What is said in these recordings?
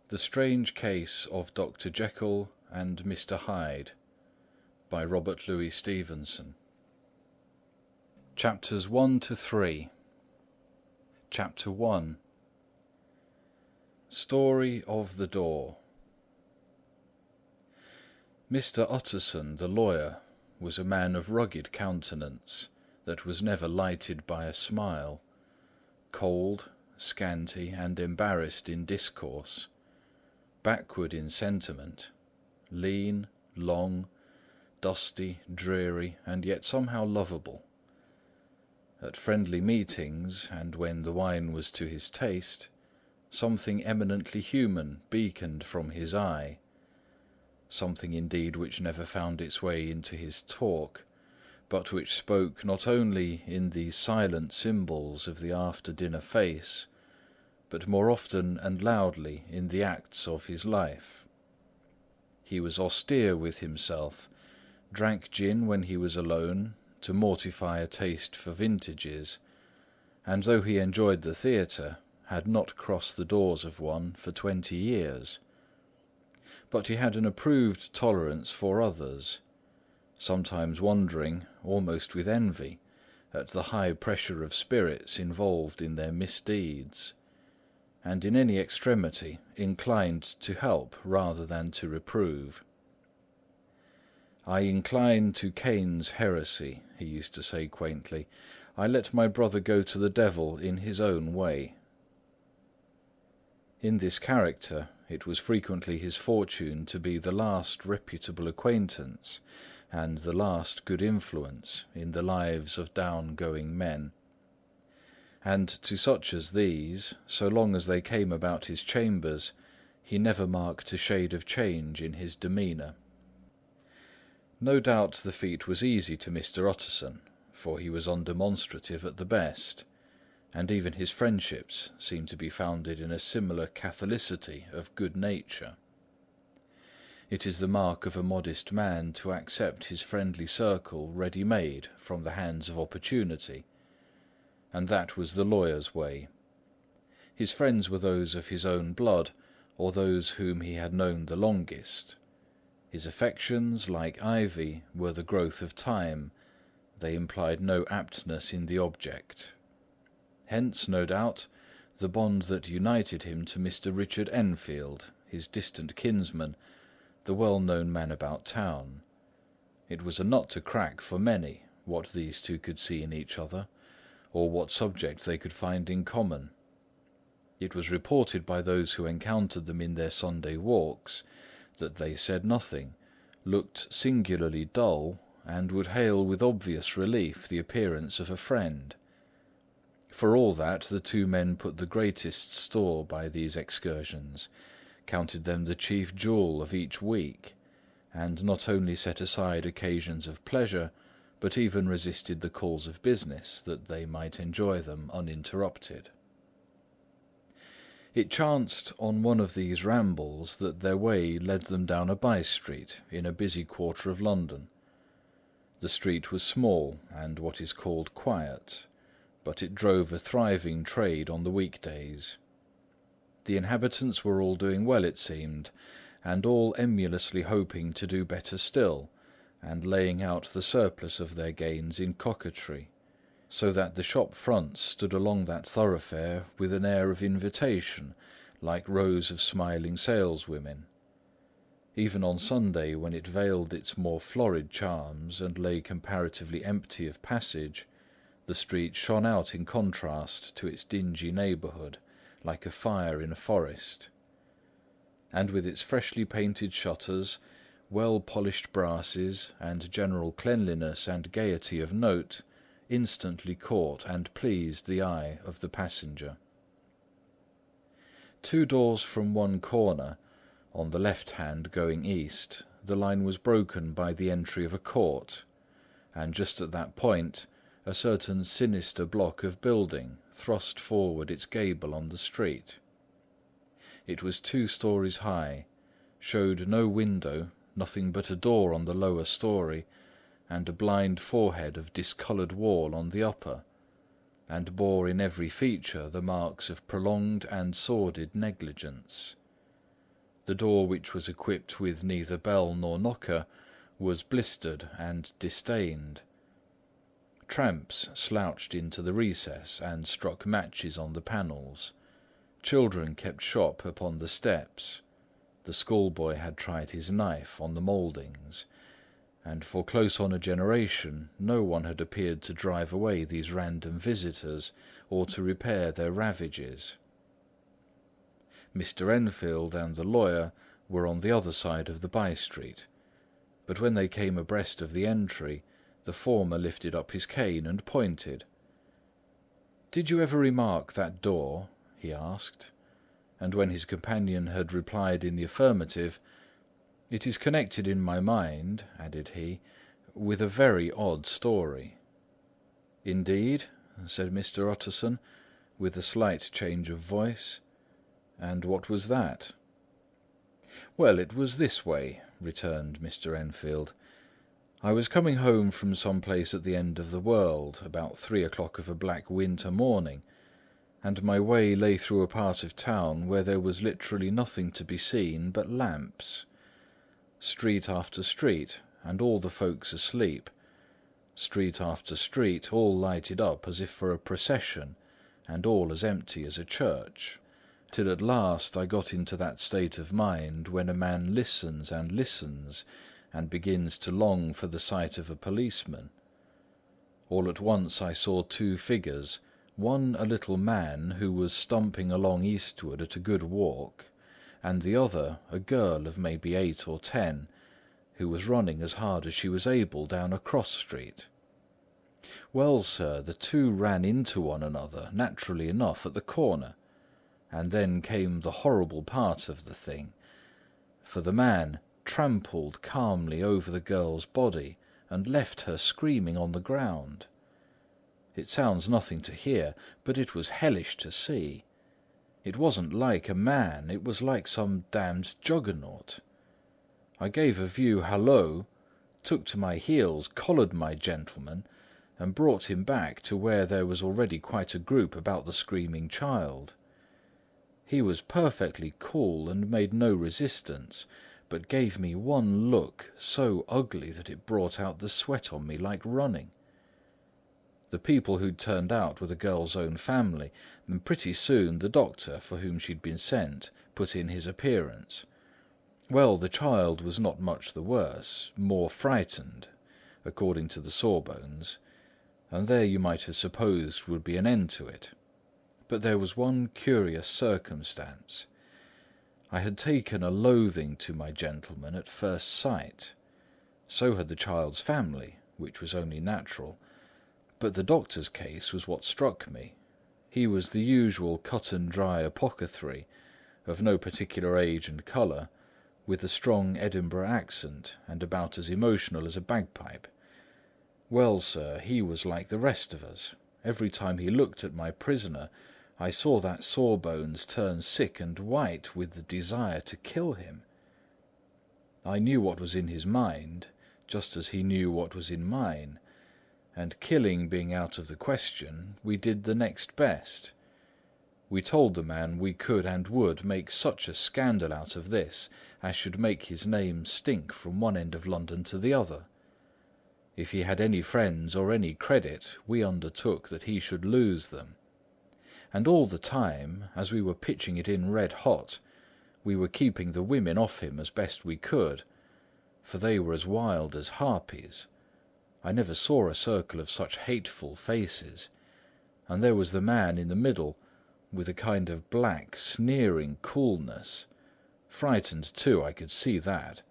The Strange Case of Dr. Jekyll and Mr. Hyde by Robert Louis Stevenson. Chapters 1 to 3. Chapter 1. Story of the Door. Mr. Utterson, the lawyer, was a man of rugged countenance that was never lighted by a smile, cold, scanty, and embarrassed in discourse, backward in sentiment, lean, long, dusty, dreary, and yet somehow lovable. At friendly meetings, and when the wine was to his taste, something eminently human beaconed from his eye, something indeed which never found its way into his talk, but which spoke not only in the silent symbols of the after-dinner face, but more often and loudly in the acts of his life. He was austere with himself, drank gin when he was alone, to mortify a taste for vintages, and though he enjoyed the theatre, had not crossed the doors of one for 20 years. But he had an approved tolerance for others, sometimes wondering, almost with envy, at the high pressure of spirits involved in their misdeeds, and in any extremity inclined to help rather than to reprove. "I incline to Cain's heresy," he used to say quaintly. "I let my brother go to the devil in his own way." In this character, it was frequently his fortune to be the last reputable acquaintance and the last good influence in the lives of down-going men. And to such as these, so long as they came about his chambers, he never marked a shade of change in his demeanour. No doubt the feat was easy to Mr. Utterson, for he was undemonstrative at the best, and even his friendships seemed to be founded in a similar catholicity of good nature. It is the mark of a modest man to accept his friendly circle ready-made from the hands of opportunity, and that was the lawyer's way. His friends were those of his own blood, or those whom he had known the longest. His affections, like ivy, were the growth of time; they implied no aptness in the object. Hence, no doubt, the bond that united him to Mr. Richard Enfield, his distant kinsman, the well-known man about town. It was a nut to crack for many, what these two could see in each other, or what subject they could find in common. It was reported by those who encountered them in their Sunday walks, that they said nothing, looked singularly dull, and would hail with obvious relief the appearance of a friend. For all that, the two men put the greatest store by these excursions, counted them the chief jewel of each week, and not only set aside occasions of pleasure, but even resisted the calls of business, that they might enjoy them uninterrupted. It chanced on one of these rambles that their way led them down a by-street in a busy quarter of London. The street was small and what is called quiet, but it drove a thriving trade on the weekdays. The inhabitants were all doing well, it seemed, and all emulously hoping to do better still, and laying out the surplus of their gains in coquetry, so that the shop fronts stood along that thoroughfare with an air of invitation, like rows of smiling saleswomen. Even on Sunday, when it veiled its more florid charms and lay comparatively empty of passage, the street shone out in contrast to its dingy neighbourhood, like a fire in a forest. And with its freshly painted shutters, well-polished brasses, and general cleanliness and gaiety of note, instantly caught and pleased the eye of the passenger. 2 doors from one corner, on the left hand going east, the line was broken by the entry of a court, and just at that point a certain sinister block of building thrust forward its gable on the street. It was 2 stories high, showed no window, nothing but a door on the lower story, and a blind forehead of discoloured wall on the upper, and bore in every feature the marks of prolonged and sordid negligence. The door, which was equipped with neither bell nor knocker, was blistered and distained. Tramps slouched into the recess and struck matches on the panels. Children kept shop upon the steps. The schoolboy had tried his knife on the mouldings, and for close on a generation no one had appeared to drive away these random visitors or to repair their ravages. Mr. Enfield and the lawyer were on the other side of the by-street, but when they came abreast of the entry, the former lifted up his cane and pointed. "Did you ever remark that door?" he asked, and when his companion had replied in the affirmative, "It is connected in my mind," added he, "with a very odd story." "Indeed?" said Mr. Utterson, with a slight change of voice. "And what was that?" "Well, it was this way," returned Mr. Enfield. "I was coming home from some place at the end of the world, about 3 o'clock of a black winter morning, and my way lay through a part of town where there was literally nothing to be seen but lamps. Street after street, and all the folks asleep. Street after street, all lighted up as if for a procession, and all as empty as a church. Till at last I got into that state of mind when a man listens and listens, and begins to long for the sight of a policeman. All at once I saw two figures, one a little man who was stumping along eastward at a good walk, and the other a girl of maybe 8 or 10, who was running as hard as she was able down a cross-street. Well, sir, the two ran into one another, naturally enough, at the corner, and then came the horrible part of the thing, for the man trampled calmly over the girl's body and left her screaming on the ground. It sounds nothing to hear, but it was hellish to see. It wasn't like a man, it was like some damned juggernaut. I gave a view hallo, took to my heels, collared my gentleman, and brought him back to where there was already quite a group about the screaming child. He was perfectly cool and made no resistance, but gave me one look so ugly that it brought out the sweat on me like running. The people who'd turned out were the girl's own family, and pretty soon the doctor, for whom she'd been sent, put in his appearance. Well, the child was not much the worse, more frightened, according to the sawbones, and there you might have supposed would be an end to it. But there was one curious circumstance. I had taken a loathing to my gentleman at first sight. So had the child's family, which was only natural. But the doctor's case was what struck me. He was the usual cut-and-dry apothecary, of no particular age and colour, with a strong Edinburgh accent, and about as emotional as a bagpipe. Well, sir, he was like the rest of us. Every time he looked at my prisoner, I saw that Sawbones turn sick and white with the desire to kill him. I knew what was in his mind, just as he knew what was in mine, and killing being out of the question, we did the next best. We told the man we could and would make such a scandal out of this as should make his name stink from one end of London to the other. If he had any friends or any credit, we undertook that he should lose them. And all the time, as we were pitching it in red hot, we were keeping the women off him as best we could, for they were as wild as harpies. I never saw a circle of such hateful faces, and there was the man in the middle, with a kind of black, sneering coolness. Frightened too, I could see that,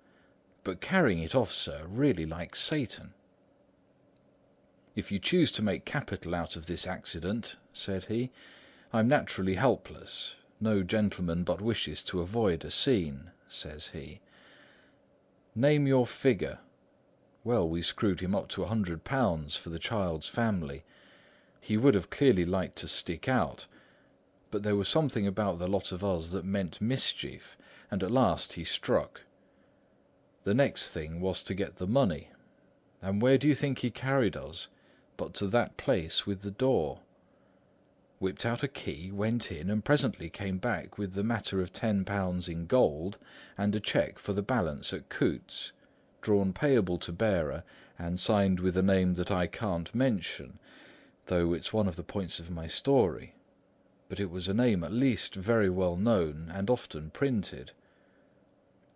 but carrying it off, sir, really like Satan. "If you choose to make capital out of this accident," said he, "I'm naturally helpless. No gentleman but wishes to avoid a scene," says he. "Name your figure." Well, we screwed him up to £100 for the child's family. He would have clearly liked to stick out, but there was something about the lot of us that meant mischief, and at last he struck. The next thing was to get the money, and where do you think he carried us but to that place with the door? whipped out a key, went in, and presently came back with the matter of £10 in gold and a cheque for the balance at Coutts, drawn payable to bearer and signed with a name that I can't mention, though it's one of the points of my story. But it was a name at least very well known and often printed.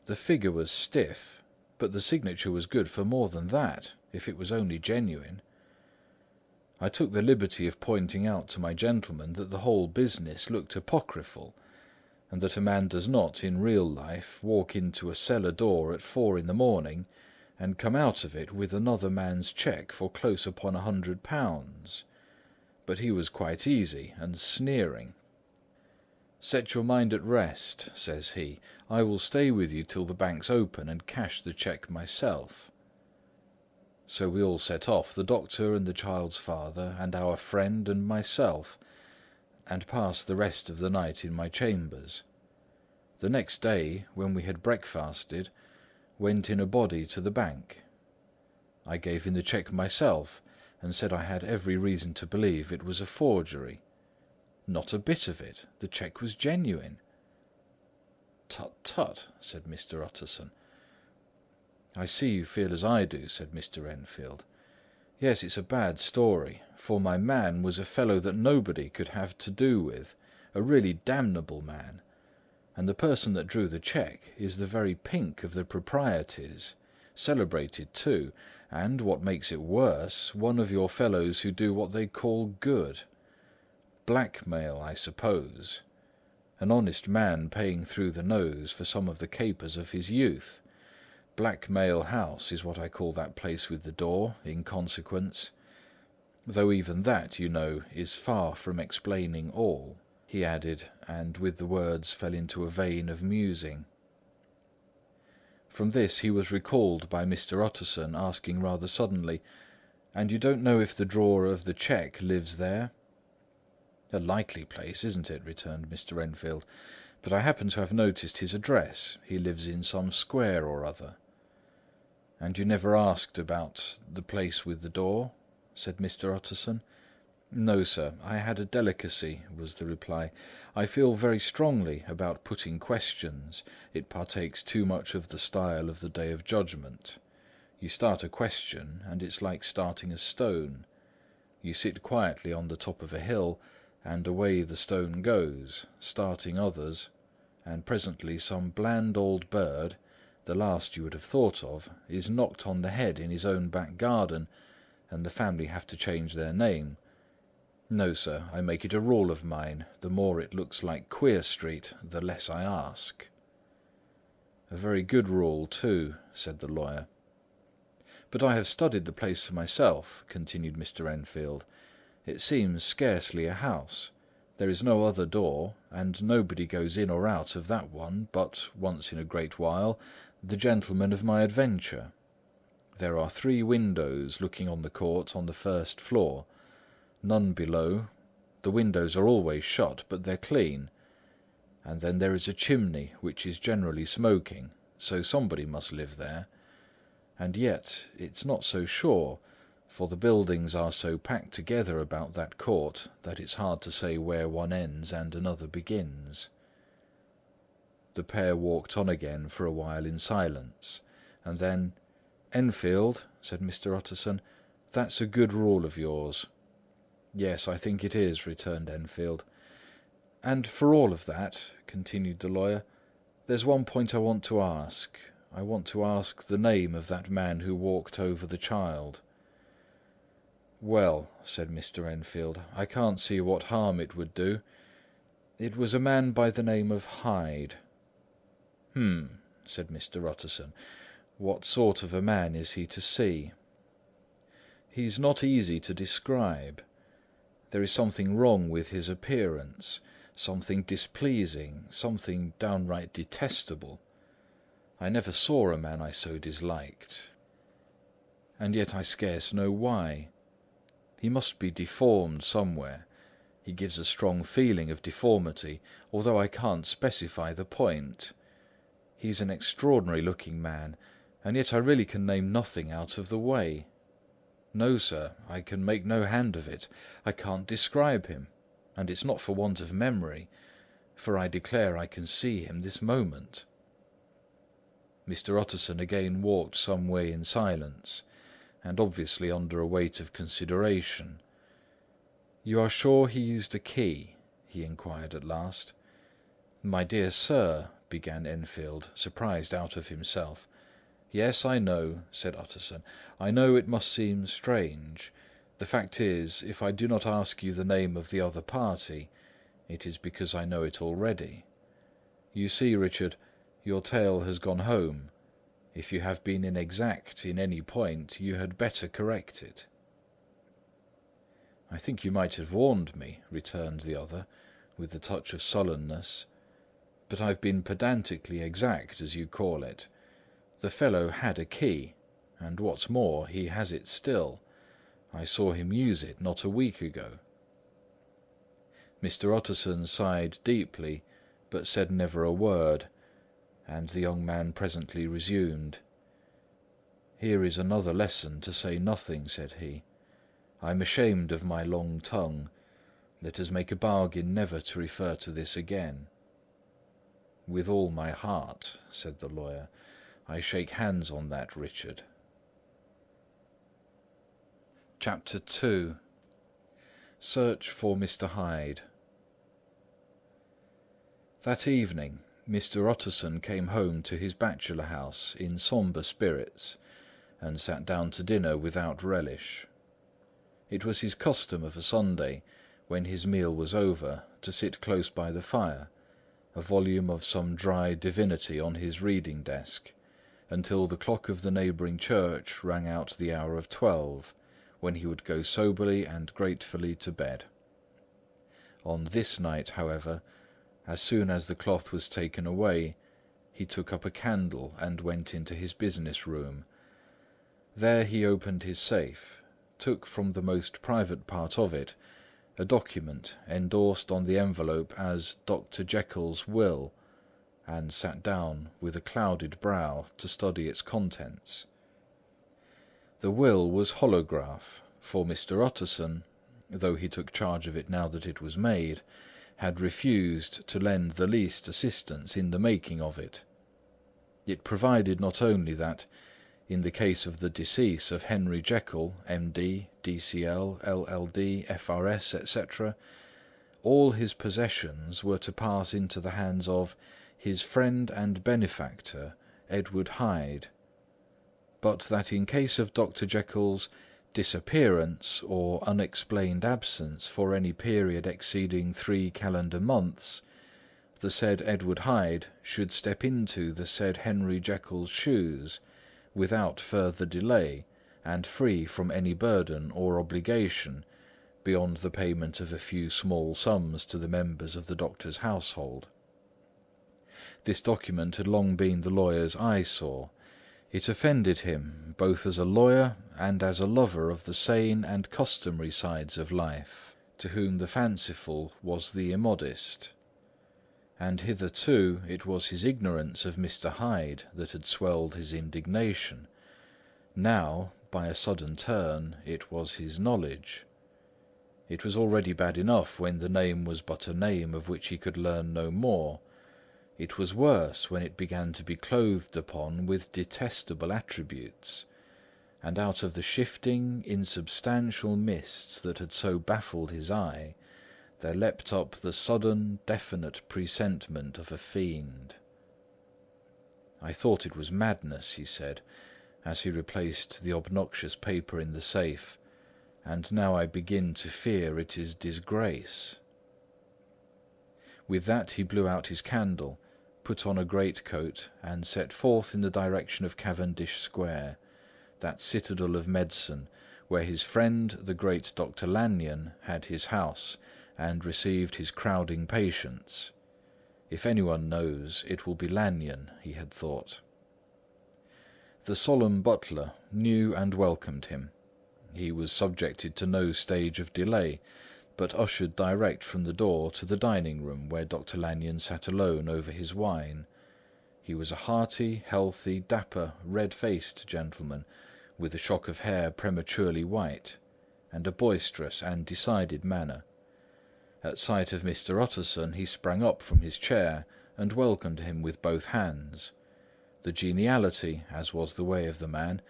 The figure was stiff, but the signature was good for more than that, if it was only genuine. I took the liberty of pointing out to my gentleman that the whole business looked apocryphal, and that a man does not, in real life, walk into a cellar door at 4 a.m. and come out of it with another man's cheque for close upon £100. But he was quite easy and sneering. "Set your mind at rest," says he. "I will stay with you till the banks open and cash the cheque myself." So we all set off, the doctor and the child's father and our friend and myself, and passed the rest of the night in my chambers. The next day, when we had breakfasted, went in a body to the bank. I gave in the cheque myself, and said I had every reason to believe it was a forgery. Not a bit of it. The cheque was genuine. "Tut, tut," said Mr. Utterson. "I see you feel as I do," said Mr. Enfield. "Yes, it's a bad story, for my man was a fellow that nobody could have to do with, a really damnable man. And the person that drew the cheque is the very pink of the proprieties, celebrated too, and, what makes it worse, one of your fellows who do what they call good. Blackmail, I suppose. An honest man paying through the nose for some of the capers of his youth. Blackmail House is what I call that place with the door, in consequence. Though even that, you know, is far from explaining all," he added, and with the words fell into a vein of musing. From this he was recalled by Mr. Utterson asking rather suddenly, "And you don't know if the drawer of the cheque lives there?" "A likely place, isn't it?" returned Mr. Enfield. "But I happen to have noticed his address. He lives in some square or other." "And you never asked about the place with the door?" said Mr. Utterson. "No, sir, I had a delicacy," was the reply. "I feel very strongly about putting questions. It partakes too much of the style of the Day of Judgment. You start a question, and it's like starting a stone. You sit quietly on the top of a hill, and away the stone goes, starting others, and presently some bland old bird, the last you would have thought of, is knocked on the head in his own back garden, and the family have to change their name. No, sir, I make it a rule of mine, the more it looks like Queer Street, the less I ask." "A very good rule, too," said the lawyer. "But I have studied the place for myself," continued Mr. Enfield. "It seems scarcely a house. There is no other door, and nobody goes in or out of that one but, once in a great while, the gentleman of my adventure. There are 3 windows looking on the court on the first floor. None below. The windows are always shut, but they're clean. And then there is a chimney, which is generally smoking, so somebody must live there. And yet it's not so sure, for the buildings are so packed together about that court that it's hard to say where one ends and another begins." The pair walked on again for a while in silence, and then, "Enfield," said Mr. Utterson, "that's a good rule of yours." "Yes, I think it is," returned Enfield. "And for all of that," continued the lawyer, "there's one point I want to ask. I want to ask the name of that man who walked over the child." "Well," said Mr. Enfield, "I can't see what harm it would do. It was a man by the name of Hyde." Said Mr. Utterson. "What sort of a man is he to see?" "He's not easy to describe. There is something wrong with his appearance, something displeasing, something downright detestable. I never saw a man I so disliked. And yet I scarce know why. He must be deformed somewhere. He gives a strong feeling of deformity, although I can't specify the point. He's an extraordinary-looking man, and yet I really can name nothing out of the way. No, sir, I can make no hand of it. I can't describe him, and it's not for want of memory, for I declare I can see him this moment." Mr. Utterson again walked some way in silence, and obviously under a weight of consideration. "You are sure he used a key?" he inquired at last. "My dear sir," began Enfield, surprised out of himself. "Yes, I know," said Utterson. "I know it must seem strange. The fact is, if I do not ask you the name of the other party, it is because I know it already. You see, Richard, your tale has gone home. If you have been inexact in any point, you had better correct it." "I think you might have warned me," returned the other, with a touch of sullenness. "But I've been pedantically exact, as you call it. The fellow had a key, and what's more, he has it still. I saw him use it not a week ago." Mr. Utterson sighed deeply, but said never a word, and the young man presently resumed. "Here is another lesson to say nothing," said he. "I'm ashamed of my long tongue. Let us make a bargain never to refer to this again." "With all my heart," said the lawyer. "I shake hands on that, Richard." Chapter 2. Search for Mr. Hyde. That evening Mr. Utterson came home to his bachelor house in sombre spirits, and sat down to dinner without relish. It was his custom of a Sunday, when his meal was over, to sit close by the fire, a volume of some dry divinity on his reading desk, until the clock of the neighbouring church rang out the hour of 12, when he would go soberly and gratefully to bed. On this night, however, as soon as the cloth was taken away, he took up a candle and went into his business room. There he opened his safe, took from the most private part of it a document endorsed on the envelope as Dr. Jekyll's will, and sat down with a clouded brow to study its contents. The will was holograph, for Mr. Utterson, though he took charge of it now that it was made, had refused to lend the least assistance in the making of it. It provided not only that, in the case of the decease of Henry Jekyll, M.D., D.C.L., L.L.D., F.R.S., etc., all his possessions were to pass into the hands of his friend and benefactor, Edward Hyde, but that in case of Dr. Jekyll's disappearance or unexplained absence for any period exceeding 3 calendar months, the said Edward Hyde should step into the said Henry Jekyll's shoes, without further delay, and free from any burden or obligation, beyond the payment of a few small sums to the members of the doctor's household. This document had long been the lawyer's eyesore. It offended him, both as a lawyer and as a lover of the sane and customary sides of life, to whom the fanciful was the immodest. And hitherto it was his ignorance of Mr. Hyde that had swelled his indignation. Now, by a sudden turn, it was his knowledge. It was already bad enough when the name was but a name of which he could learn no more. It was worse when it began to be clothed upon with detestable attributes, and out of the shifting, insubstantial mists that had so baffled his eye, there leapt up the sudden, definite presentiment of a fiend. "I thought it was madness," he said, as he replaced the obnoxious paper in the safe, "and now I begin to fear it is disgrace." With that he blew out his candle, put on a greatcoat, and set forth in the direction of Cavendish Square, that citadel of medicine, where his friend the great Dr. Lanyon had his house, and received his crowding patients. If anyone knows, it will be Lanyon, he had thought. The solemn butler knew and welcomed him. He was subjected to no stage of delay, but ushered direct from the door to the dining-room, where Dr. Lanyon sat alone over his wine. He was a hearty, healthy, dapper, red-faced gentleman, with a shock of hair prematurely white, and a boisterous and decided manner. At sight of Mr. Utterson, he sprang up from his chair and welcomed him with both hands. The geniality, as was the way of the man,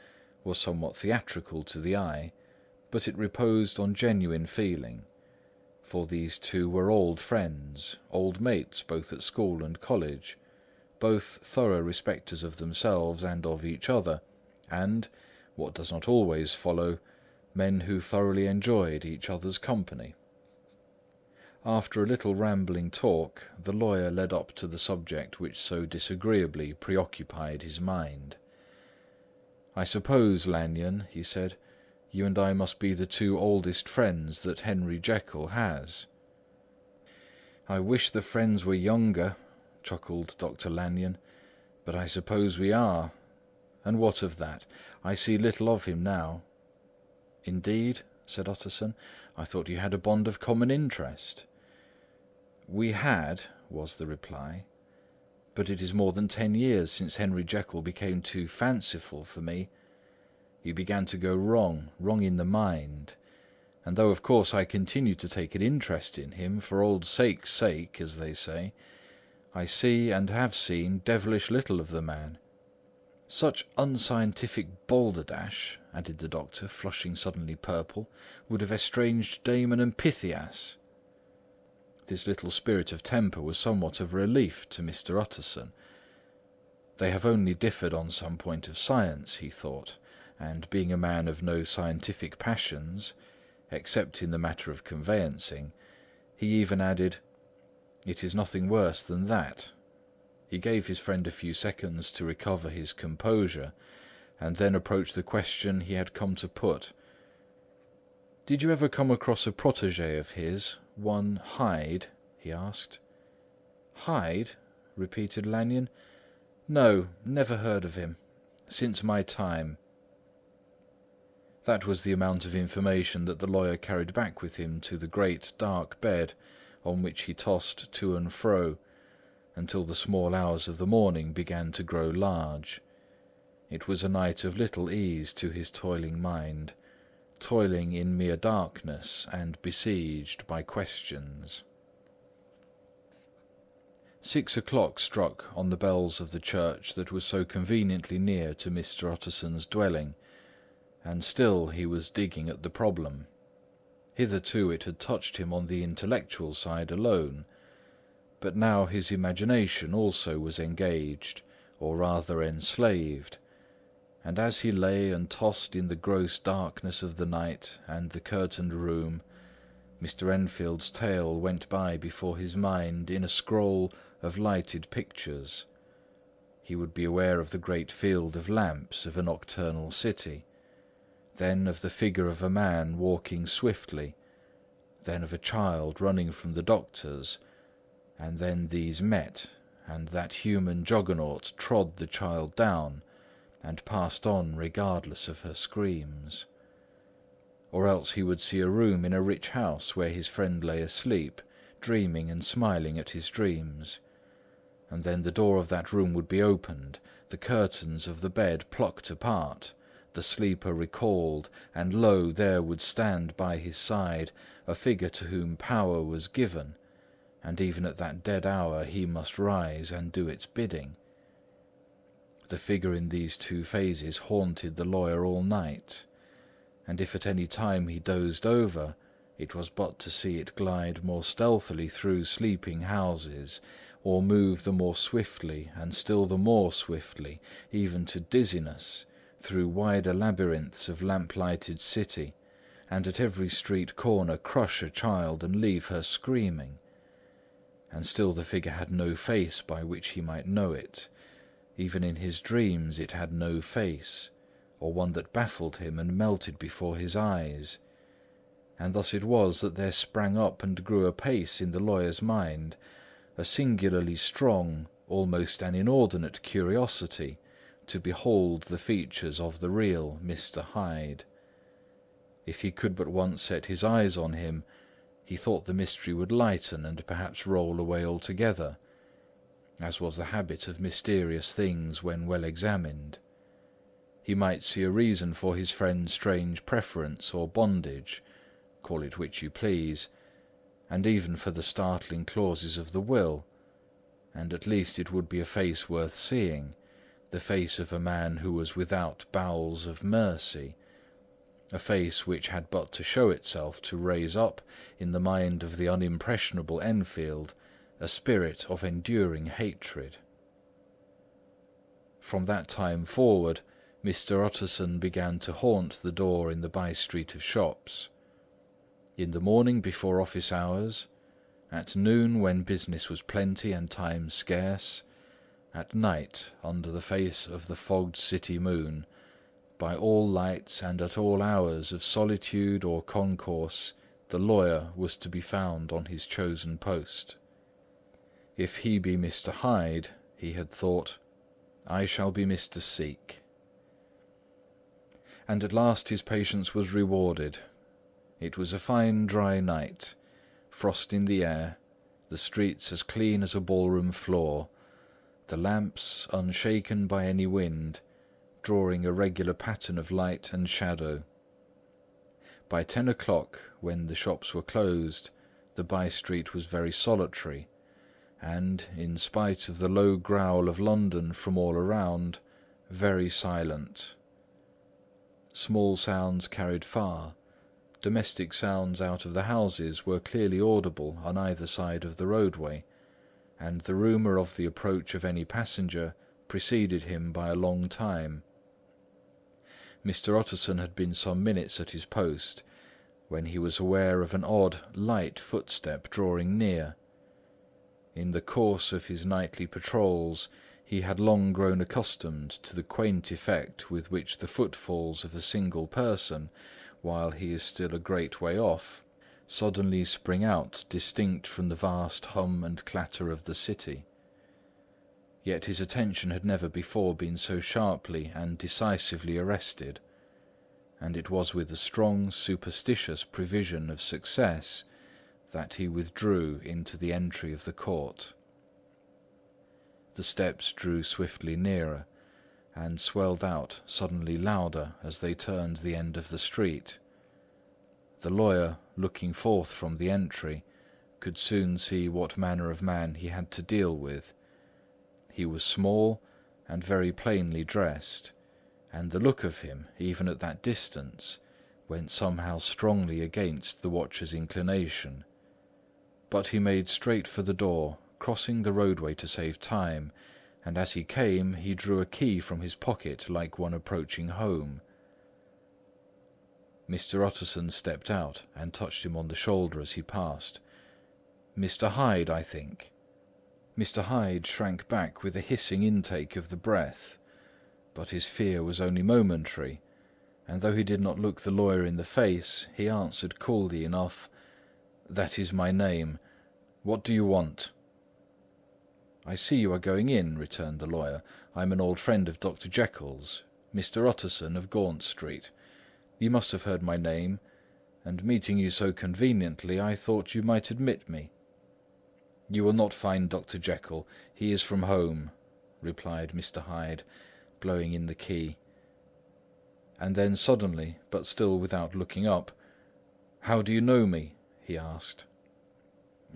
was somewhat theatrical to the eye, but it reposed on genuine feeling, for these two were old friends, old mates both at school and college, both thorough respecters of themselves and of each other, and, what does not always follow, men who thoroughly enjoyed each other's company. After a little rambling talk, the lawyer led up to the subject which so disagreeably preoccupied his mind. "I suppose, Lanyon," he said, "you and I must be the two oldest friends that Henry Jekyll has." "I wish the friends were younger," chuckled Dr. Lanyon, "but I suppose we are. And what of that? I see little of him now." "Indeed?" said Utterson. "I thought you had a bond of common interest." "We had," was the reply, "but it is more than 10 years since Henry Jekyll became too fanciful for me. He began to go wrong in the mind, and though of course I continue to take an interest in him, for old sake's sake, as they say, I see and have seen devilish little of the man. Such unscientific balderdash," added the doctor, flushing suddenly purple, "would have estranged Damon and Pythias." This little spirit of temper was somewhat of a relief to Mr. Utterson. They have only differed on some point of science, he thought, and being a man of no scientific passions, except in the matter of conveyancing, he even added, "It is nothing worse than that." He gave his friend a few seconds to recover his composure, and then approached the question he had come to put. "Did you ever come across a protégé of his, one Hyde?" he asked. "Hyde?" repeated Lanyon. "No, never heard of him. Since my time." That was the amount of information that the lawyer carried back with him to the great dark bed on which he tossed to and fro, until the small hours of the morning began to grow large. It was a night of little ease to his toiling mind, toiling in mere darkness and besieged by questions. 6 o'clock struck on the bells of the church that was so conveniently near to Mr. Utterson's dwelling, and still he was digging at the problem. Hitherto it had touched him on the intellectual side alone, but now his imagination also was engaged, or rather enslaved, and as he lay and tossed in the gross darkness of the night and the curtained room, Mr. Enfield's tale went by before his mind in a scroll of lighted pictures. He would be aware of the great field of lamps of a nocturnal city, then of the figure of a man walking swiftly, then of a child running from the doctor's, and then these met, and that human juggernaut trod the child down and passed on regardless of her screams. Or else he would see a room in a rich house where his friend lay asleep, dreaming and smiling at his dreams, and then the door of that room would be opened, the curtains of the bed plucked apart, the sleeper recalled, and lo, there would stand by his side a figure to whom power was given, and even at that dead hour he must rise and do its bidding. The figure in these two phases haunted the lawyer all night, and if at any time he dozed over, it was but to see it glide more stealthily through sleeping houses, or move the more swiftly and still the more swiftly, even to dizziness, through wider labyrinths of lamp-lighted city, and at every street corner crush a child and leave her screaming. And still the figure had no face by which he might know it. Even in his dreams it had no face, or one that baffled him and melted before his eyes. And thus it was that there sprang up and grew apace in the lawyer's mind a singularly strong, almost an inordinate curiosity to behold the features of the real Mr. Hyde. If he could but once set his eyes on him, he thought the mystery would lighten and perhaps roll away altogether, as was the habit of mysterious things when well examined. He might see a reason for his friend's strange preference or bondage, call it which you please, and even for the startling clauses of the will, and at least it would be a face worth seeing, the face of a man who was without bowels of mercy, a face which had but to show itself to raise up in the mind of the unimpressionable Enfield a spirit of enduring hatred. From that time forward, Mr. Utterson began to haunt the door in the by-street of shops. In the morning before office hours, at noon when business was plenty and time scarce, at night under the face of the fogged city moon, by all lights and at all hours of solitude or concourse, the lawyer was to be found on his chosen post. If he be Mr. Hyde, he had thought, I shall be Mr. Seek. And at last his patience was rewarded. It was a fine dry night, frost in the air, the streets as clean as a ballroom floor, the lamps unshaken by any wind, drawing a regular pattern of light and shadow. By 10 o'clock, when the shops were closed, the by-street was very solitary, and, in spite of the low growl of London from all around, very silent. Small sounds carried far. Domestic sounds out of the houses were clearly audible on either side of the roadway, and the rumour of the approach of any passenger preceded him by a long time. Mr. Utterson had been some minutes at his post, when he was aware of an odd, light footstep drawing near. In the course of his nightly patrols, he had long grown accustomed to the quaint effect with which the footfalls of a single person, while he is still a great way off, suddenly spring out distinct from the vast hum and clatter of the city. Yet his attention had never before been so sharply and decisively arrested, and it was with a strong superstitious prevision of success that he withdrew into the entry of the court. The steps drew swiftly nearer, and swelled out suddenly louder as they turned the end of the street. The lawyer, looking forth from the entry, could soon see what manner of man he had to deal with. He was small and very plainly dressed, and the look of him, even at that distance, went somehow strongly against the watcher's inclination. But he made straight for the door, crossing the roadway to save time, and as he came he drew a key from his pocket like one approaching home. Mr. Utterson stepped out and touched him on the shoulder as he passed. "Mr. Hyde, I think." Mr. Hyde shrank back with a hissing intake of the breath, but his fear was only momentary, and though he did not look the lawyer in the face, he answered coolly enough, "That is my name. What do you want?" "I see you are going in," returned the lawyer. "I am an old friend of Dr. Jekyll's, Mr. Utterson of Gaunt Street. You must have heard my name, and meeting you so conveniently, I thought you might admit me." "You will not find Dr. Jekyll. He is from home," replied Mr. Hyde, blowing in the key. And then suddenly, but still without looking up, "How do you know me?" he asked.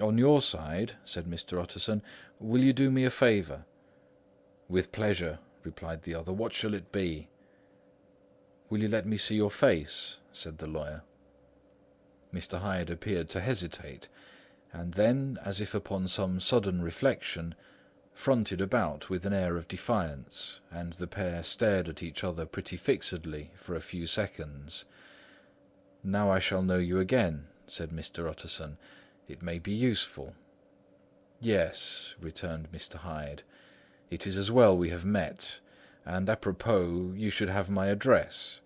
"On your side," said Mr. Utterson. "Will you do me a favour?" "With pleasure," replied the other. "What shall it be?" "Will you let me see your face?" said the lawyer. Mr. Hyde appeared to hesitate, and then, as if upon some sudden reflection, fronted about with an air of defiance, and the pair stared at each other pretty fixedly for a few seconds. "Now I shall know you again," said Mr. Utterson. "It may be useful." "Yes," returned Mr. Hyde. "It is as well we have met, and apropos, you should have my address."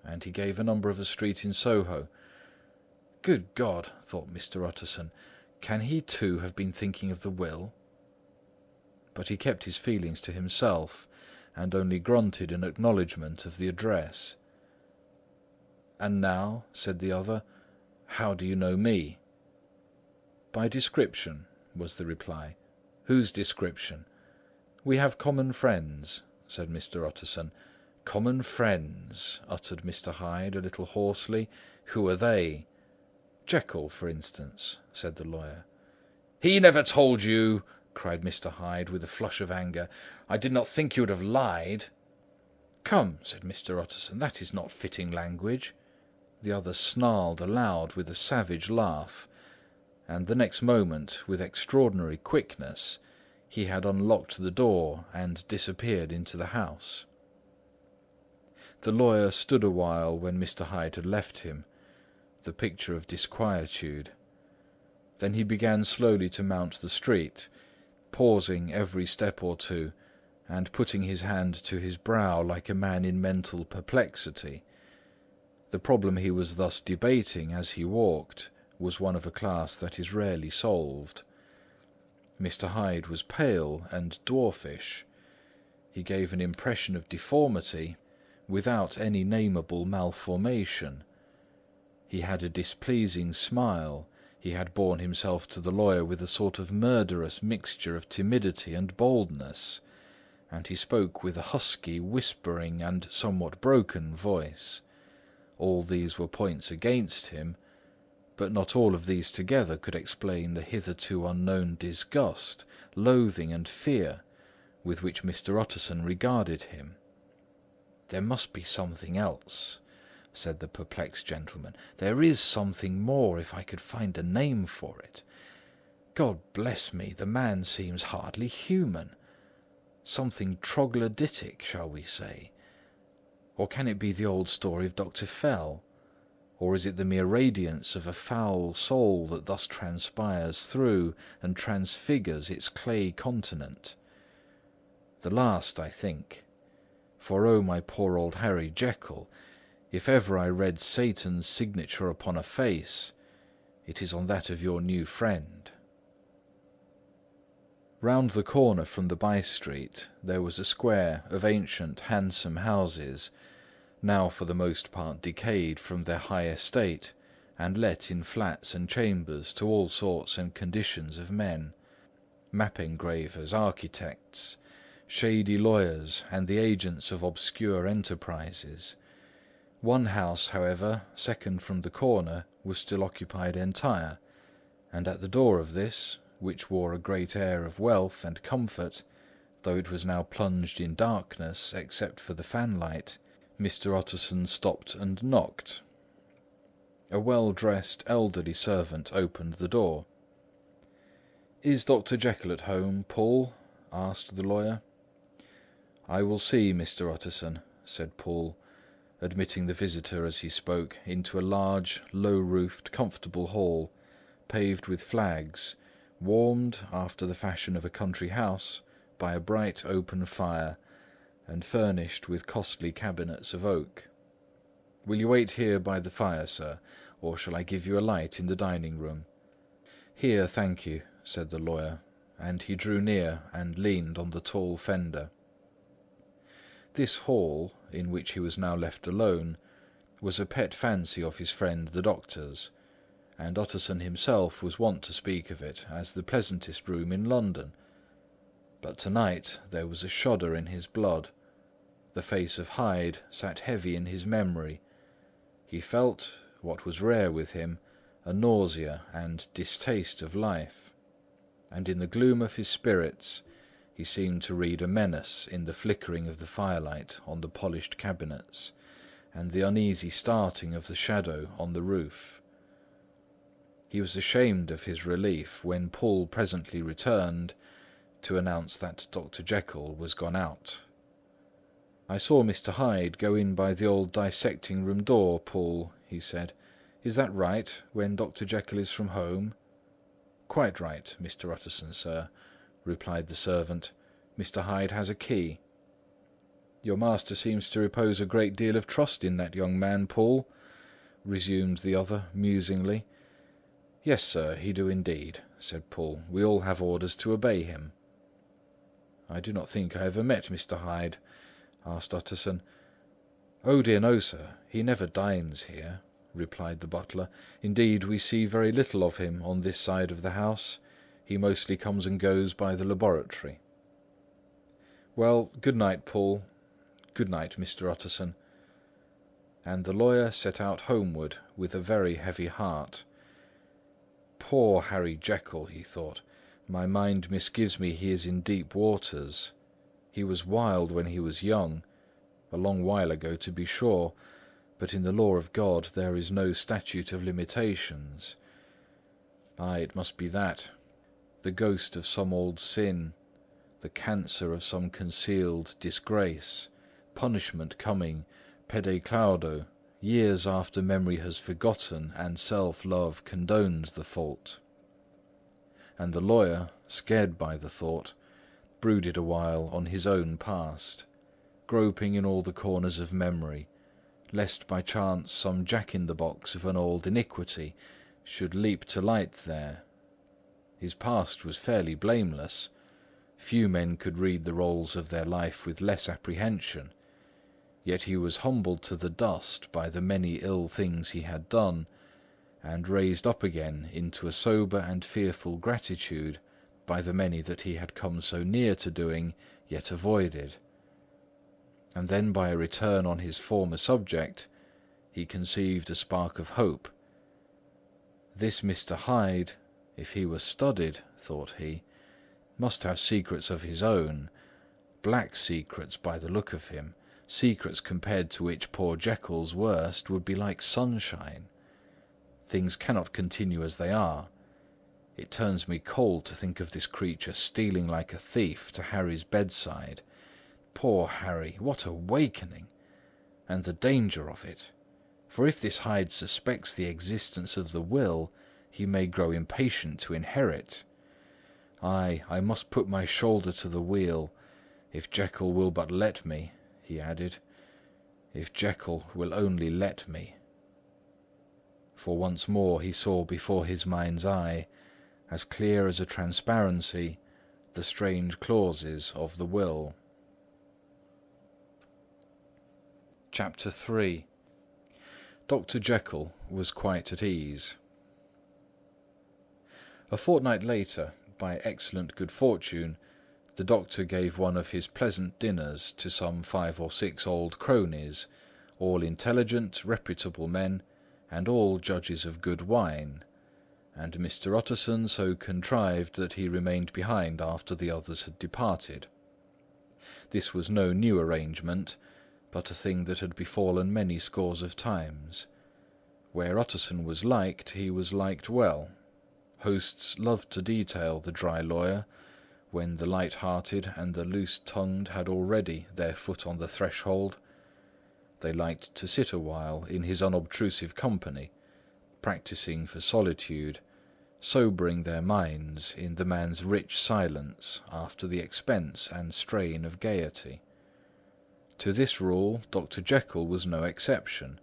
And he gave a number of a street in Soho. "Good God!" thought Mr. Utterson, "can he too have been thinking of the will?" But he kept his feelings to himself, and only grunted in acknowledgment of the address. "And now," said the other, "how do you know me?" "By description," was the reply. "Whose description?" "We have common friends," said Mr. Utterson. "Common friends," uttered Mr. Hyde a little hoarsely. "Who are they?" Jekyll, for instance," said the lawyer. "He never told you!" cried Mr. Hyde, with a flush of anger. "I did not think you would have lied." "Come," said Mr. Utterson, "that is not fitting language." The other snarled aloud with a savage laugh, and the next moment, with extraordinary quickness, he had unlocked the door and disappeared into the house. The lawyer stood a while when Mr. Hyde had left him, the picture of disquietude. Then he began slowly to mount the street, pausing every step or two, and putting his hand to his brow like a man in mental perplexity. The problem he was thus debating as he walked was one of a class that is rarely solved. Mr. Hyde was pale and dwarfish. He gave an impression of deformity without any nameable malformation. He had a displeasing smile. He had borne himself to the lawyer with a sort of murderous mixture of timidity and boldness, and he spoke with a husky, whispering, and somewhat broken voice. All these were points against him, but not all of these together could explain the hitherto unknown disgust, loathing, and fear with which Mr. Utterson regarded him. "There must be something else," said the perplexed gentleman. "There is something more, if I could find a name for it. God bless me, the man seems hardly human. Something troglodytic, shall we say? Or can it be the old story of Dr. Fell? Or is it the mere radiance of a foul soul that thus transpires through and transfigures its clay continent? The last, I think. For oh, my poor old Harry Jekyll, if ever I read Satan's signature upon a face, it is on that of your new friend." Round the corner from the by-street there was a square of ancient, handsome houses, now for the most part decayed from their high estate, and let in flats and chambers to all sorts and conditions of men: map-engravers, architects, shady lawyers, and the agents of obscure enterprises. One house, however, second from the corner, was still occupied entire, and at the door of this, which wore a great air of wealth and comfort, though it was now plunged in darkness except for the fanlight, Mr. Utterson stopped and knocked. A well-dressed elderly servant opened the door. "Is Dr. Jekyll at home, Poole?" asked the lawyer. "I will see, Mr. Utterson," said Poole, admitting the visitor as he spoke into a large, low-roofed, comfortable hall, paved with flags, warmed, after the fashion of a country house, by a bright open fire, and furnished with costly cabinets of oak. "Will you wait here by the fire, sir, or shall I give you a light in the dining-room?" "Here, thank you," said the lawyer, and he drew near and leaned on the tall fender. This hall, in which he was now left alone, was a pet fancy of his friend the doctor's, and Utterson himself was wont to speak of it as the pleasantest room in London. But tonight there was a shudder in his blood. The face of Hyde sat heavy in his memory. He felt, what was rare with him, a nausea and distaste of life, and in the gloom of his spirits he seemed to read a menace in the flickering of the firelight on the polished cabinets, and the uneasy starting of the shadow on the roof. He was ashamed of his relief when Poole presently returned to announce that Dr. Jekyll was gone out. "I saw Mr. Hyde go in by the old dissecting-room door, Poole," he said. "Is that right, when Dr. Jekyll is from home?" "Quite right, Mr. Utterson, sir," replied the servant. "Mr. Hyde has a key." "Your master seems to repose a great deal of trust in that young man, Poole," resumed the other musingly. "Yes, sir, he do indeed," said Poole. "We all have orders to obey him." "I do not think I ever met Mr. Hyde," asked Utterson. "Oh dear no, sir, he never dines here," replied the butler. "Indeed, we see very little of him on this side of the house. He mostly comes and goes by the laboratory." "Well, good night, Poole. Good night, Mr. Utterson." And the lawyer set out homeward with a very heavy heart, Poor Harry Jekyll, he thought. My mind misgives me he is in deep waters. He was wild when he was young, a long while ago to be sure, but in the law of God there is no statute of limitations. Ay, it must be that, the ghost of some old sin, the cancer of some concealed disgrace, punishment coming, pede claudo, years after memory has forgotten and self-love condones the fault. And the lawyer, scared by the thought, brooded awhile on his own past, groping in all the corners of memory, lest by chance some jack-in-the-box of an old iniquity should leap to light there. His past was fairly blameless. Few men could read the rolls of their life with less apprehension. Yet he was humbled to the dust by the many ill things he had done, and raised up again into a sober and fearful gratitude by the many that he had come so near to doing, yet avoided. And then by a return on his former subject, he conceived a spark of hope. This Mr. Hyde, if he were studied, thought he, must have secrets of his own, black secrets by the look of him, secrets compared to which poor Jekyll's worst would be like sunshine. Things cannot continue as they are. It turns me cold to think of this creature stealing like a thief to Harry's bedside. Poor Harry, what awakening! And the danger of it. For if this Hyde suspects the existence of the will, he may grow impatient to inherit. Ay, I must put my shoulder to the wheel, if Jekyll will but let me, he added. If Jekyll will only let me. For once more he saw before his mind's eye, as clear as a transparency, the strange clauses of the will. Chapter 3. Dr. Jekyll was quite at ease. A fortnight later, by excellent good fortune, the doctor gave one of his pleasant dinners to some 5 or 6 old cronies, all intelligent, reputable men, and all judges of good wine, and Mr. Utterson so contrived that he remained behind after the others had departed. This was no new arrangement, but a thing that had befallen many scores of times. Where Utterson was liked, he was liked well. Hosts loved to detail the dry lawyer, when the light-hearted and the loose-tongued had already their foot on the threshold. They liked to sit awhile in his unobtrusive company, practising for solitude, sobering their minds in the man's rich silence after the expense and strain of gaiety. To this rule Dr. Jekyll was no exception,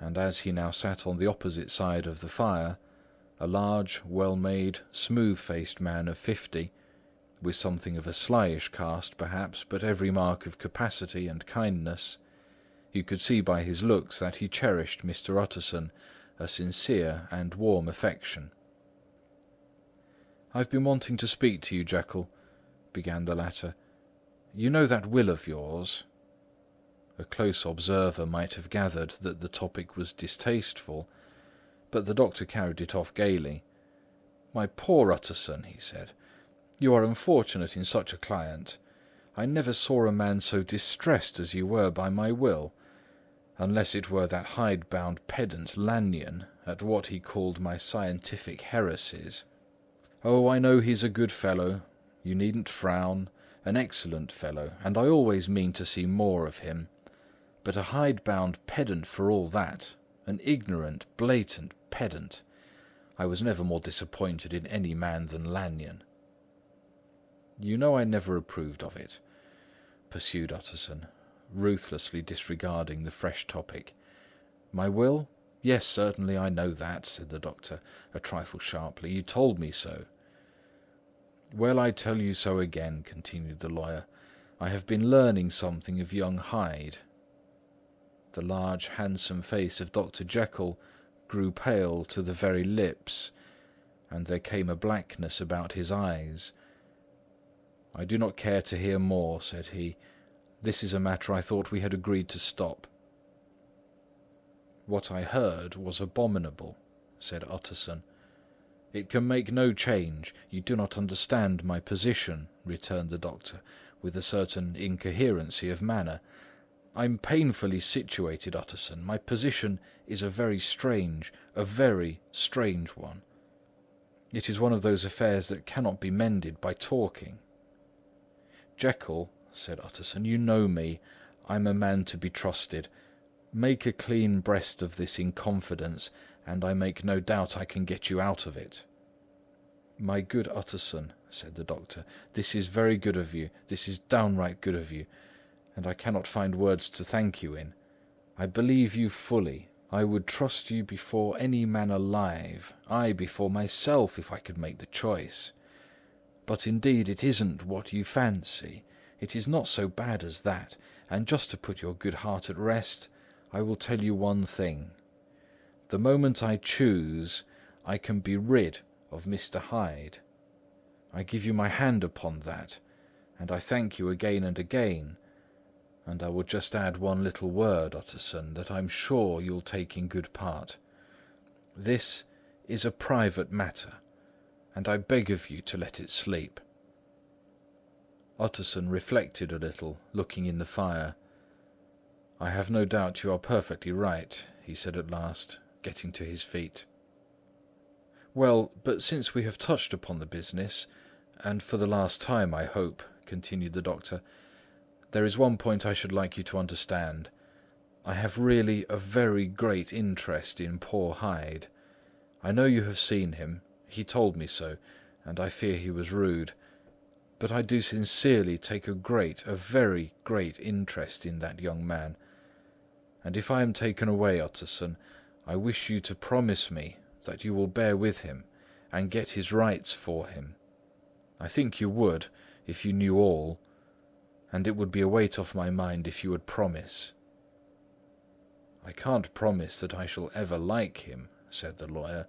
and as he now sat on the opposite side of the fire, a large, well-made, smooth-faced man of 50, with something of a slyish cast perhaps, but every mark of capacity and kindness, you could see by his looks that he cherished Mr. Utterson a sincere and warm affection. "I've been wanting to speak to you, Jekyll," began the latter. "You know that will of yours?" A close observer might have gathered that the topic was distasteful, but the doctor carried it off gaily. "My poor Utterson," he said, "you are unfortunate in such a client. I never saw a man so distressed as you were by my will, unless it were that hide-bound pedant Lanyon at what he called my scientific heresies. Oh, I know he's a good fellow, you needn't frown, an excellent fellow, and I always mean to see more of him. But a hide-bound pedant for all that, an ignorant, blatant pedant. I was never more disappointed in any man than Lanyon." "You know I never approved of it," pursued Utterson, ruthlessly disregarding the fresh topic. "My will? Yes, certainly, I know that," said the doctor, a trifle sharply. "You told me so." "Well, I tell you so again," continued the lawyer. "I have been learning something of young Hyde." The large, handsome face of Dr. Jekyll grew pale to the very lips, and there came a blackness about his eyes. "I do not care to hear more," said he. "This is a matter I thought we had agreed to stop." "What I heard was abominable," said Utterson. "It can make no change. You do not understand my position," returned the doctor, with a certain incoherency of manner. "I'm painfully situated, Utterson. My position is a very strange one. It is one of those affairs that cannot be mended by talking." "Jekyll," said Utterson, "you know me. I'm a man to be trusted. Make a clean breast of this in confidence, and I make no doubt I can get you out of it." "My good Utterson," said the doctor, "this is very good of you. This is downright good of you, and I cannot find words to thank you in. I believe you fully. I would trust you before any man alive, aye, before myself, if I could make the choice. But indeed it isn't what you fancy. It is not so bad as that, and just to put your good heart at rest, I will tell you one thing. The moment I choose, I can be rid of Mr. Hyde. I give you my hand upon that, and I thank you again and again. And I will just add one little word, Utterson, that I'm sure you'll take in good part. This is a private matter, and I beg of you to let it sleep." Utterson reflected a little, looking in the fire. "I have no doubt you are perfectly right," he said at last, getting to his feet. "Well, but since we have touched upon the business, and for the last time, I hope," continued the doctor, "there is one point I should like you to understand. I have really a very great interest in poor Hyde. I know you have seen him. He told me so, and I fear he was rude. But I do sincerely take a very great interest in that young man. And if I am taken away, Utterson, I wish you to promise me that you will bear with him and get his rights for him. I think you would, if you knew all, and it would be a weight off my mind if you would promise." "I can't promise that I shall ever like him," said the lawyer.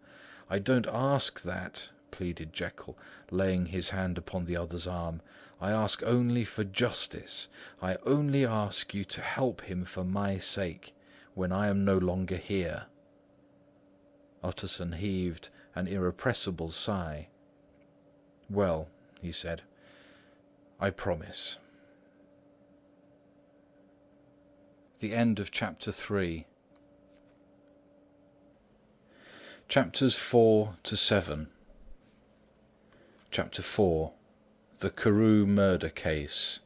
"I don't ask that," pleaded Jekyll, laying his hand upon the other's arm. "I ask only for justice. I only ask you to help him for my sake, when I am no longer here." Utterson heaved an irrepressible sigh. "Well," he said, "I promise." The end of chapter 3. Chapters 4 to 7. Chapter 4. The Carew Murder Case.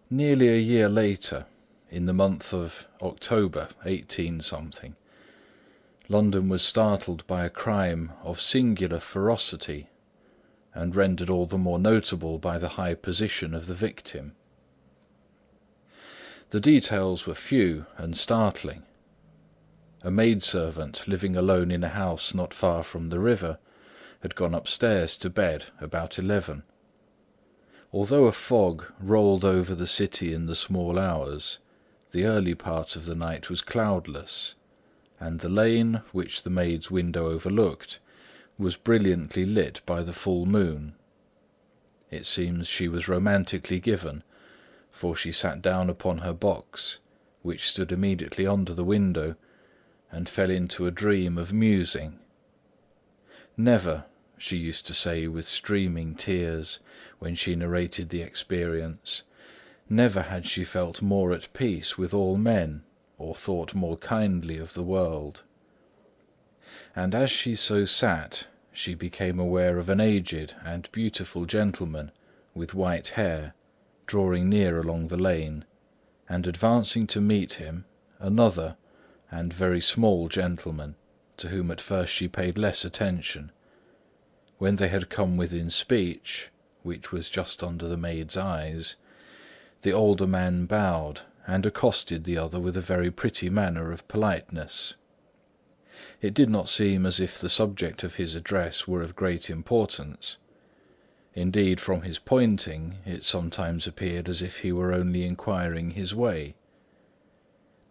Nearly a year later, in the month of October 18-something, London was startled by a crime of singular ferocity, and rendered all the more notable by the high position of the victim. The details were few and startling. A maidservant living alone in a house not far from the river had gone upstairs to bed about 11. Although a fog rolled over the city in the small hours, the early part of the night was cloudless, and the lane, which the maid's window overlooked, was brilliantly lit by the full moon. It seems she was romantically given, for she sat down upon her box, which stood immediately under the window, and fell into a dream of musing. Never, she used to say with streaming tears, when she narrated the experience, never had she felt more at peace with all men, or thought more kindly of the world. And as she so sat, she became aware of an aged and beautiful gentleman with white hair, drawing near along the lane, and advancing to meet him, another and very small gentleman, to whom at first she paid less attention. When they had come within speech, which was just under the maid's eyes, the older man bowed and accosted the other with a very pretty manner of politeness. It did not seem as if the subject of his address were of great importance. Indeed, from his pointing, it sometimes appeared as if he were only inquiring his way.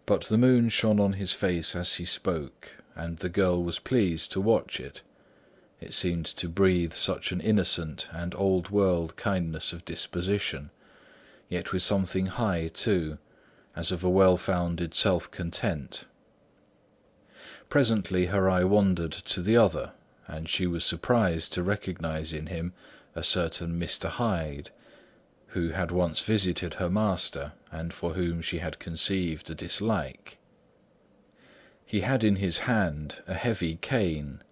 But the moon shone on his face as he spoke, and the girl was pleased to watch it. It seemed to breathe such an innocent and old-world kindness of disposition, yet with something high too, as of a well-founded self-content. Presently her eye wandered to the other, and she was surprised to recognize in him a certain Mr. Hyde, who had once visited her master and for whom she had conceived a dislike. He had in his hand a heavy cane,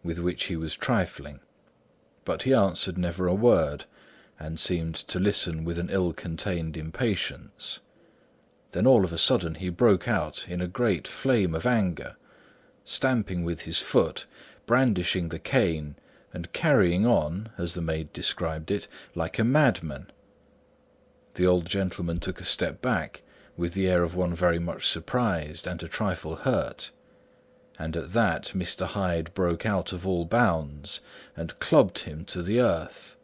with which he was trifling, but he answered never a word, and seemed to listen with an ill-contained impatience. Then all of a sudden he broke out in a great flame of anger, stamping with his foot, brandishing the cane, and carrying on, as the maid described it, like a madman. The old gentleman took a step back, with the air of one very much surprised and a trifle hurt, and at that Mr. Hyde broke out of all bounds, and clubbed him to the earth.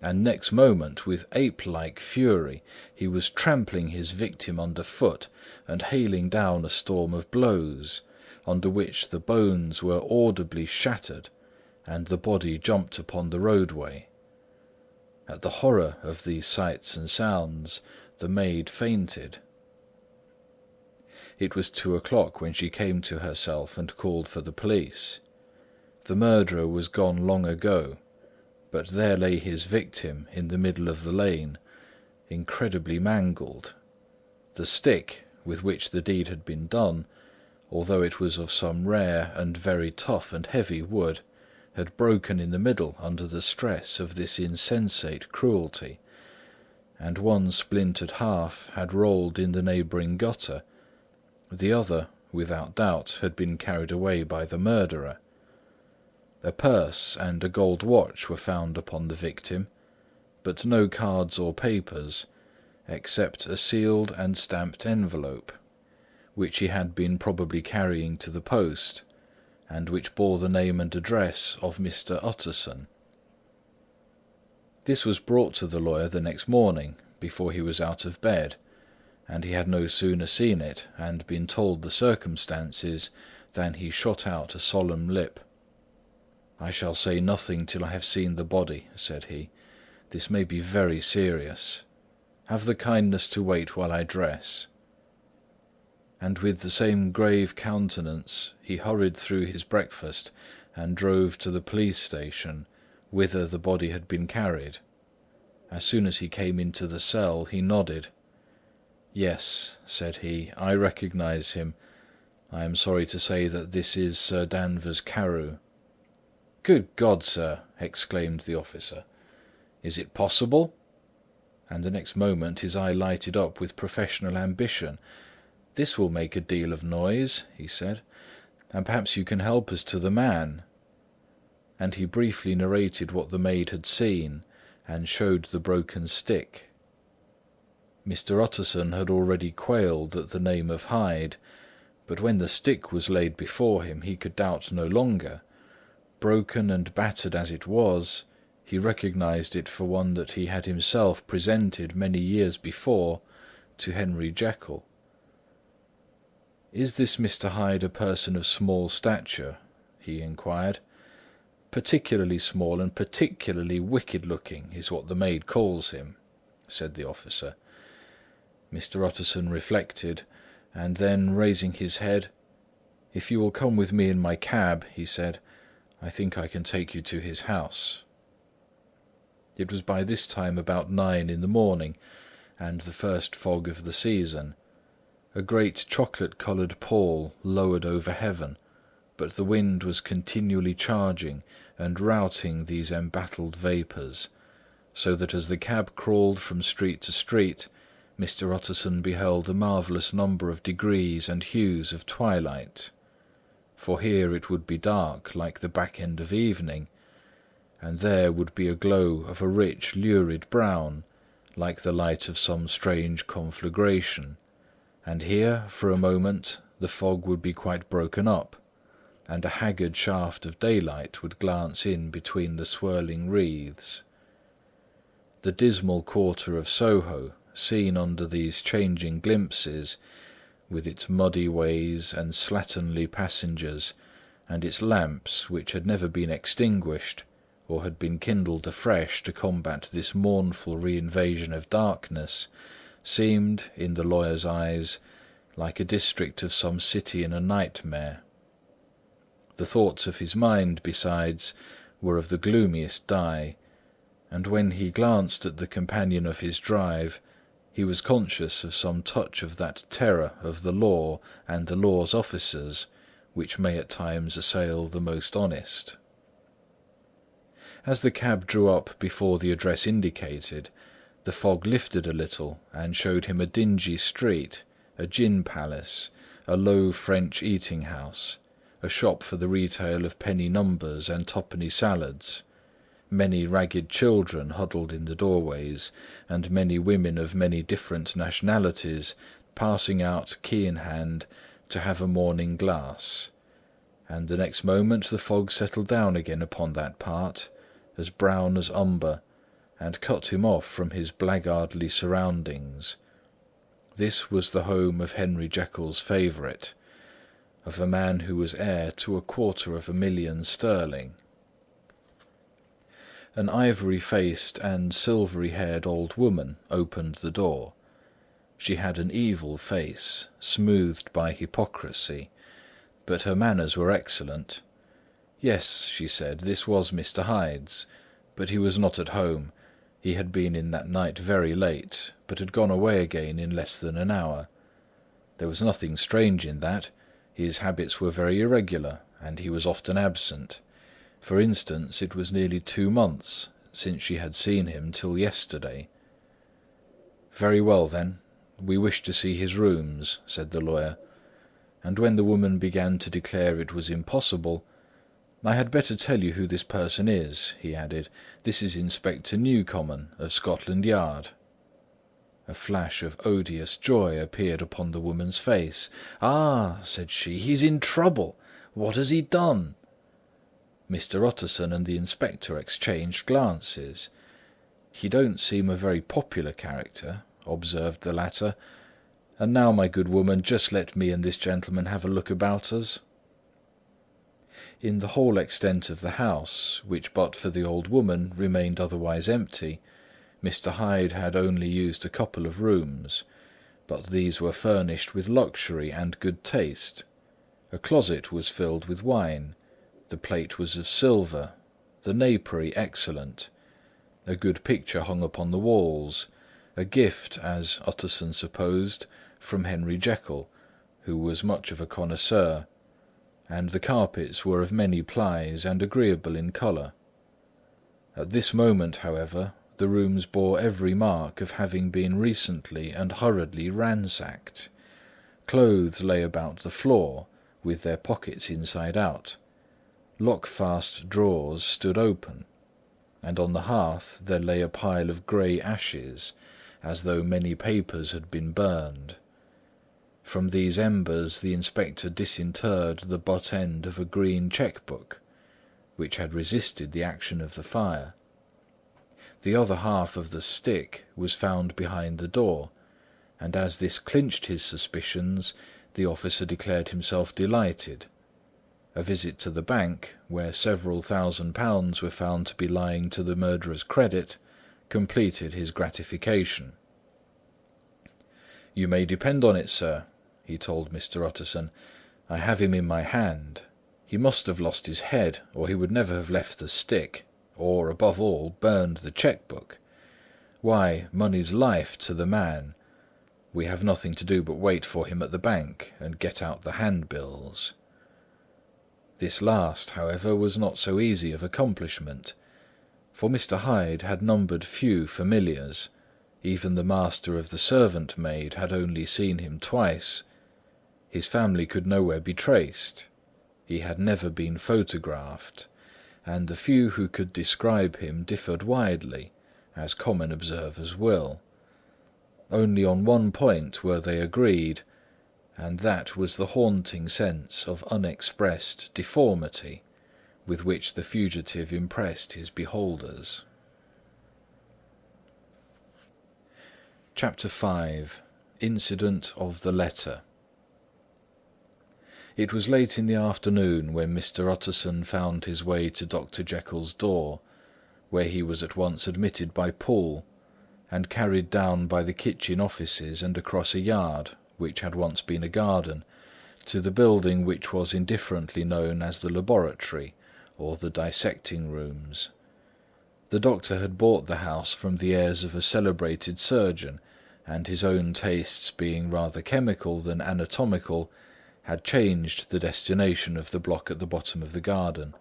And next moment, with ape-like fury, he was trampling his victim under foot, and hailing down a storm of blows, under which the bones were audibly shattered, and the body jumped upon the roadway. At the horror of these sights and sounds, the maid fainted. It was 2 o'clock when she came to herself and called for the police. The murderer was gone long ago, but there lay his victim in the middle of the lane, incredibly mangled. The stick with which the deed had been done, although it was of some rare and very tough and heavy wood, had broken in the middle under the stress of this insensate cruelty, and one splintered half had rolled in the neighbouring gutter. The other, without doubt, had been carried away by the murderer. A purse and a gold watch were found upon the victim, but no cards or papers, except a sealed and stamped envelope, which he had been probably carrying to the post, and which bore the name and address of Mr. Utterson. This was brought to the lawyer the next morning, before he was out of bed, and he had no sooner seen it and been told the circumstances than he shot out a solemn lip. "I shall say nothing till I have seen the body," said he. "This may be very serious. Have the kindness to wait while I dress." And with the same grave countenance he hurried through his breakfast and drove to the police station, whither the body had been carried. As soon as he came into the cell, he nodded. "Yes," said he, "I recognise him. I am sorry to say that this is Sir Danvers Carew." "Good God, sir!" exclaimed the officer. "Is it possible?" And the next moment his eye lighted up with professional ambition. "This will make a deal of noise," he said, "and perhaps you can help us to the man." And he briefly narrated what the maid had seen, and showed the broken stick. Mr. Utterson had already quailed at the name of Hyde, but when the stick was laid before him he could doubt no longer. Broken and battered as it was, he recognised it for one that he had himself presented many years before to Henry Jekyll. "Is this Mr. Hyde a person of small stature?" he inquired. "Particularly small and particularly wicked-looking is what the maid calls him," said the officer. Mr. Utterson reflected, and then, raising his head, "If you will come with me in my cab," he said, "I think I can take you to his house." It was by this time about 9 in the morning, and the first fog of the season. A great chocolate-coloured pall lowered over heaven, but the wind was continually charging and routing these embattled vapours, so that as the cab crawled from street to street, Mr. Utterson beheld a marvellous number of degrees and hues of twilight. For here it would be dark like the back end of evening, and there would be a glow of a rich lurid brown, like the light of some strange conflagration, and here, for a moment, the fog would be quite broken up, and a haggard shaft of daylight would glance in between the swirling wreaths. The dismal quarter of Soho, seen under these changing glimpses, with its muddy ways and slatternly passengers, and its lamps which had never been extinguished, or had been kindled afresh to combat this mournful re-invasion of darkness, seemed, in the lawyer's eyes, like a district of some city in a nightmare. The thoughts of his mind, besides, were of the gloomiest dye, and when he glanced at the companion of his drive, he was conscious of some touch of that terror of the law and the law's officers which may at times assail the most honest. As the cab drew up before the address indicated, the fog lifted a little and showed him a dingy street, a gin palace, a low French eating-house, a shop for the retail of penny numbers and twopenny salads, many ragged children huddled in the doorways, and many women of many different nationalities passing out key in hand to have a morning glass; and the next moment the fog settled down again upon that part, as brown as umber, and cut him off from his blackguardly surroundings. This was the home of Henry Jekyll's favourite, of a man who was heir to 250,000 sterling. An ivory-faced and silvery-haired old woman opened the door. She had an evil face, smoothed by hypocrisy, but her manners were excellent. Yes, she said, this was Mr. Hyde's, but he was not at home. He had been in that night very late, but had gone away again in less than an hour. There was nothing strange in that. His habits were very irregular, and he was often absent. For instance, it was nearly 2 months since she had seen him till yesterday. "Very well, then. We wish to see his rooms," said the lawyer. And when the woman began to declare it was impossible, "I had better tell you who this person is," he added. "This is Inspector Newcomen of Scotland Yard." A flash of odious joy appeared upon the woman's face. "Ah," said she, "he's in trouble. What has he done?" Mr. Utterson and the inspector exchanged glances. "He don't seem a very popular character," observed the latter. "And now, my good woman, just let me and this gentleman have a look about us." In the whole extent of the house, which but for the old woman remained otherwise empty, Mr. Hyde had only used a couple of rooms, but these were furnished with luxury and good taste. A closet was filled with wine, the plate was of silver, the napery excellent, a good picture hung upon the walls, a gift, as Utterson supposed, from Henry Jekyll, who was much of a connoisseur, and the carpets were of many plies and agreeable in colour. At this moment, however, the rooms bore every mark of having been recently and hurriedly ransacked. Clothes lay about the floor, with their pockets inside out. Lock-fast drawers stood open, and on the hearth there lay a pile of grey ashes, as though many papers had been burned. From these embers the inspector disinterred the butt end of a green cheque-book, which had resisted the action of the fire. The other half of the stick was found behind the door, and as this clinched his suspicions, the officer declared himself delighted. A visit to the bank, where several £1,000s were found to be lying to the murderer's credit, completed his gratification. "You may depend on it, sir," he told Mr. Utterson, "I have him in my hand. He must have lost his head, or he would never have left the stick, or, above all, burned the cheque-book. Why, money's life to the man. We have nothing to do but wait for him at the bank, and get out the handbills." This last, however, was not so easy of accomplishment, for Mr. Hyde had numbered few familiars. Even the master of the servant-maid had only seen him twice. His family could nowhere be traced. He had never been photographed, and the few who could describe him differed widely, as common observers will. Only on one point were they agreed, and that was the haunting sense of unexpressed deformity with which the fugitive impressed his beholders. Chapter 5. Incident of the Letter. It was late in the afternoon when Mr. Utterson found his way to Dr. Jekyll's door, where he was at once admitted by Poole, and carried down by the kitchen offices and across a yard which had once been a garden, to the building which was indifferently known as the laboratory or the dissecting rooms. The doctor had bought the house from the heirs of a celebrated surgeon, and his own tastes being rather chemical than anatomical, had changed the destination of the block at the bottom of the garden.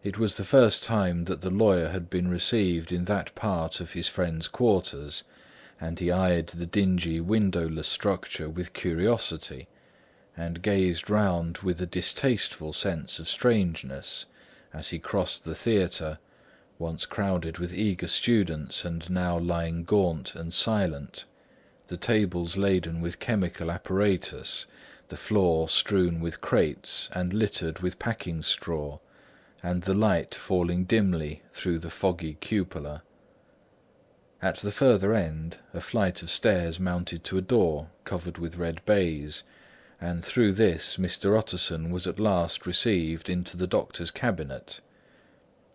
It was the first time that the lawyer had been received in that part of his friend's quarters, and he eyed the dingy windowless structure with curiosity, and gazed round with a distasteful sense of strangeness as he crossed the theatre, once crowded with eager students and now lying gaunt and silent, the tables laden with chemical apparatus, the floor strewn with crates and littered with packing straw, and the light falling dimly through the foggy cupola. At the further end, a flight of stairs mounted to a door covered with red baize, and through this Mr. Utterson was at last received into the doctor's cabinet.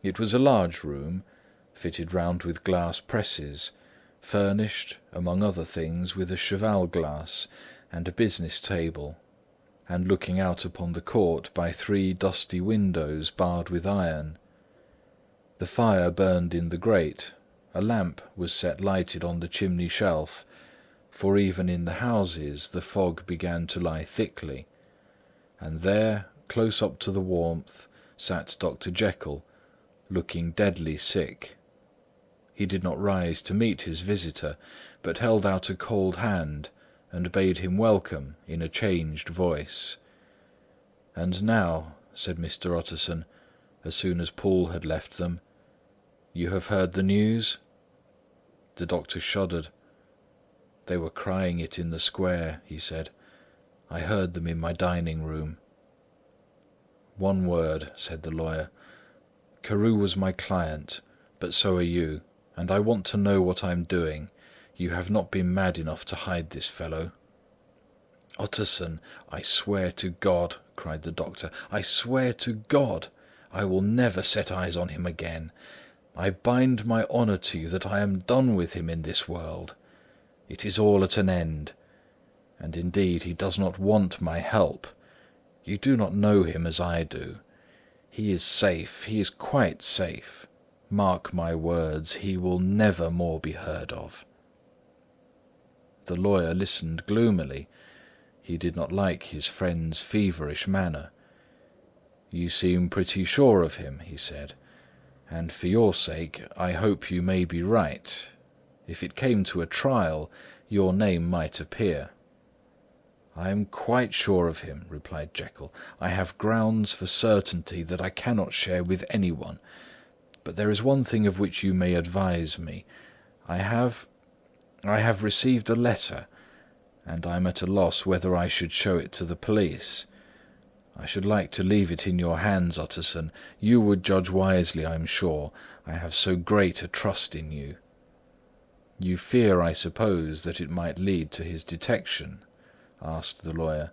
It was a large room, fitted round with glass presses, furnished, among other things, with a cheval-glass and a business table, and looking out upon the court by 3 dusty windows barred with iron. The fire burned in the grate, a lamp was set lighted on the chimney shelf, for even in the houses the fog began to lie thickly, and there, close up to the warmth, sat Dr. Jekyll, looking deadly sick. He did not rise to meet his visitor, but held out a cold hand and bade him welcome in a changed voice. "And now," said Mr. Utterson, as soon as Poole had left them, "you have heard the news?" The doctor shuddered. "They were crying it in the square," he said. "I heard them in my dining-room." "One word," said the lawyer. "Carew was my client, but so are you, and I want to know what I am doing. You have not been mad enough to hide this fellow?" "Utterson, I swear to God," cried the doctor, "I swear to God, I will never set eyes on him again. I bind my honour to you that I am done with him in this world. It is all at an end. And indeed he does not want my help. You do not know him as I do. He is safe, he is quite safe. Mark my words, he will never more be heard of." The lawyer listened gloomily. He did not like his friend's feverish manner. "You seem pretty sure of him," he said, "and for your sake I hope you may be right. If it came to a trial, your name might appear." "I am quite sure of him," replied Jekyll. "I have grounds for certainty that I cannot share with anyone. But there is one thing of which you may advise me. I have received a letter, and I am at a loss whether I should show it to the police. I should like to leave it in your hands, Utterson. You would judge wisely, I am sure. I have so great a trust in you." "You fear, I suppose, that it might lead to his detection?" asked the lawyer.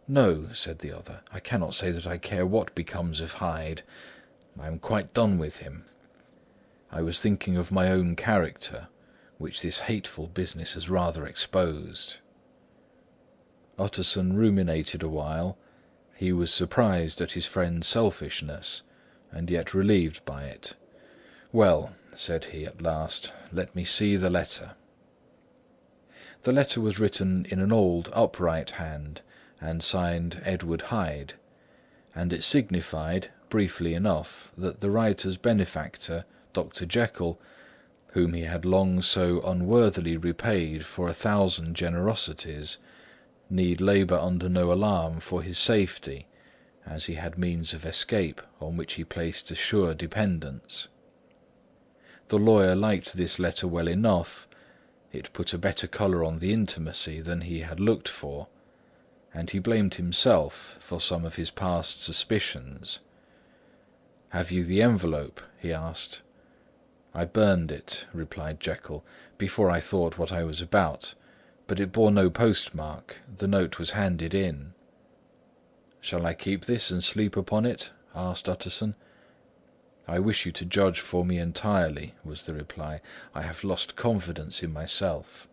"No," said the other. "I cannot say that I care what becomes of Hyde. I am quite done with him. I was thinking of my own character, which this hateful business has rather exposed." Utterson ruminated a while. He was surprised at his friend's selfishness, and yet relieved by it. "Well," said he at last, "let me see the letter." The letter was written in an old upright hand, and signed Edward Hyde, and it signified, briefly enough, that the writer's benefactor, Dr. Jekyll, whom he had long so unworthily repaid for 1,000 generosities, need labour under no alarm for his safety, as he had means of escape on which he placed a sure dependence. The lawyer liked this letter well enough. It put a better colour on the intimacy than he had looked for, and he blamed himself for some of his past suspicions. "Have you the envelope?" he asked. "I burned it," replied Jekyll, "before I thought what I was about, but it bore no postmark. The note was handed in." "Shall I keep this and sleep upon it?" asked Utterson. "I wish you to judge for me entirely," was the reply. "I have lost confidence in myself."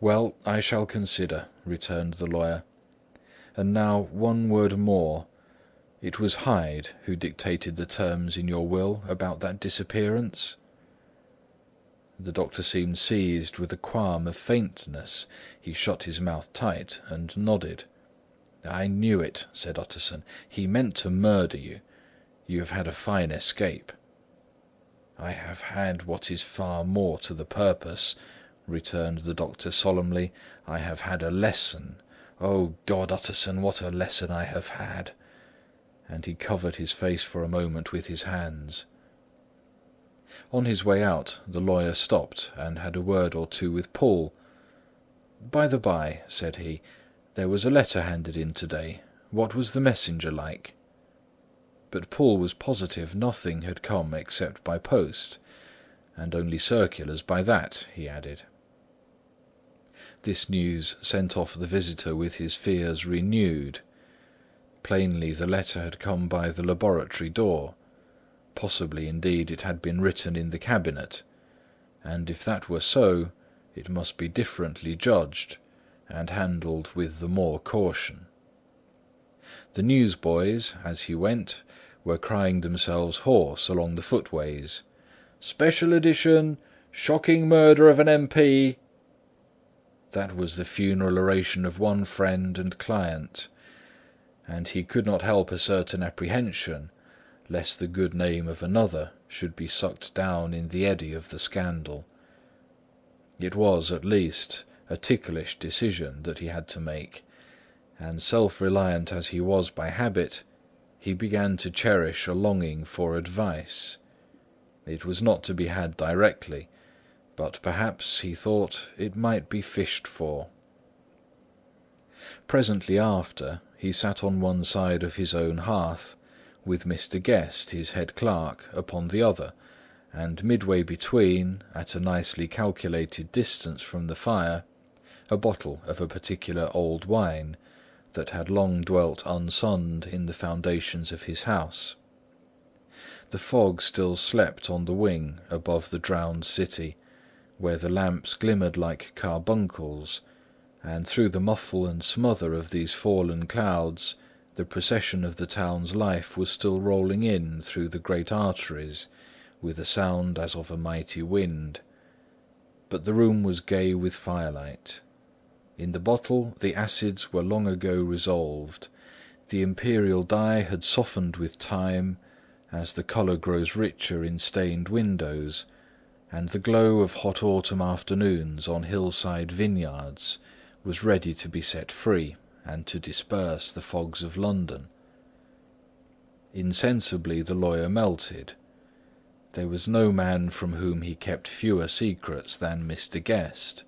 "Well, I shall consider," returned the lawyer. "And now one word more. It was Hyde who dictated the terms in your will about that disappearance?" The doctor seemed seized with a qualm of faintness. He shut his mouth tight and nodded. "I knew it," said Utterson. "He meant to murder you. You have had a fine escape." "I have had what is far more to the purpose," returned the doctor solemnly. "I have had a lesson. O God, Utterson, what a lesson I have had!" And he covered his face for a moment with his hands. On his way out, the lawyer stopped and had a word or two with Poole. "By the by," said he, "there was a letter handed in to-day. What was the messenger like?" But Poole was positive nothing had come except by post, and only circulars by that, he added. This news sent off the visitor with his fears renewed. Plainly the letter had come by the laboratory door. Possibly, indeed, it had been written in the cabinet, and if that were so, it must be differently judged, and handled with the more caution. The newsboys, as he went, were crying themselves hoarse along the footways. "Special edition! Shocking murder of an MP!" That was the funeral oration of one friend and client, and he could not help a certain apprehension lest the good name of another should be sucked down in the eddy of the scandal. It was, at least, a ticklish decision that he had to make, and self-reliant as he was by habit, he began to cherish a longing for advice. It was not to be had directly, but perhaps, he thought, it might be fished for. Presently after, he sat on one side of his own hearth, with Mr. Guest, his head clerk, upon the other, and midway between, at a nicely calculated distance from the fire, a bottle of a particular old wine that had long dwelt unsunned in the foundations of his house. The fog still slept on the wing above the drowned city, where the lamps glimmered like carbuncles, and through the muffle and smother of these fallen clouds the procession of the town's life was still rolling in through the great arteries with a sound as of a mighty wind. But the room was gay with firelight. In the bottle the acids were long ago resolved. The imperial dye had softened with time, as the colour grows richer in stained windows, and the glow of hot autumn afternoons on hillside vineyards was ready to be set free and to disperse the fogs of London. Insensibly the lawyer melted. There was no man from whom he kept fewer secrets than Mr. Guest,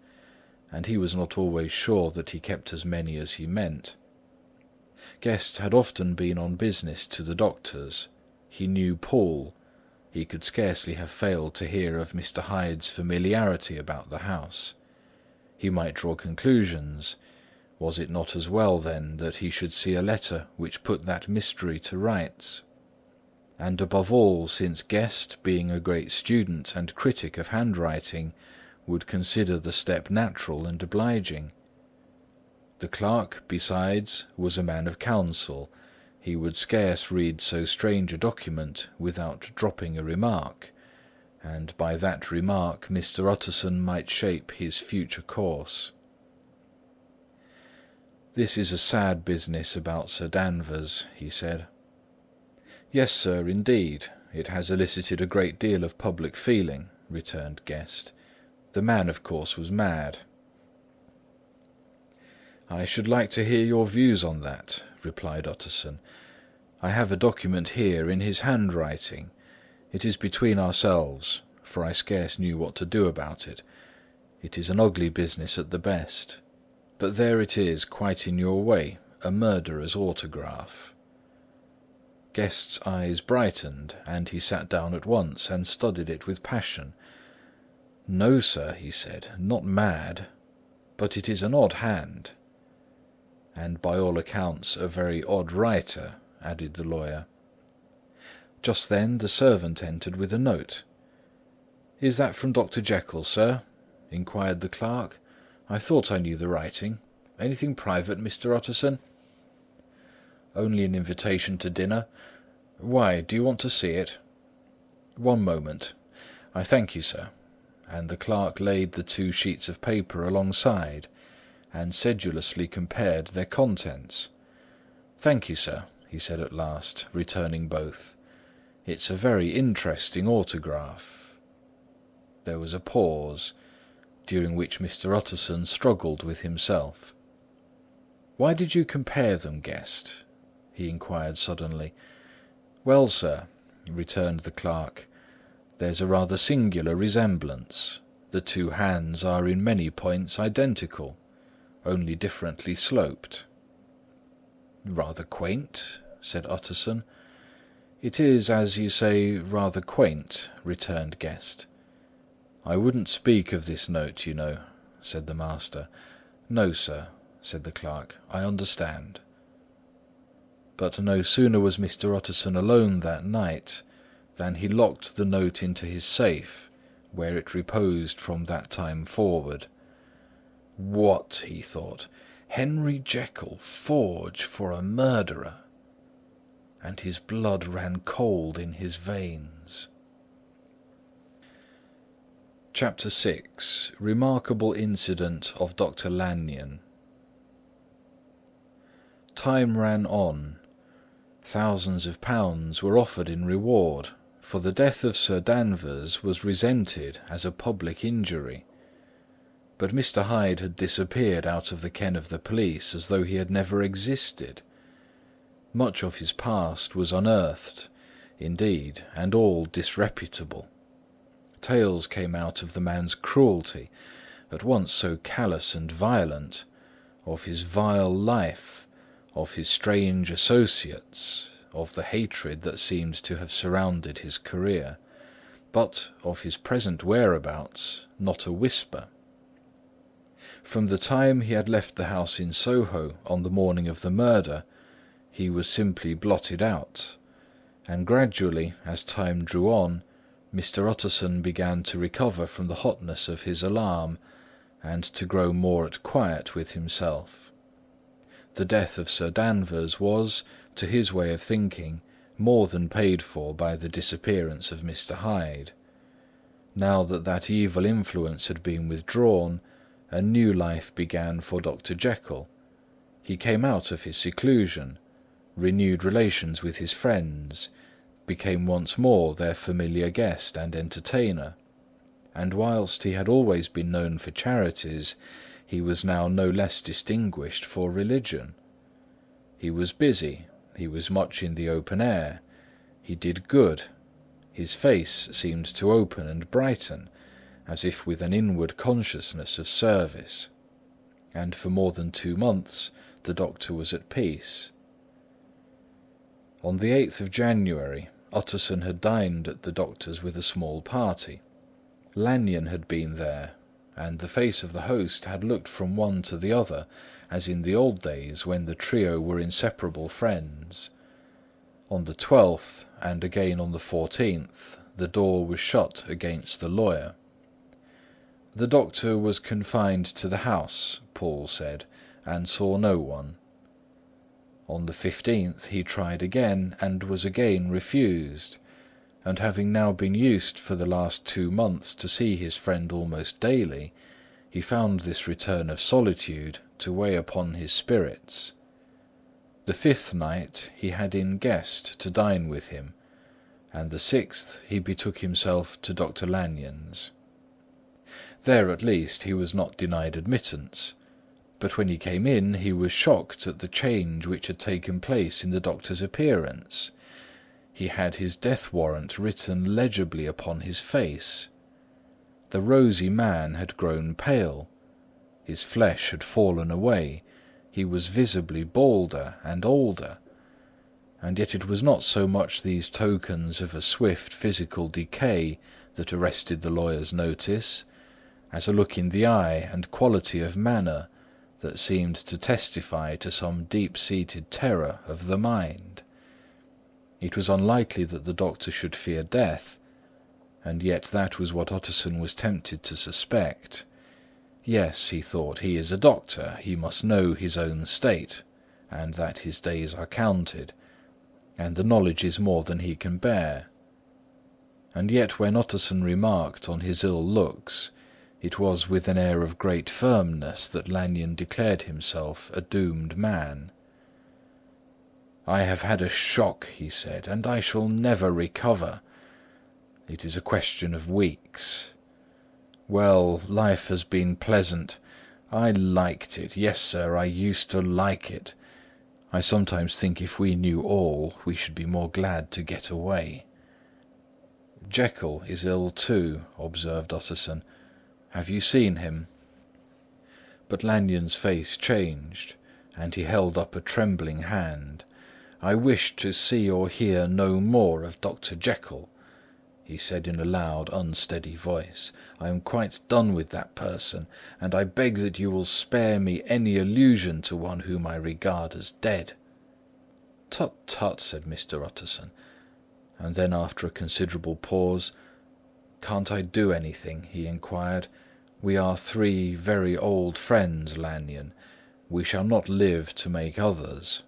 and he was not always sure that he kept as many as he meant. Guest had often been on business to the doctor's. He knew Poole. He could scarcely have failed to hear of Mr. Hyde's familiarity about the house. He might draw conclusions. Was it not as well, then, that he should see a letter which put that mystery to rights? And above all, since Guest, being a great student and critic of handwriting, would consider the step natural and obliging. The clerk, besides, was a man of counsel. He would scarce read so strange a document without dropping a remark, and by that remark Mr. Utterson might shape his future course. "This is a sad business about Sir Danvers," he said. "Yes, sir, indeed. It has elicited a great deal of public feeling," returned Guest. "The man, of course, was mad." "I should like to hear your views on that," replied Utterson. "I have a document here in his handwriting. It is between ourselves, for I scarce knew what to do about it. It is an ugly business at the best. But there it is, quite in your way, a murderer's autograph." Guest's eyes brightened, and he sat down at once and studied it with passion. "No, sir," he said, "not mad. But it is an odd hand." "And by all accounts a very odd writer," added the lawyer. Just then the servant entered with a note. "Is that from Dr. Jekyll, sir?" inquired the clerk. "I thought I knew the writing. Anything private, Mr. Utterson?" "Only an invitation to dinner. Why, do you want to see it?" "One moment. I thank you, sir." And the clerk laid the 2 sheets of paper alongside, and sedulously compared their contents. "Thank you, sir," he said at last, returning both. "It's a very interesting autograph." There was a pause, during which Mr. Utterson struggled with himself. "Why did you compare them, Guest?" he inquired suddenly. "Well, sir," returned the clerk, "there's a rather singular resemblance. The 2 hands are in many points identical, only differently sloped." "Rather quaint," said Utterson. "It is, as you say, rather quaint," returned Guest. "I wouldn't speak of this note, you know," said the master. "No, sir," said the clerk, "I understand." But no sooner was Mr. Utterson alone that night than he locked the note into his safe, where it reposed from that time forward. "What," he thought, "Henry Jekyll forge for a murderer!" And his blood ran cold in his veins. Chapter 6. Remarkable Incident of Dr. Lanyon. Time ran on. Thousands of pounds were offered in reward, for the death of Sir Danvers was resented as a public injury. But Mr. Hyde had disappeared out of the ken of the police as though he had never existed. Much of his past was unearthed, indeed, and all disreputable. Tales came out of the man's cruelty, at once so callous and violent, of his vile life, of his strange associates, of the hatred that seemed to have surrounded his career, but of his present whereabouts not a whisper. From the time he had left the house in Soho on the morning of the murder, he was simply blotted out, and gradually, as time drew on, Mr. Utterson began to recover from the hotness of his alarm, and to grow more at quiet with himself. The death of Sir Danvers was, to his way of thinking, more than paid for by the disappearance of Mr. Hyde. Now that that evil influence had been withdrawn, a new life began for Dr. Jekyll. He came out of his seclusion, renewed relations with his friends, became once more their familiar guest and entertainer, and whilst he had always been known for charities, he was now no less distinguished for religion. He was busy, he was much in the open air, he did good, his face seemed to open and brighten, as if with an inward consciousness of service, and for more than 2 months the doctor was at peace. On the 8th of January, Utterson had dined at the doctor's with a small party. Lanyon had been there, and the face of the host had looked from one to the other, as in the old days when the trio were inseparable friends. On the 12th, and again on the 14th, the door was shut against the lawyer. The doctor was confined to the house, Paul said, and saw no one. On the 15th he tried again, and was again refused, and having now been used for the last 2 months to see his friend almost daily, he found this return of solitude to weigh upon his spirits. The 5th night he had in Guest to dine with him, and the 6th he betook himself to Dr. Lanyon's. There at least he was not denied admittance, but when he came in he was shocked at the change which had taken place in the doctor's appearance. He had his death warrant written legibly upon his face. The rosy man had grown pale, his flesh had fallen away, he was visibly balder and older, and yet it was not so much these tokens of a swift physical decay that arrested the lawyer's notice, as a look in the eye and quality of manner that seemed to testify to some deep-seated terror of the mind. It was unlikely that the doctor should fear death, and yet that was what Utterson was tempted to suspect. Yes, he thought, he is a doctor, he must know his own state, and that his days are counted, and the knowledge is more than he can bear. And yet when Utterson remarked on his ill looks, it was with an air of great firmness that Lanyon declared himself a doomed man. "I have had a shock," he said, "and I shall never recover. It is a question of weeks. Well, life has been pleasant. I liked it. Yes, sir, I used to like it. I sometimes think if we knew all, we should be more glad to get away." "Jekyll is ill too," observed Utterson. "Have you seen him?" But Lanyon's face changed, and he held up a trembling hand. "I wish to see or hear no more of Dr. Jekyll," he said in a loud, unsteady voice. "I am quite done with that person, and I beg that you will spare me any allusion to one whom I regard as dead." "Tut, tut," said Mr. Utterson; and then after a considerable pause, "Can't I do anything?" he inquired. "We are three very old friends, Lanyon. We shall not live to make others."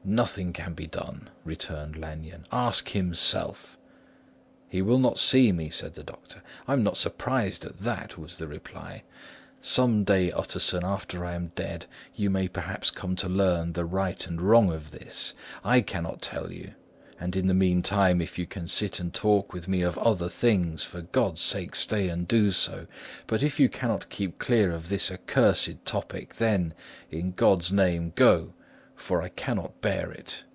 "Nothing can be done," returned Lanyon. "Ask himself." "He will not see me," said the doctor. "I'm not surprised at that," was the reply. "Some day, Utterson, after I am dead, you may perhaps come to learn the right and wrong of this. I cannot tell you. And in the meantime, if you can sit and talk with me of other things, for God's sake stay and do so. But if you cannot keep clear of this accursed topic, then, in God's name, go, for I cannot bear it."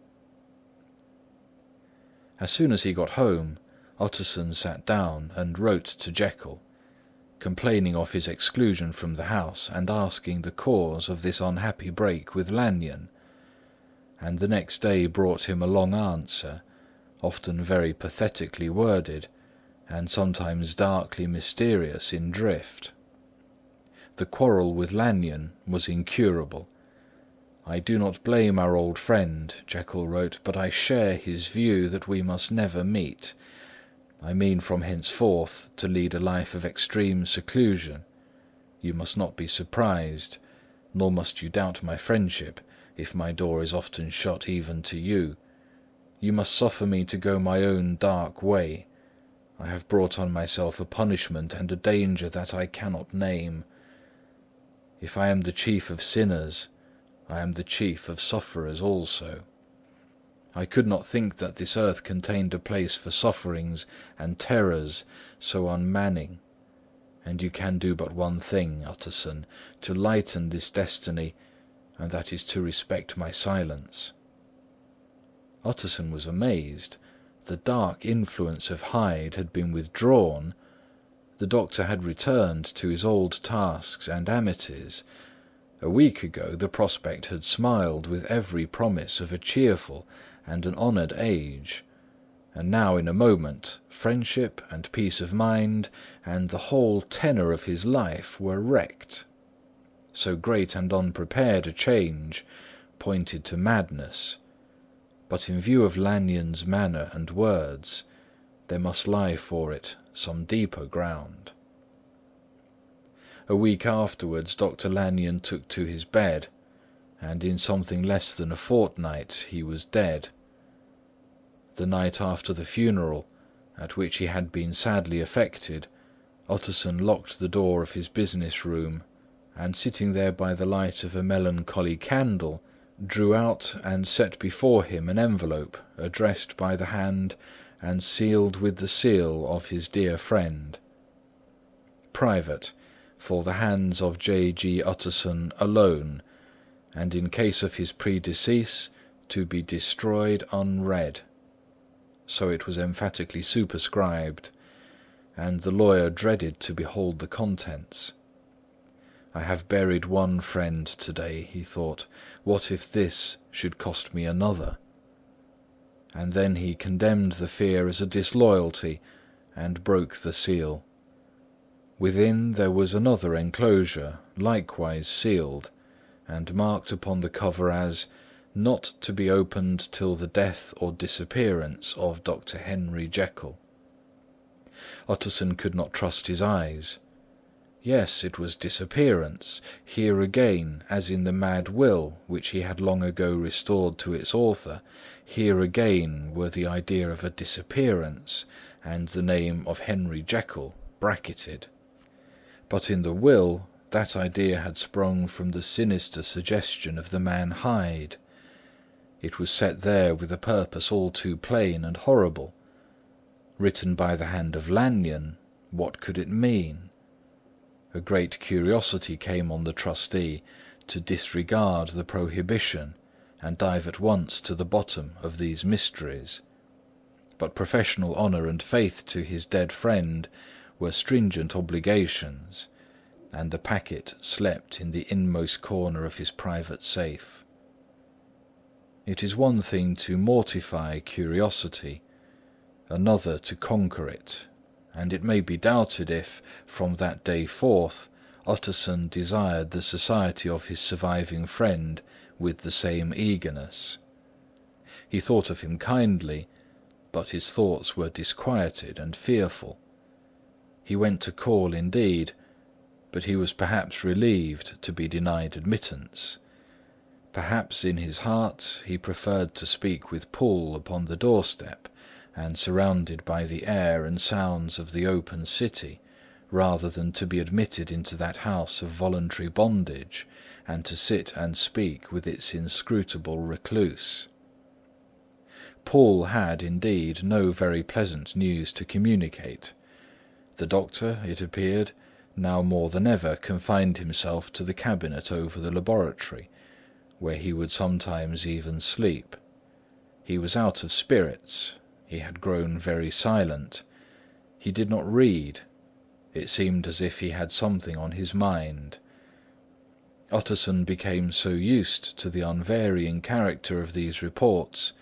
As soon as he got home, Utterson sat down and wrote to Jekyll, complaining of his exclusion from the house and asking the cause of this unhappy break with Lanyon; and the next day brought him a long answer, often very pathetically worded, and sometimes darkly mysterious in drift. The quarrel with Lanyon was incurable. "I do not blame our old friend," Jekyll wrote, "but I share his view that we must never meet. I mean from henceforth to lead a life of extreme seclusion. You must not be surprised, nor must you doubt my friendship, if my door is often shut even to you. You must suffer me to go my own dark way. I have brought on myself a punishment and a danger that I cannot name. If I am the chief of sinners, I am the chief of sufferers also. I could not think that this earth contained a place for sufferings and terrors so unmanning. And you can do but one thing, Utterson, to lighten this destiny, and that is to respect my silence." Utterson was amazed. The dark influence of Hyde had been withdrawn. The doctor had returned to his old tasks and amities. A week ago the prospect had smiled with every promise of a cheerful and an honoured age, and now in a moment friendship and peace of mind and the whole tenor of his life were wrecked. So great and unprepared a change pointed to madness, but in view of Lanyon's manner and words, there must lie for it some deeper ground. A week afterwards Dr. Lanyon took to his bed, and in something less than a fortnight he was dead. The night after the funeral, at which he had been sadly affected, Utterson locked the door of his business room, and sitting there by the light of a melancholy candle, drew out and set before him an envelope addressed by the hand and sealed with the seal of his dear friend. "Private, for the hands of J. G. Utterson alone, and in case of his predecease, to be destroyed unread." So it was emphatically superscribed, and the lawyer dreaded to behold the contents. "I have buried one friend to-day," he thought. "What if this should cost me another?" And then he condemned the fear as a disloyalty, and broke the seal. Within there was another enclosure, likewise sealed, and marked upon the cover as "Not to be opened till the death or disappearance of Dr. Henry Jekyll." Utterson could not trust his eyes. Yes, it was disappearance. Here again, as in the mad will which he had long ago restored to its author, here again were the idea of a disappearance and the name of Henry Jekyll bracketed. But in the will, that idea had sprung from the sinister suggestion of the man Hyde. It was set there with a purpose all too plain and horrible. Written by the hand of Lanyon, what could it mean? A great curiosity came on the trustee to disregard the prohibition and dive at once to the bottom of these mysteries. But professional honour and faith to his dead friend were stringent obligations, and the packet slept in the inmost corner of his private safe. It is one thing to mortify curiosity, another to conquer it, and it may be doubted if, from that day forth, Utterson desired the society of his surviving friend with the same eagerness. He thought of him kindly, but his thoughts were disquieted and fearful. He went to call indeed, but he was perhaps relieved to be denied admittance. Perhaps in his heart he preferred to speak with Poole upon the doorstep, and surrounded by the air and sounds of the open city, rather than to be admitted into that house of voluntary bondage, and to sit and speak with its inscrutable recluse. Poole had, indeed, no very pleasant news to communicate. The doctor, it appeared, now more than ever confined himself to the cabinet over the laboratory, where he would sometimes even sleep. He was out of spirits. He had grown very silent. He did not read. It seemed as if he had something on his mind. Utterson became so used to the unvarying character of these reports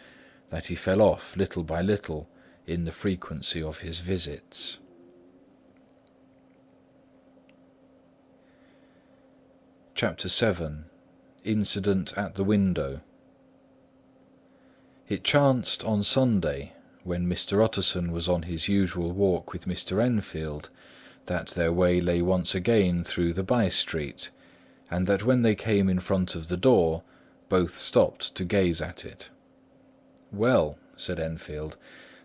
that he fell off little by little in the frequency of his visits. Chapter 7. Incident at the Window. It chanced on Sunday, when Mr. Utterson was on his usual walk with Mr. Enfield, that their way lay once again through the by-street, and that when they came in front of the door, both stopped to gaze at it. "Well," said Enfield,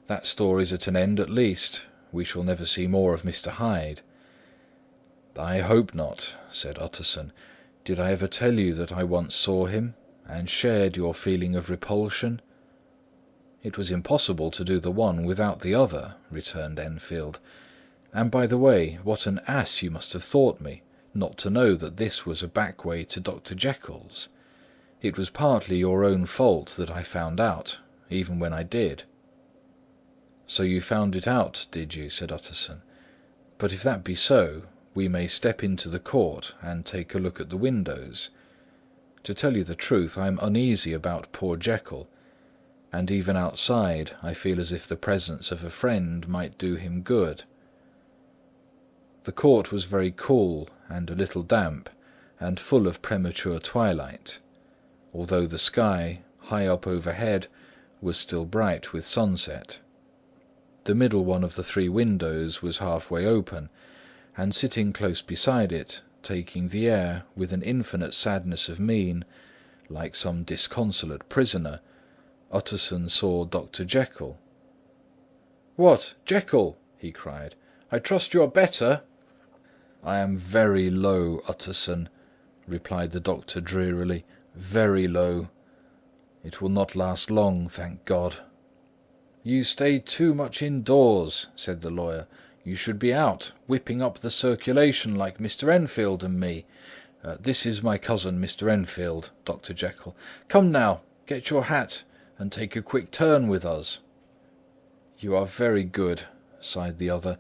"that story's at an end at least. We shall never see more of Mr. Hyde." "I hope not," said Utterson. "Did I ever tell you that I once saw him, and shared your feeling of repulsion?" "It was impossible to do the one without the other," returned Enfield. "And by the way, what an ass you must have thought me, not to know that this was a back way to Dr. Jekyll's. It was partly your own fault that I found out, even when I did." "So you found it out, did you?" said Utterson. "But if that be so, we may step into the court and take a look at the windows. To tell you the truth, I am uneasy about poor Jekyll, and even outside I feel as if the presence of a friend might do him good." The court was very cool and a little damp, and full of premature twilight, although the sky, high up overhead, was still bright with sunset. The middle one of the three windows was halfway open, and sitting close beside it, taking the air with an infinite sadness of mien, like some disconsolate prisoner, Utterson saw Dr. Jekyll. "What, Jekyll!" he cried. "I trust you are better?" "I am very low, Utterson," replied the doctor drearily. "Very low. It will not last long, thank God." "You stay too much indoors," said the lawyer. "You should be out, whipping up the circulation like Mr. Enfield and me. This is my cousin, Mr. Enfield, Dr. Jekyll. Come now, get your hat and take a quick turn with us." "You are very good," sighed the other.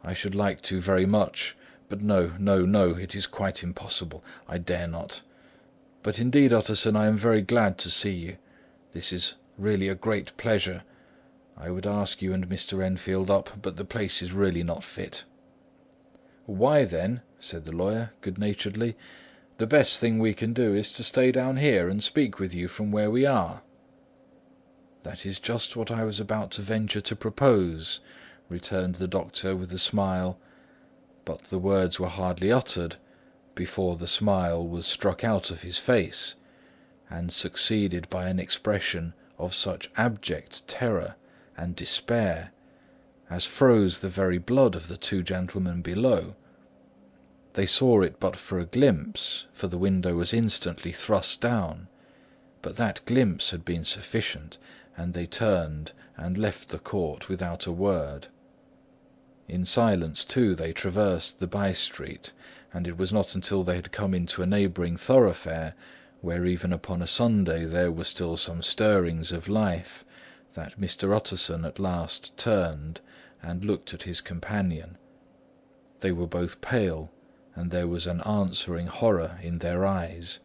"I should like to very much, but no, it is quite impossible. I dare not. But indeed, Utterson, I am very glad to see you. This is really a great pleasure. I would ask you and Mr. Enfield up, but the place is really not fit." "Why then," said the lawyer, good-naturedly, "the best thing we can do is to stay down here and speak with you from where we are." "That is just what I was about to venture to propose," returned the doctor with a smile. but the words were hardly uttered before the smile was struck out of his face, and succeeded by an expression of such abject terror and despair as froze the very blood of the two gentlemen below. They saw it but for a glimpse, for the window was instantly thrust down, but that glimpse had been sufficient, and they turned and left the court without a word. In silence, too, they traversed the by-street, and it was not until they had come into a neighbouring thoroughfare, where even upon a Sunday there were still some stirrings of life, that Mr. Utterson at last turned and looked at his companion. They were both pale, and there was an answering horror in their eyes.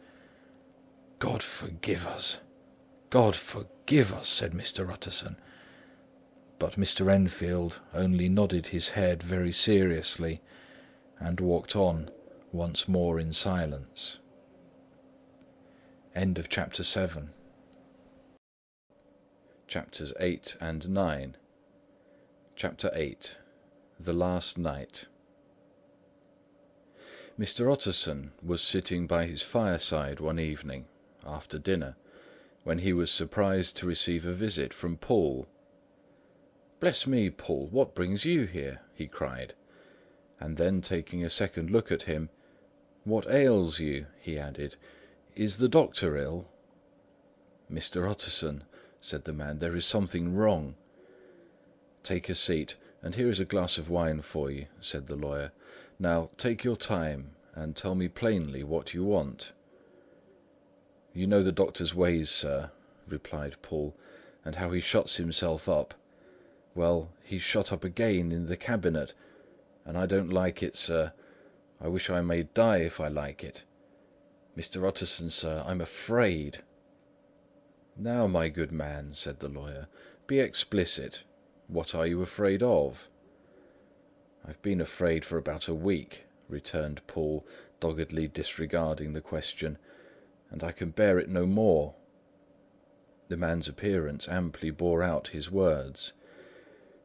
"God forgive us! God forgive us!" said Mr. Utterson. But Mr. Enfield only nodded his head very seriously, and walked on once more in silence. End of chapter 7. Chapters 8 and 9. Chapter 8. The Last Night. Mr. Utterson was sitting by his fireside one evening, after dinner, when he was surprised to receive a visit from Poole. "Bless me, Poole, what brings you here?" he cried; and then taking a second look at him, "What ails you?" he added. "Is the doctor ill?" "Mr. Utterson," said the man, "there is something wrong." "Take a seat, and here is a glass of wine for you," said the lawyer. "Now take your time, and tell me plainly what you want." "You know the doctor's ways, sir," replied Poole, "and how he shuts himself up. Well, he's shut up again in the cabinet, and I don't like it, sir. I wish I may die if I like it. Mr. Utterson, sir, I'm afraid." "Now, my good man," said the lawyer, "be explicit. What are you afraid of?" "I've been afraid for about a week," returned Poole, doggedly disregarding the question, "and I can bear it no more." The man's appearance amply bore out his words.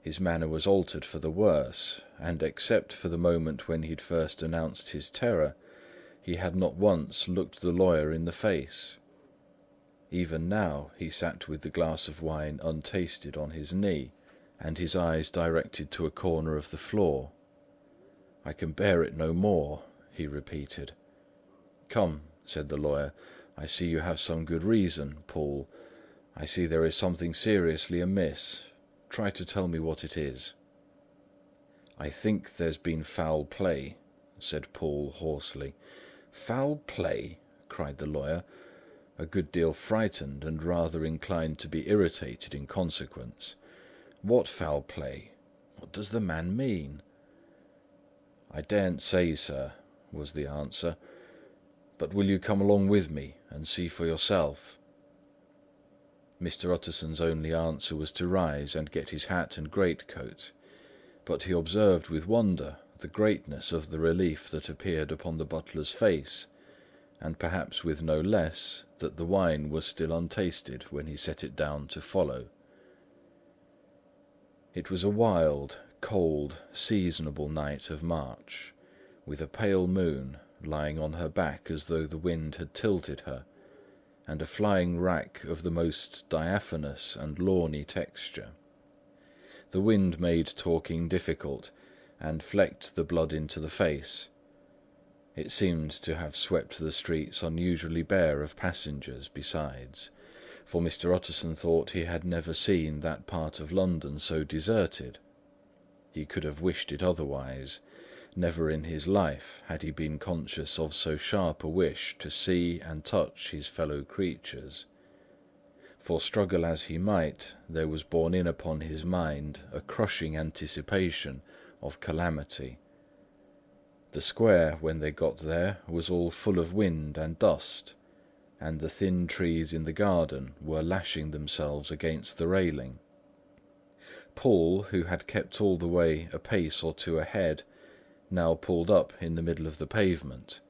His manner was altered for the worse, and except for the moment when he had first announced his terror, he had not once looked the lawyer in the face. Even now he sat with the glass of wine untasted on his knee, and his eyes directed to a corner of the floor. "I can bear it no more," he repeated. "Come," said the lawyer, "I see you have some good reason, Poole. I see there is something seriously amiss. Try to tell me what it is." "I think there's been foul play," said Poole hoarsely. "Foul play!" cried the lawyer, a good deal frightened and rather inclined to be irritated in consequence. "What foul play? What does the man mean?" "I daren't say, sir," was the answer. "But will you come along with me and see for yourself?" Mr. Utterson's only answer was to rise and get his hat and greatcoat, but he observed with wonder the greatness of the relief that appeared upon the butler's face, and perhaps with no less that the wine was still untasted when he set it down to follow. It was a wild, cold, seasonable night of March, with a pale moon lying on her back as though the wind had tilted her, and a flying wrack of the most diaphanous and lawny texture. The wind made talking difficult, and flecked the blood into the face. It seemed to have swept the streets unusually bare of passengers besides, for Mr. Utterson thought he had never seen that part of London so deserted. He could have wished it otherwise. Never in his life had he been conscious of so sharp a wish to see and touch his fellow creatures. For struggle as he might, there was borne in upon his mind a crushing anticipation of calamity. The square, when they got there, was all full of wind and dust, and the thin trees in the garden were lashing themselves against the railing. Poole, who had kept all the way a pace or two ahead, now pulled up in the middle of the pavement,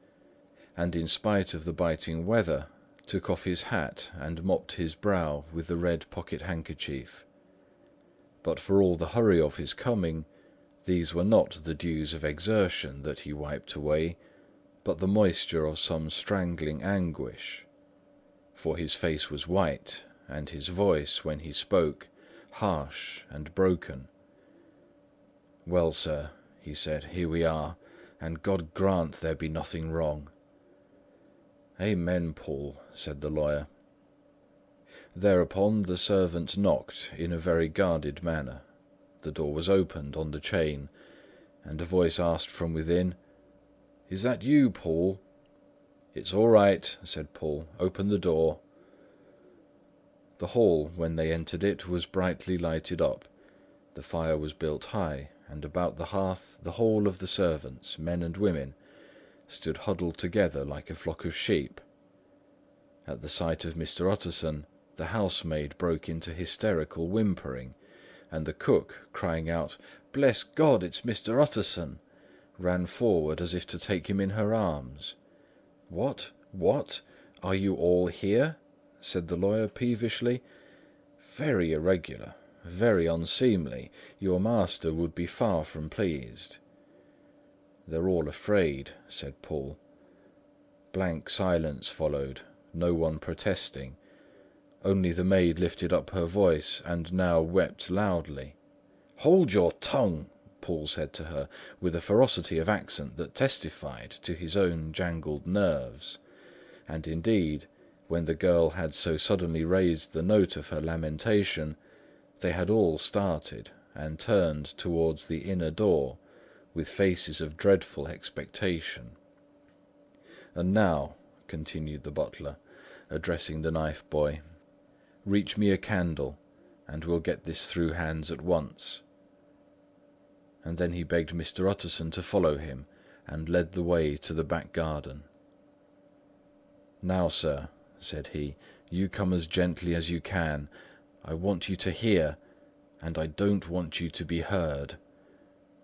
and in spite of the biting weather, took off his hat and mopped his brow with the red pocket-handkerchief. But for all the hurry of his coming, These were not the dews of exertion that he wiped away, but the moisture of some strangling anguish. For his face was white, and his voice, when he spoke, harsh and broken. "Well, sir," he said, "here we are, and God grant there be nothing wrong." "Amen, Paul," said the lawyer. Thereupon the servant knocked in a very guarded manner. The door was opened on the chain, and a voice asked from within, "Is that you, Paul?" "It's all right," said Paul. "Open the door." The hall, when they entered it, was brightly lighted up. The fire was built high, and about the hearth the whole of the servants, men and women, stood huddled together like a flock of sheep. At the sight of Mr. Utterson, the housemaid broke into hysterical whimpering, and the cook, crying out, "Bless God, it's Mr. Utterson!" ran forward as if to take him in her arms. "What? What? Are you all here?" said the lawyer peevishly. "Very irregular, very unseemly. Your master would be far from pleased." "They're all afraid," said Paul. Blank silence followed, no one protesting. Only the maid lifted up her voice, and now wept loudly. "Hold your tongue!" Paul said to her, with a ferocity of accent that testified to his own jangled nerves. And indeed, when the girl had so suddenly raised the note of her lamentation, they had all started and turned towards the inner door with faces of dreadful expectation. "And now," continued the butler, addressing the knife-boy, "reach me a candle, and we'll get this through hands at once." And then he begged Mr. Utterson to follow him, and led the way to the back garden. "Now, sir," said he, "you come as gently as you can. I want you to hear, and I don't want you to be heard.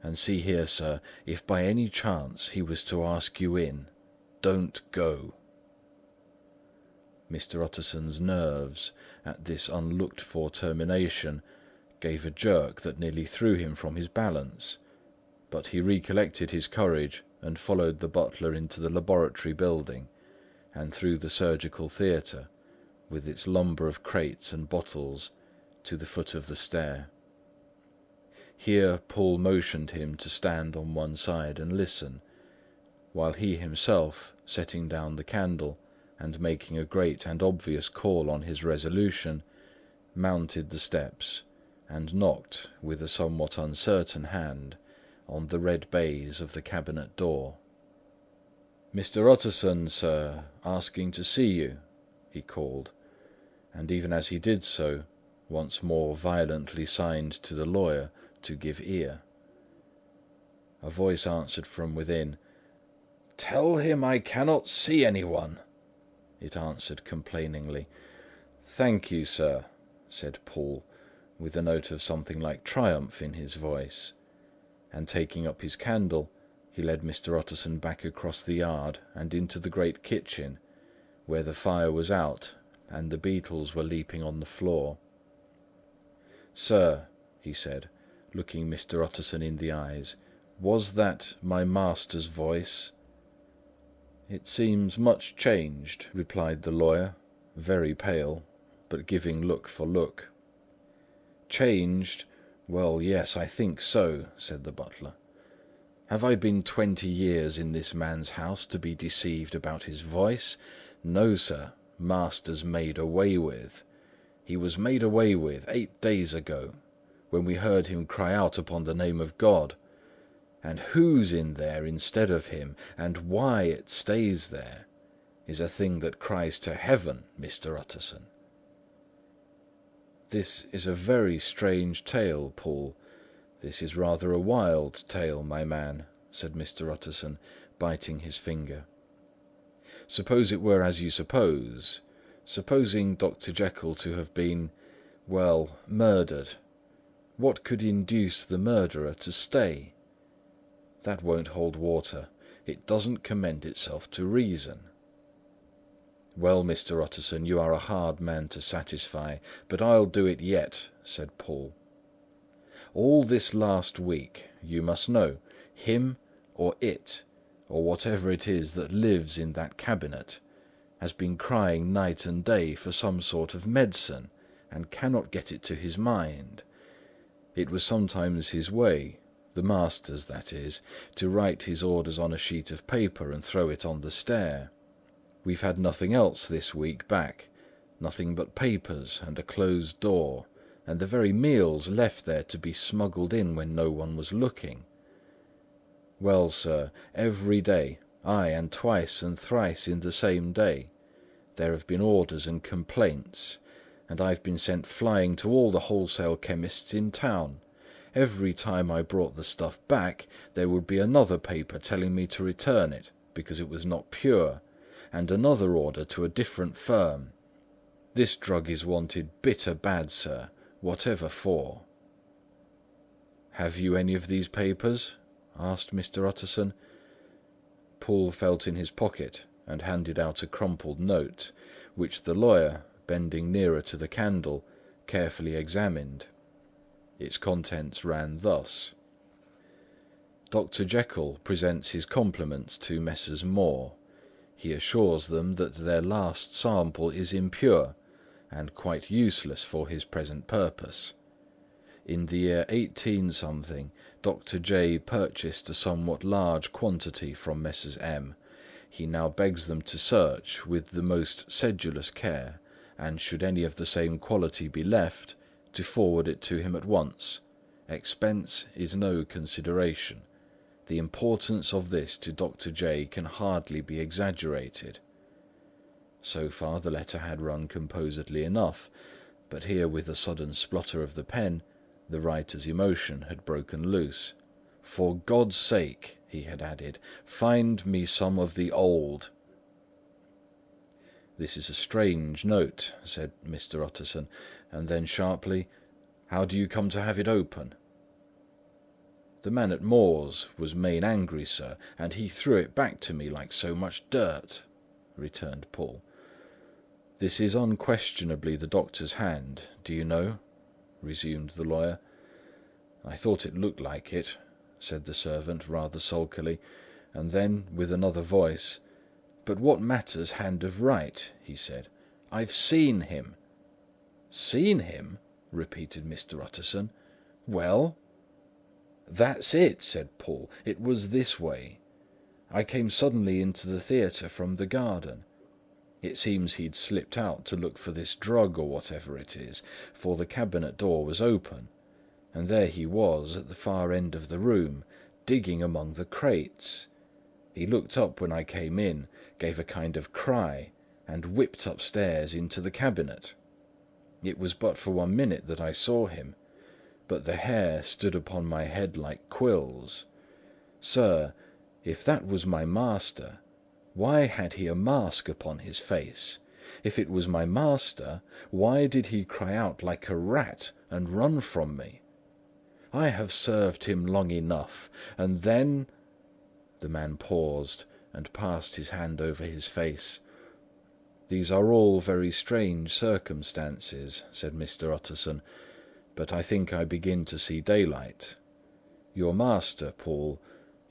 And see here, sir, if by any chance he was to ask you in, don't go." Mr. Utterson's nerves, at this unlooked-for termination, gave a jerk that nearly threw him from his balance, but he recollected his courage and followed the butler into the laboratory building, and through the surgical theatre, with its lumber of crates and bottles, to the foot of the stair. Here Paul motioned him to stand on one side and listen, while he himself, setting down the candle and making a great and obvious call on his resolution, mounted the steps and knocked with a somewhat uncertain hand on the red baize of the cabinet door. "Mr. Utterson, sir, asking to see you," he called, and even as he did so, once more violently signed to the lawyer to give ear. A voice answered from within. "Tell him I cannot see anyone," it answered complainingly. "Thank you, sir," said Paul, with a note of something like triumph in his voice, and taking up his candle, he led Mr. Utterson back across the yard and into the great kitchen, where the fire was out and the beetles were leaping on the floor. "Sir," he said, looking Mr. Utterson in the eyes, "was that my master's voice?" "It seems much changed," replied the lawyer, very pale, but giving look for look. "Changed? Well, yes, I think so," said the butler. "Have I been 20 years in this man's house to be deceived about his voice? No, sir, master's made away with. He was made away with 8 days ago, when we heard him cry out upon the name of God. And who's in there instead of him, and why it stays there, is a thing that cries to heaven, Mr. Utterson." "This is a very strange tale, Paul. This is rather a wild tale, my man," said Mr. Utterson, biting his finger. "Suppose it were as you suppose. Supposing Dr. Jekyll to have been, well, murdered. What could induce the murderer to stay? That won't hold water. It doesn't commend itself to reason." "Well, Mr. Utterson, you are a hard man to satisfy, but I'll do it yet," said Paul. All this last week, you must know, him or it, or whatever it is that lives in that cabinet, has been crying night and day for some sort of medicine, and cannot get it to his mind. It was sometimes his way, the master's that is, to write his orders on a sheet of paper and throw it on the stair. We've had nothing else this week back, nothing but papers and a closed door, and the very meals left there to be smuggled in when no one was looking. Well, sir, every day, aye, and twice and thrice in the same day, there have been orders and complaints, and I've been sent flying to all the wholesale chemists in town. Every time I brought the stuff back, there would be another paper telling me to return it, because it was not pure, and another order to a different firm. This drug is wanted bitter bad, sir, whatever for." "Have you any of these papers?" asked Mr. Utterson. Poole felt in his pocket and handed out a crumpled note, which the lawyer, bending nearer to the candle, carefully examined. Its contents ran thus: "Dr. Jekyll presents his compliments to Messrs. Moore. He assures them that their last sample is impure, and quite useless for his present purpose. In the year 18 Dr. J. purchased a somewhat large quantity from Messrs. M. He now begs them to search with the most sedulous care, and should any of the same quality be left, to forward it to him at once. Expense is no consideration. The importance of this to Dr. J. can hardly be exaggerated." So far the letter had run composedly enough, but here, with a sudden splutter of the pen, the writer's emotion had broken loose. "For God's sake," he had added, "find me some of the old." "This is a strange note," said Mr. Utterson, and then sharply, "How do you come to have it open?" "The man at Moore's was main angry, sir, and he threw it back to me like so much dirt," returned Poole. "This is unquestionably the doctor's hand, do you know?" resumed the lawyer. "I thought it looked like it," said the servant rather sulkily, and then, with another voice, "But what matters hand of right?" he said. "I've seen him." "Seen him?" repeated Mr. Utterson. "Well?" "That's it," said Poole. "It was this way. I came suddenly into the theatre from the garden. It seems he'd slipped out to look for this drug or whatever it is, for the cabinet door was open, and there he was at the far end of the room, digging among the crates. He looked up when I came in, gave a kind of cry, and whipped upstairs into the cabinet. It was but for 1 minute that I saw him, but the hair stood upon my head like quills. Sir, if that was my master, why had he a mask upon his face? If it was my master, why did he cry out like a rat and run from me? I have served him long enough, and then—" The man paused and passed his hand over his face. "These are all very strange circumstances," said Mr. Utterson, "but I think I begin to see daylight. Your master, Poole,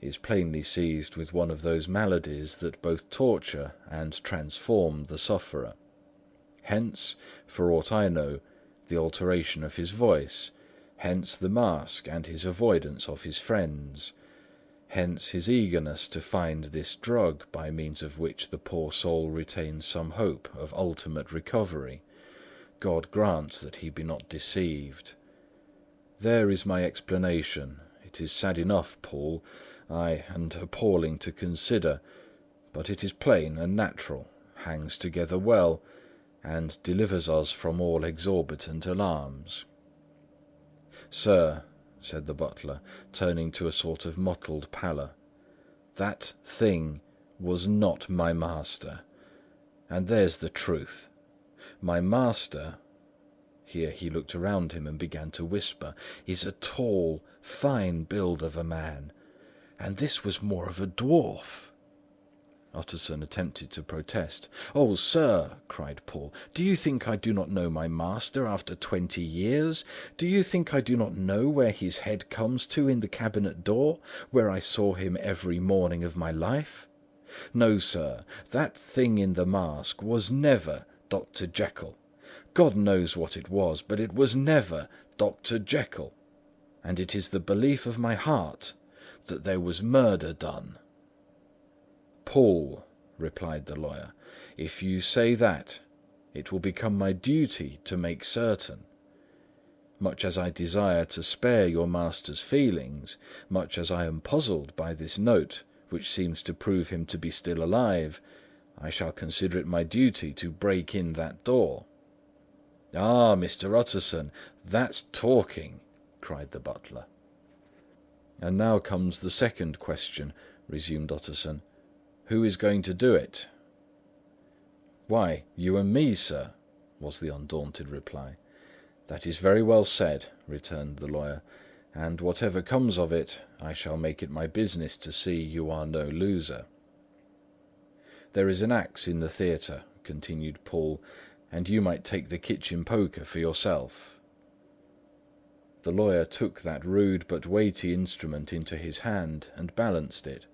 is plainly seized with one of those maladies that both torture and transform the sufferer. Hence, for aught I know, the alteration of his voice, hence the mask and his avoidance of his friends, hence his eagerness to find this drug by means of which the poor soul retains some hope of ultimate recovery. God grant that he be not deceived. There is my explanation. It is sad enough, Poole, ay, and appalling to consider, but it is plain and natural, hangs together well, and delivers us from all exorbitant alarms." "Sir," said the butler, turning to a sort of mottled pallor, "that thing was not my master, and there's the truth. My master," here he looked around him and began to whisper, "is a tall, fine build of a man, and this was more of a dwarf." Utterson attempted to protest. "Oh, sir," cried Paul, "do you think I do not know my master after 20 years? Do you think I do not know where his head comes to in the cabinet door, where I saw him every morning of my life? No, sir, that thing in the mask was never Dr. Jekyll. God knows what it was, but it was never Dr. Jekyll. And it is the belief of my heart that there was murder done." "Paul," replied the lawyer, "if you say that, it will become my duty to make certain. Much as I desire to spare your master's feelings, much as I am puzzled by this note, which seems to prove him to be still alive, I shall consider it my duty to break in that door." "Ah, Mr. Utterson, that's talking!" cried the butler. "And now comes the second question," resumed Utterson. "Who is going to do it?" "Why, you and me, sir," was the undaunted reply. "That is very well said," returned the lawyer, "and whatever comes of it, I shall make it my business to see you are no loser." "There is an axe in the theatre," continued Paul, "and you might take the kitchen poker for yourself." The lawyer took that rude but weighty instrument into his hand and balanced it.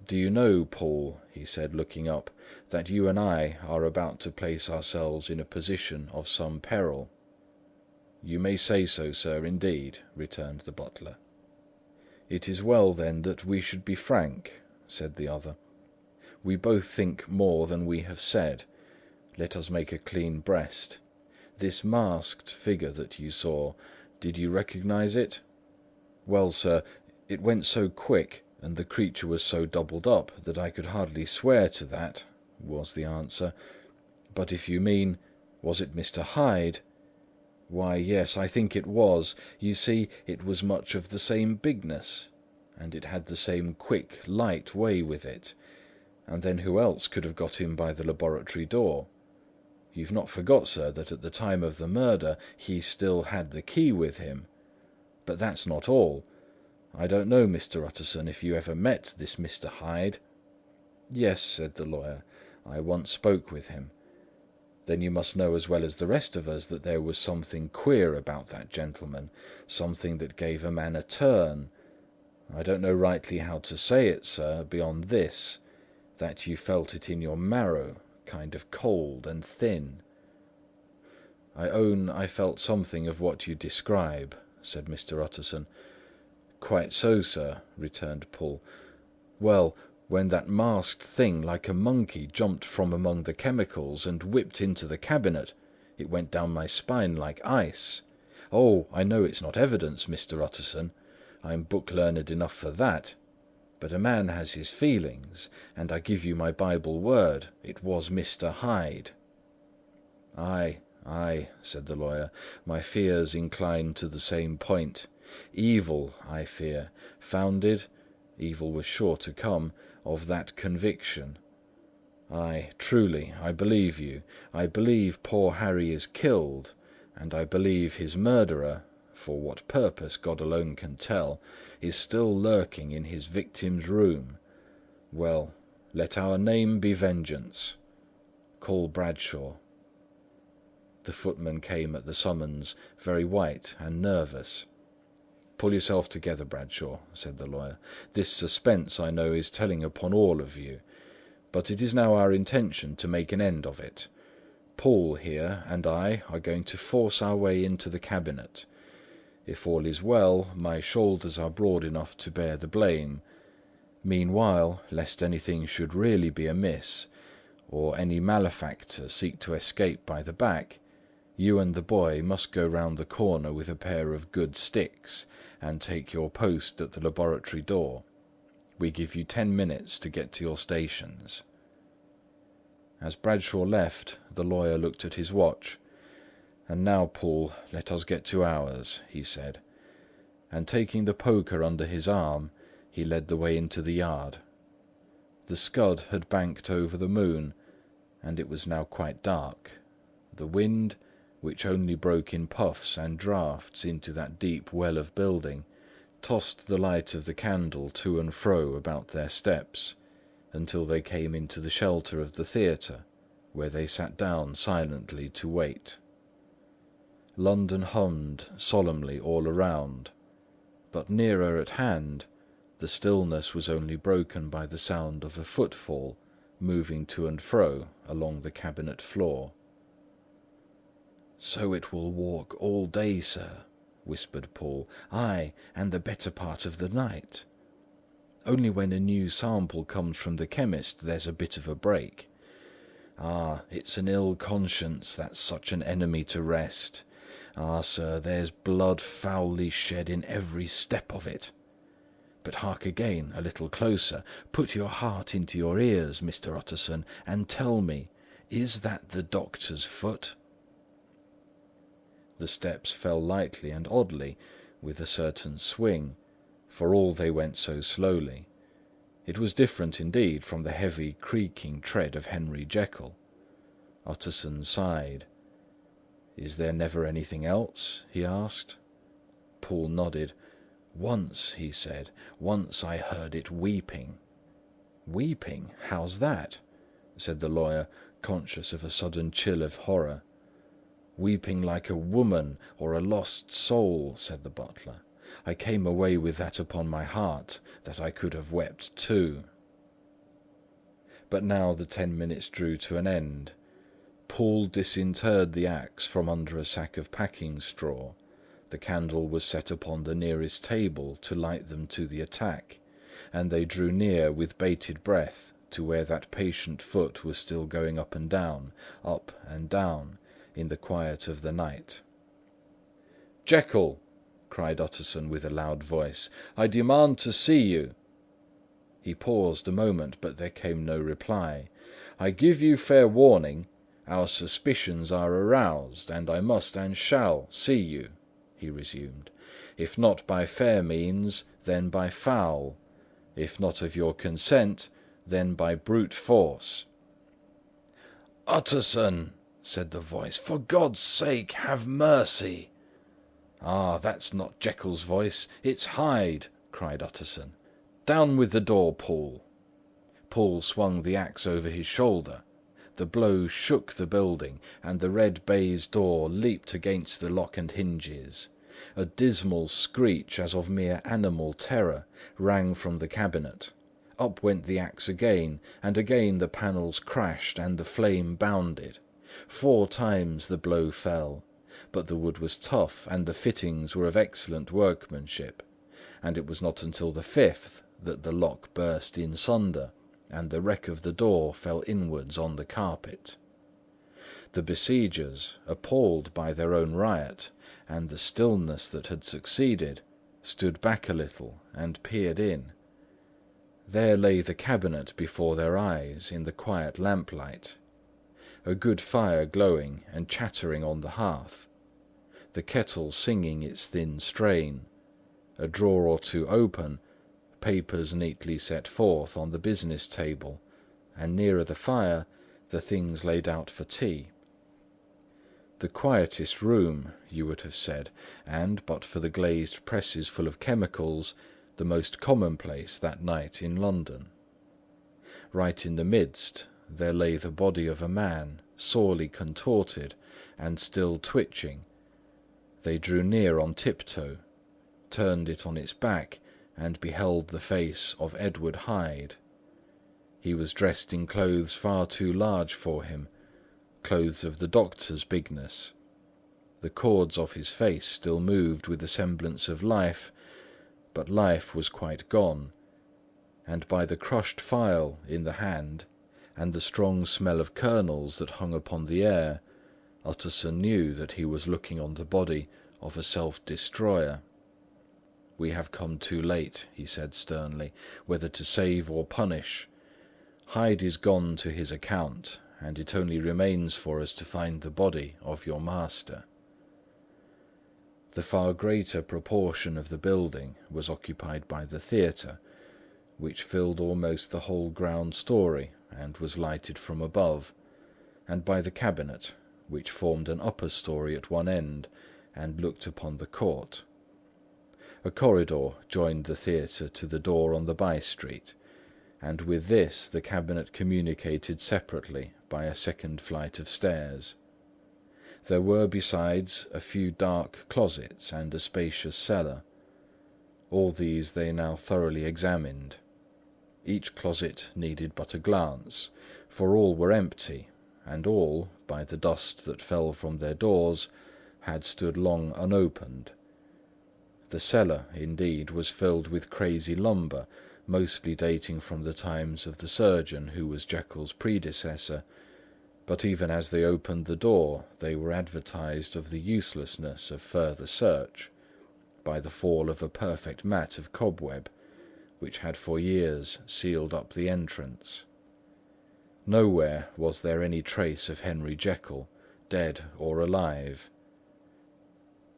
"Do you know, Paul," he said, looking up, "that you and I are about to place ourselves in a position of some peril?" "You may say so, sir, indeed," returned the butler. "It is well, then, that we should be frank," said the other. "We both think more than we have said. Let us make a clean breast. This masked figure that you saw, did you recognize it?" "Well, sir, it went so quick, and the creature was so doubled up, that I could hardly swear to that," was the answer. "But if you mean, was it Mr. Hyde? Why, yes, I think it was. You see, it was much of the same bigness, and it had the same quick, light way with it. And then who else could have got in by the laboratory door? You've not forgot, sir, that at the time of the murder he still had the key with him. But that's not all. I don't know, Mr. Utterson, if you ever met this Mr. Hyde." "Yes," said the lawyer, "I once spoke with him." "Then you must know as well as the rest of us that there was something queer about that gentleman, something that gave a man a turn. I don't know rightly how to say it, sir, beyond this, that you felt it in your marrow, kind of cold and thin." "I own I felt something of what you describe," said Mr. Utterson. "Quite so, sir," returned Paul. "Well, when that masked thing like a monkey jumped from among the chemicals and whipped into the cabinet, it went down my spine like ice. Oh, I know it's not evidence, Mr. Utterson. I'm book-learned enough for that. But a man has his feelings, and I give you my Bible word, it was Mr. Hyde." "Aye, aye," said the lawyer, "my fears incline to the same point. Evil, I fear, founded, evil was sure to come, of that conviction. Aye, truly, I believe you. I believe poor Harry is killed, and I believe his murderer, for what purpose God alone can tell, is still lurking in his victim's room. Well, let our name be vengeance. Call Bradshaw." The footman came at the summons, very white and nervous. "Pull yourself together, Bradshaw," said the lawyer. "This suspense, I know, is telling upon all of you. But it is now our intention to make an end of it. Paul here and I are going to force our way into the cabinet. If all is well, my shoulders are broad enough to bear the blame. Meanwhile, lest anything should really be amiss, or any malefactor seek to escape by the back, you and the boy must go round the corner with a pair of good sticks, and take your post at the laboratory door. We give you 10 minutes to get to your stations." As Bradshaw left, the lawyer looked at his watch. "And now, Paul, let us get to ours," he said. And taking the poker under his arm, he led the way into the yard. The scud had banked over the moon, and it was now quite dark. The wind, which only broke in puffs and draughts into that deep well of building, tossed the light of the candle to and fro about their steps, until they came into the shelter of the theatre, where they sat down silently to wait. London hummed solemnly all around, but nearer at hand the stillness was only broken by the sound of a footfall moving to and fro along the cabinet floor. "So it will walk all day, sir," whispered Poole. "Ay, and the better part of the night. Only when a new sample comes from the chemist there's a bit of a break. Ah, it's an ill conscience that's such an enemy to rest. Ah, sir, there's blood foully shed in every step of it. But hark again, a little closer. Put your heart into your ears, Mr. Utterson, and tell me, is that the doctor's foot?" The steps fell lightly and oddly, with a certain swing, for all they went so slowly. It was different indeed from the heavy creaking tread of Henry Jekyll. Utterson sighed. "Is there never anything else?" he asked. Poole nodded. "Once," he said, "once I heard it weeping." "Weeping? How's that?" said the lawyer, conscious of a sudden chill of horror. "Weeping like a woman or a lost soul," said the butler. "I came away with that upon my heart, that I could have wept too." But now the 10 minutes drew to an end. Poole disinterred the axe from under a sack of packing straw. The candle was set upon the nearest table to light them to the attack, and they drew near with bated breath to where that patient foot was still going up and down, in the quiet of the night. "Jekyll!" cried Utterson with a loud voice, "I demand to see you." He paused a moment, but there came no reply. "I give you fair warning. Our suspicions are aroused, and I must and shall see you," he resumed. "If not by fair means, then by foul. If not of your consent, then by brute force." "Utterson!" said the voice, "for God's sake, have mercy!" "Ah, that's not Jekyll's voice, it's Hyde!" cried Utterson. "Down with the door, Poole!" Poole swung the axe over his shoulder. The blow shook the building, and the red baize door leaped against the lock and hinges. A dismal screech, as of mere animal terror, rang from the cabinet. Up went the axe again, and again the panels crashed and the flame bounded. 4 times the blow fell, but the wood was tough and the fittings were of excellent workmanship, and it was not until the 5th that the lock burst in sunder, and the wreck of the door fell inwards on the carpet. The besiegers, appalled by their own riot, and the stillness that had succeeded, stood back a little and peered in. There lay the cabinet before their eyes in the quiet lamplight. A good fire glowing and chattering on the hearth, the kettle singing its thin strain, a drawer or two open, papers neatly set forth on the business table, and nearer the fire the things laid out for tea. The quietest room, you would have said, and, but for the glazed presses full of chemicals, the most commonplace that night in London. Right in the midst there lay the body of a man, sorely contorted and still twitching. They drew near on tiptoe, turned it on its back, and beheld the face of Edward Hyde. He was dressed in clothes far too large for him, clothes of the doctor's bigness. The cords of his face still moved with a semblance of life, but life was quite gone, and by the crushed phial in the hand, and the strong smell of kernels that hung upon the air, Utterson knew that he was looking on the body of a self-destroyer. "We have come too late," he said sternly, "whether to save or punish. Hyde is gone to his account, and it only remains for us to find the body of your master." The far greater proportion of the building was occupied by the theatre, which filled almost the whole ground story and was lighted from above, and by the cabinet, which formed an upper story at one end and looked upon the court. A corridor joined the theatre to the door on the by-street, and with this the cabinet communicated separately by a second flight of stairs. There were besides a few dark closets and a spacious cellar. All these they now thoroughly examined. Each closet needed but a glance, for all were empty, and all, by the dust that fell from their doors, had stood long unopened. The cellar, indeed, was filled with crazy lumber, mostly dating from the times of the surgeon who was Jekyll's predecessor, but even as they opened the door they were advertised of the uselessness of further search by the fall of a perfect mat of cobweb, which had for years sealed up the entrance. Nowhere was there any trace of Henry Jekyll, dead or alive.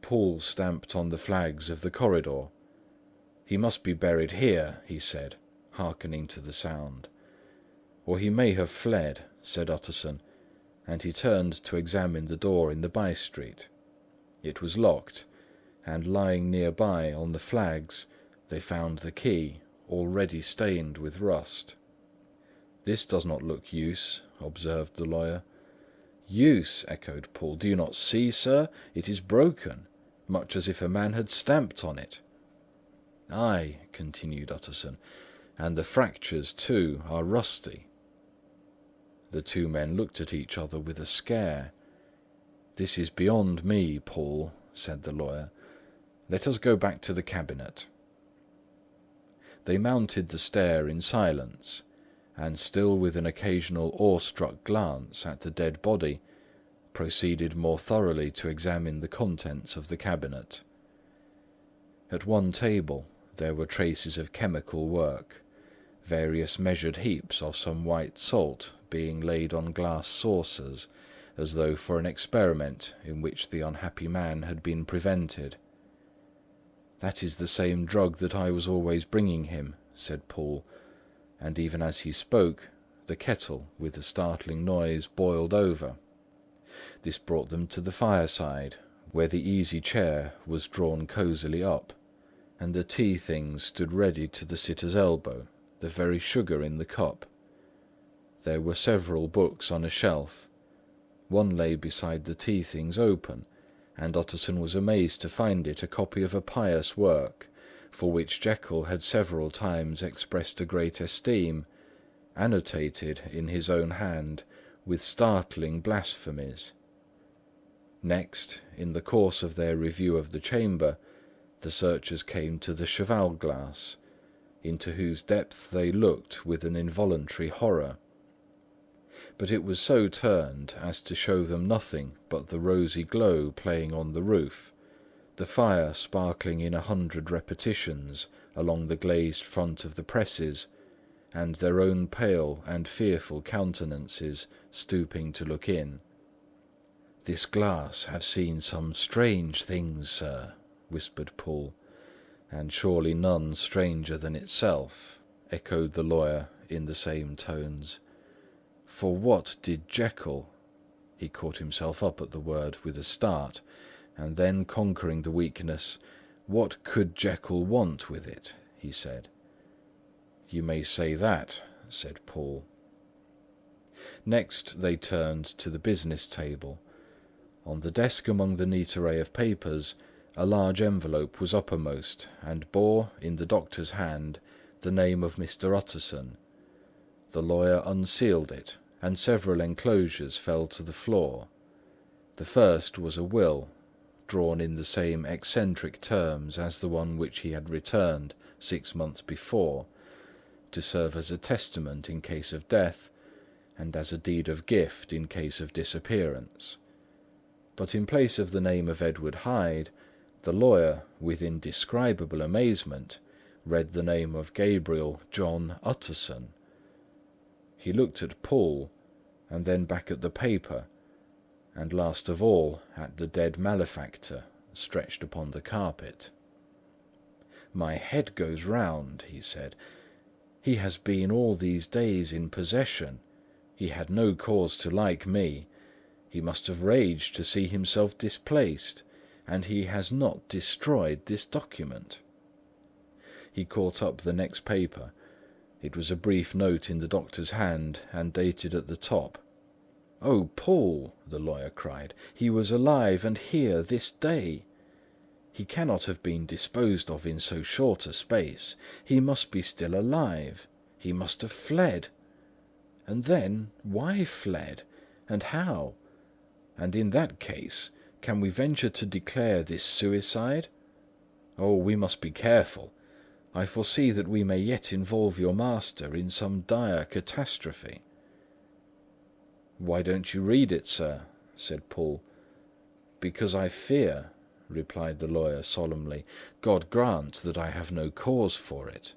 Poole stamped on the flags of the corridor. "He must be buried here," he said, hearkening to the sound. "Or he may have fled," said Utterson, and he turned to examine the door in the by-street. It was locked, and lying near by on the flags they found the key, already stained with rust. "This does not look use," observed the lawyer. "Use!" echoed Poole. "Do you not see, sir? It is broken, much as if a man had stamped on it." "Ay," continued Utterson, "and the fractures, too, are rusty." The two men looked at each other with a scare. "This is beyond me, Poole," said the lawyer. "Let us go back to the cabinet." They mounted the stair in silence, and still with an occasional awe-struck glance at the dead body, proceeded more thoroughly to examine the contents of the cabinet. At one table there were traces of chemical work, various measured heaps of some white salt being laid on glass saucers, as though for an experiment in which the unhappy man had been prevented. "That is the same drug that I was always bringing him," said Poole, and even as he spoke, the kettle, with a startling noise, boiled over. This brought them to the fireside, where the easy chair was drawn cosily up, and the tea things stood ready to the sitter's elbow, the very sugar in the cup. There were several books on a shelf. One lay beside the tea things open, and Utterson was amazed to find it a copy of a pious work, for which Jekyll had several times expressed a great esteem, annotated in his own hand with startling blasphemies. Next, in the course of their review of the chamber, the searchers came to the cheval-glass, into whose depth they looked with an involuntary horror. But it was so turned as to show them nothing but the rosy glow playing on the roof, the fire sparkling in 100 repetitions along the glazed front of the presses, and their own pale and fearful countenances stooping to look in. "This glass have seen some strange things, sir," whispered Poole. "And surely none stranger than itself," echoed the lawyer in the same tones. "For what did Jekyll—" He caught himself up at the word with a start, and then, conquering the weakness, "What could Jekyll want with it?" he said. "You may say that," said Poole. Next they turned to the business table. On the desk among the neat array of papers, a large envelope was uppermost and bore, in the doctor's hand, the name of Mr. Utterson. The lawyer unsealed it, and several enclosures fell to the floor. The first was a will, drawn in the same eccentric terms as the one which he had returned 6 months before, to serve as a testament in case of death, and as a deed of gift in case of disappearance. But in place of the name of Edward Hyde, the lawyer, with indescribable amazement, read the name of Gabriel John Utterson. He looked at Poole, and then back at the paper, and last of all at the dead malefactor stretched upon the carpet. "My head goes round," he said. "He has been all these days in possession. He had no cause to like me. He must have raged to see himself displaced, and he has not destroyed this document." He caught up the next paper, It was a brief note in the doctor's hand, and dated at the top. "Oh, Paul!" the lawyer cried. "He was alive and here this day! He cannot have been disposed of in so short a space. He must be still alive. He must have fled. And then, why fled? And how? And in that case, can we venture to declare this suicide? Oh, we must be careful. I foresee that we may yet involve your master in some dire catastrophe." "Why don't you read it, sir?" said Paul. "Because I fear," replied the lawyer solemnly. "God grant that I have no cause for it."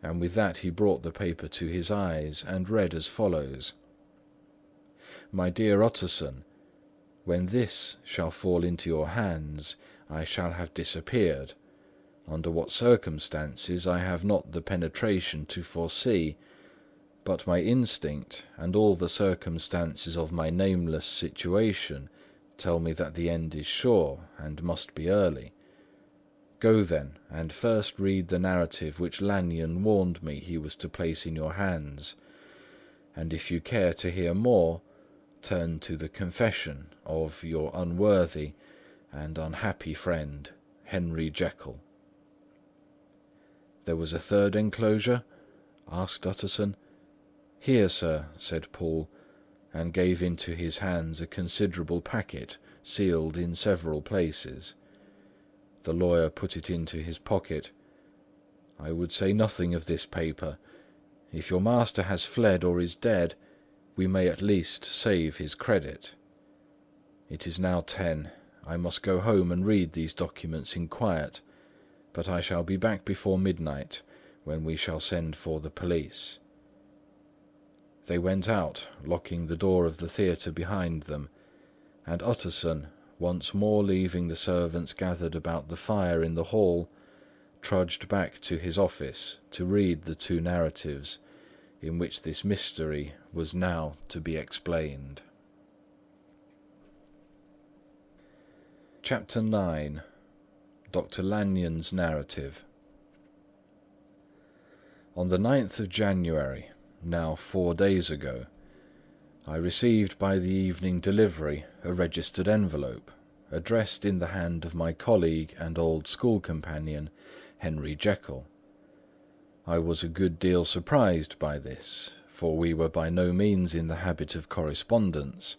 And with that he brought the paper to his eyes and read as follows: "My dear Utterson, when this shall fall into your hands, I shall have disappeared. Under what circumstances I have not the penetration to foresee, but my instinct and all the circumstances of my nameless situation tell me that the end is sure and must be early. Go then, and first read the narrative which Lanyon warned me he was to place in your hands, and if you care to hear more, turn to the confession of your unworthy and unhappy friend, Henry Jekyll." "There was a third enclosure?" asked Utterson. "Here, sir," said Paul, and gave into his hands a considerable packet, sealed in several places. The lawyer put it into his pocket. "I would say nothing of this paper. If your master has fled or is dead, we may at least save his credit. It is now 10. I must go home and read these documents in quiet, but I shall be back before midnight, when we shall send for the police." They went out, locking the door of the theatre behind them, and Utterson, once more leaving the servants gathered about the fire in the hall, trudged back to his office to read the two narratives in which this mystery was now to be explained. Chapter 9. Dr. Lanyon's Narrative. On the 9th of January, now 4 days ago, I received by the evening delivery a registered envelope, addressed in the hand of my colleague and old school companion, Henry Jekyll. I was a good deal surprised by this, for we were by no means in the habit of correspondence.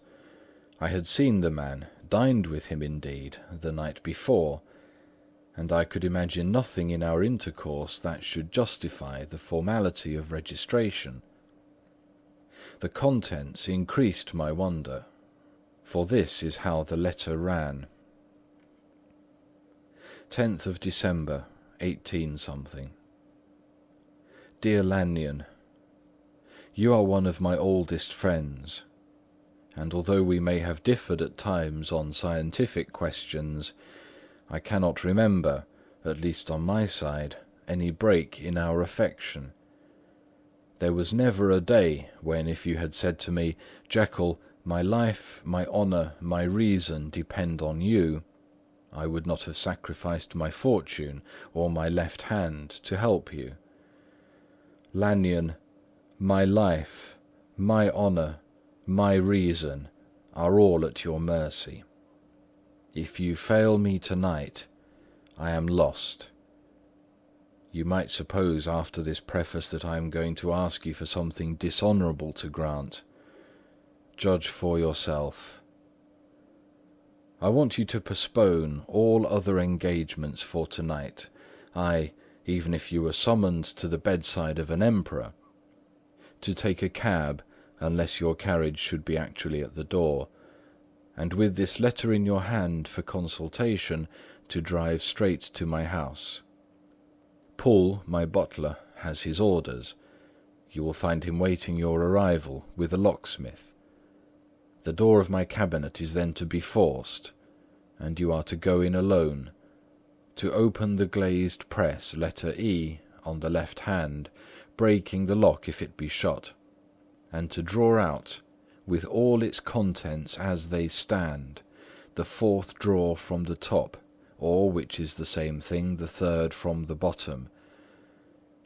I had seen the man, dined with him indeed, the night before, and I could imagine nothing in our intercourse that should justify the formality of registration. The contents increased my wonder, for this is how the letter ran. 10th of December, 18 . Dear Lanyon, you are one of my oldest friends, and although we may have differed at times on scientific questions, I cannot remember, at least on my side, any break in our affection. There was never a day when, if you had said to me, "Jekyll, my life, my honour, my reason depend on you," I would not have sacrificed my fortune or my left hand to help you. Lanyon, my life, my honour, my reason are all at your mercy. If you fail me tonight, I am lost. You might suppose after this preface that I am going to ask you for something dishonourable to grant. Judge for yourself. I want you to postpone all other engagements for tonight, aye, even if you were summoned to the bedside of an emperor, to take a cab unless your carriage should be actually at the door, and with this letter in your hand for consultation, to drive straight to my house. Paul, my butler, has his orders. You will find him waiting your arrival with a locksmith. The door of my cabinet is then to be forced, and you are to go in alone, to open the glazed press letter E on the left hand, breaking the lock if it be shut, and to draw out, with all its contents as they stand, the fourth drawer from the top, or, which is the same thing, the third from the bottom.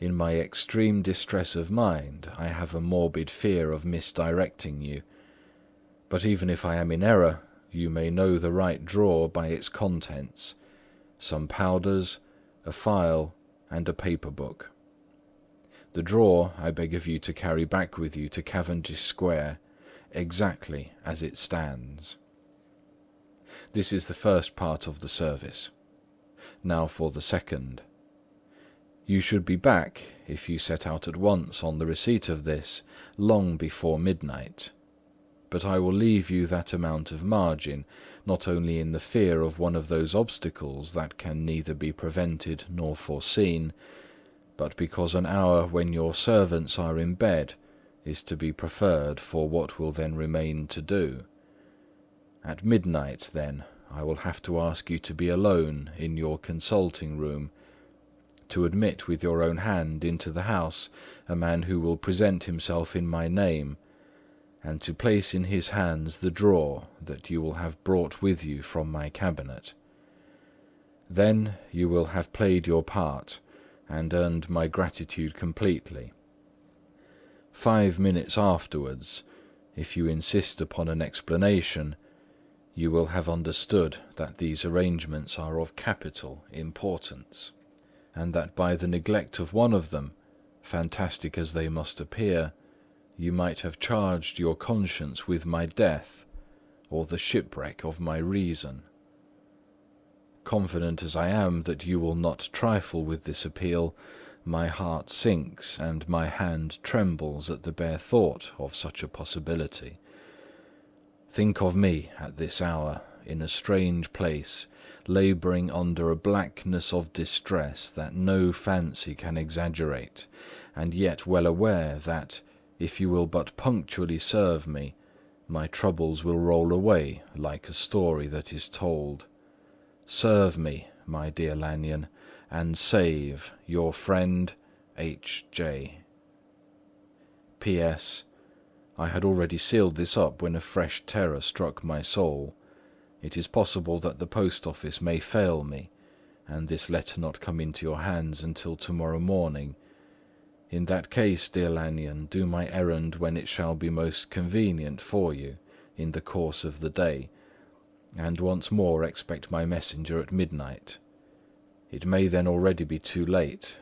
In my extreme distress of mind, I have a morbid fear of misdirecting you. But even if I am in error, you may know the right drawer by its contents: some powders, a file, and a paper book. The drawer I beg of you to carry back with you to Cavendish Square, exactly as it stands. This is the first part of the service. Now for the second. You should be back, if you set out at once on the receipt of this, long before midnight. But I will leave you that amount of margin, not only in the fear of one of those obstacles that can neither be prevented nor foreseen, but because an hour when your servants are in bed is to be preferred for what will then remain to do. At midnight, then, I will have to ask you to be alone in your consulting room, to admit with your own hand into the house a man who will present himself in my name, and to place in his hands the drawer that you will have brought with you from my cabinet. Then you will have played your part and earned my gratitude completely. 5 minutes afterwards, if you insist upon an explanation, you will have understood that these arrangements are of capital importance, and that by the neglect of one of them, fantastic as they must appear, you might have charged your conscience with my death, or the shipwreck of my reason. Confident as I am that you will not trifle with this appeal, my heart sinks and my hand trembles at the bare thought of such a possibility. Think of me at this hour, in a strange place, labouring under a blackness of distress that no fancy can exaggerate, and yet well aware that, if you will but punctually serve me, my troubles will roll away like a story that is told. Serve me, my dear Lanyon, and save your friend H.J. P.S. I had already sealed this up when a fresh terror struck my soul. It is possible that the post office may fail me, and this letter not come into your hands until to-morrow morning. In that case, dear Lanyon, do my errand when it shall be most convenient for you, in the course of the day, and once more expect my messenger at midnight. It may then already be too late,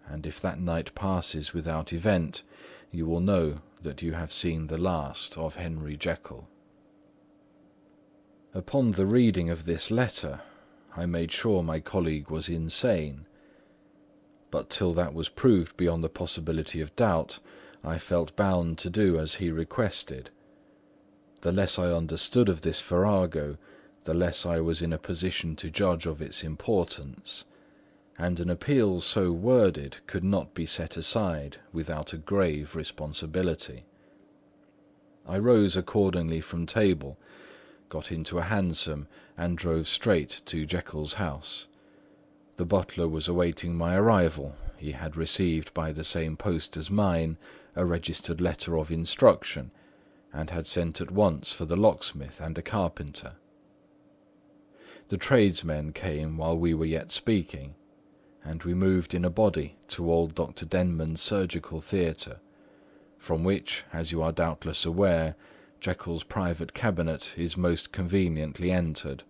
and if that night passes without event, you will know that you have seen the last of Henry Jekyll. Upon the reading of this letter, I made sure my colleague was insane, but till that was proved beyond the possibility of doubt, I felt bound to do as he requested. The less I understood of this farrago, the less I was in a position to judge of its importance, and an appeal so worded could not be set aside without a grave responsibility. I rose accordingly from table, got into a hansom, and drove straight to Jekyll's house. The butler was awaiting my arrival. He had received by the same post as mine a registered letter of instruction, and had sent at once for the locksmith and a carpenter. The tradesmen came while we were yet speaking, and we moved in a body to old Dr. Denman's surgical theatre, from which, as you are doubtless aware, Jekyll's private cabinet is most conveniently entered.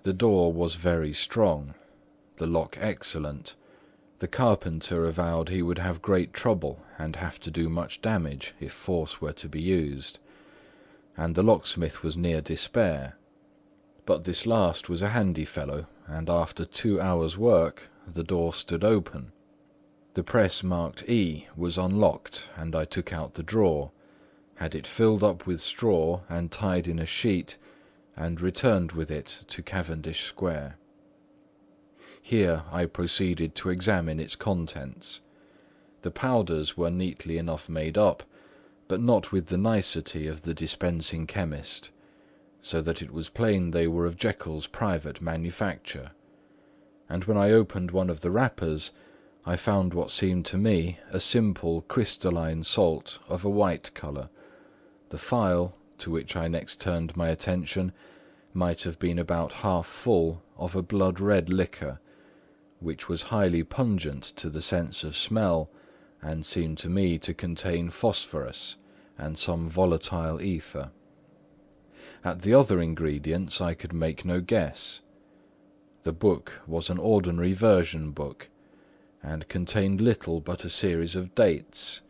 The door was very strong, the lock excellent. The carpenter avowed he would have great trouble and have to do much damage if force were to be used, and the locksmith was near despair. But this last was a handy fellow, and after 2 hours' work the door stood open. The press marked E was unlocked, and I took out the drawer, had it filled up with straw and tied in a sheet, and returned with it to Cavendish Square. Here I proceeded to examine its contents. The powders were neatly enough made up, but not with the nicety of the dispensing chemist, so that it was plain they were of Jekyll's private manufacture, and when I opened one of the wrappers, I found what seemed to me a simple crystalline salt of a white colour. The phial, to which I next turned my attention, might have been about half full of a blood-red liquor, which was highly pungent to the sense of smell, and seemed to me to contain phosphorus and some volatile ether. At the other ingredients I could make no guess. The book was an ordinary version book, and contained little but a series of dates.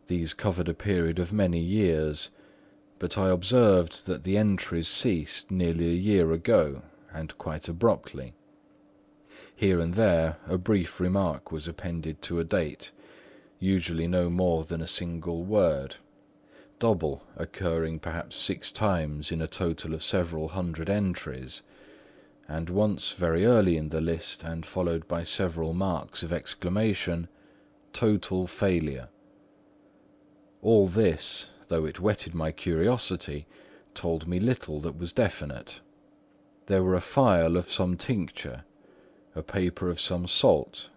These covered a period of many years, but I observed that the entries ceased nearly a year ago, and quite abruptly. Here and there a brief remark was appended to a date, usually no more than a single word, double occurring perhaps 6 times in a total of several hundred entries, and once very early in the list and followed by several marks of exclamation, "Total failure." All this, though it whetted my curiosity, told me little that was definite. There were a phial of some tincture, a paper of some salt,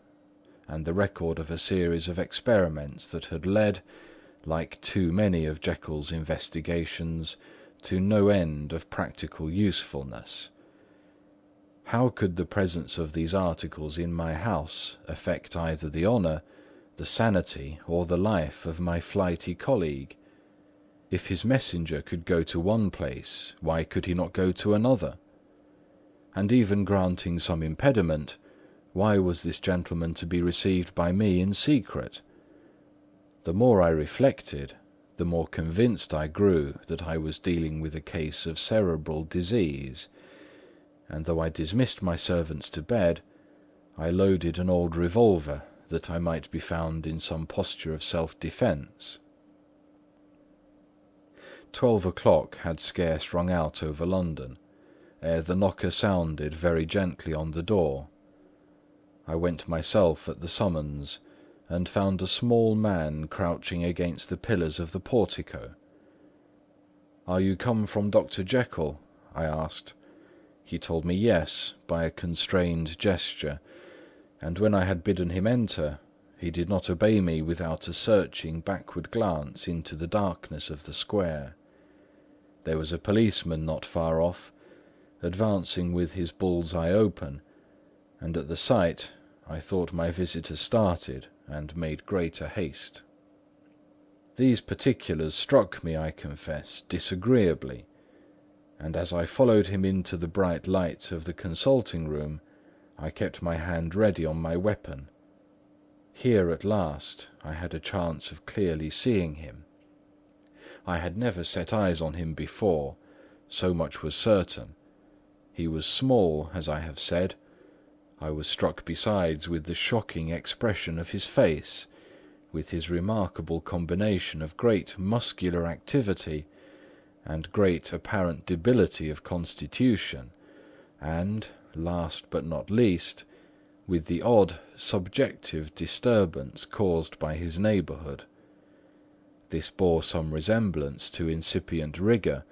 and the record of a series of experiments that had led, like too many of Jekyll's investigations, to no end of practical usefulness. How could the presence of these articles in my house affect either the honour, the sanity, or the life of my flighty colleague? If his messenger could go to one place, why could he not go to another? And even granting some impediment, why was this gentleman to be received by me in secret? The more I reflected, the more convinced I grew that I was dealing with a case of cerebral disease, and though I dismissed my servants to bed, I loaded an old revolver that I might be found in some posture of self-defence. 12 o'clock had scarce rung out over London, ere the knocker sounded very gently on the door. I went myself at the summons, and found a small man crouching against the pillars of the portico. "Are you come from Dr. Jekyll?" I asked. He told me yes, by a constrained gesture, and when I had bidden him enter, he did not obey me without a searching backward glance into the darkness of the square. There was a policeman not far off, advancing with his bull's-eye open, and at the sight I thought my visitor started and made greater haste. These particulars struck me, I confess, disagreeably, and as I followed him into the bright light of the consulting-room, I kept my hand ready on my weapon. Here at last I had a chance of clearly seeing him. I had never set eyes on him before, so much was certain. He was small, as I have said. I was struck besides with the shocking expression of his face, with his remarkable combination of great muscular activity and great apparent debility of constitution, and, last but not least, with the odd subjective disturbance caused by his neighbourhood. This bore some resemblance to incipient rigour,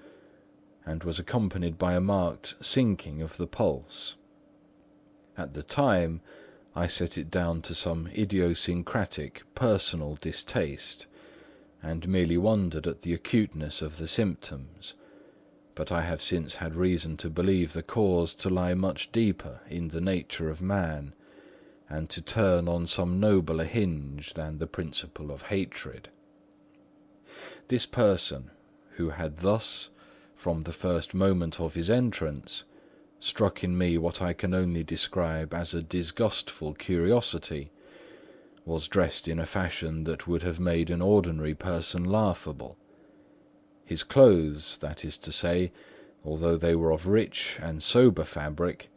and was accompanied by a marked sinking of the pulse. At the time, I set it down to some idiosyncratic personal distaste, and merely wondered at the acuteness of the symptoms, but I have since had reason to believe the cause to lie much deeper in the nature of man, and to turn on some nobler hinge than the principle of hatred. This person, who had thus, from the first moment of his entrance, struck in me what I can only describe as a disgustful curiosity, was dressed in a fashion that would have made an ordinary person laughable. His clothes, that is to say, although they were of rich and sober fabric,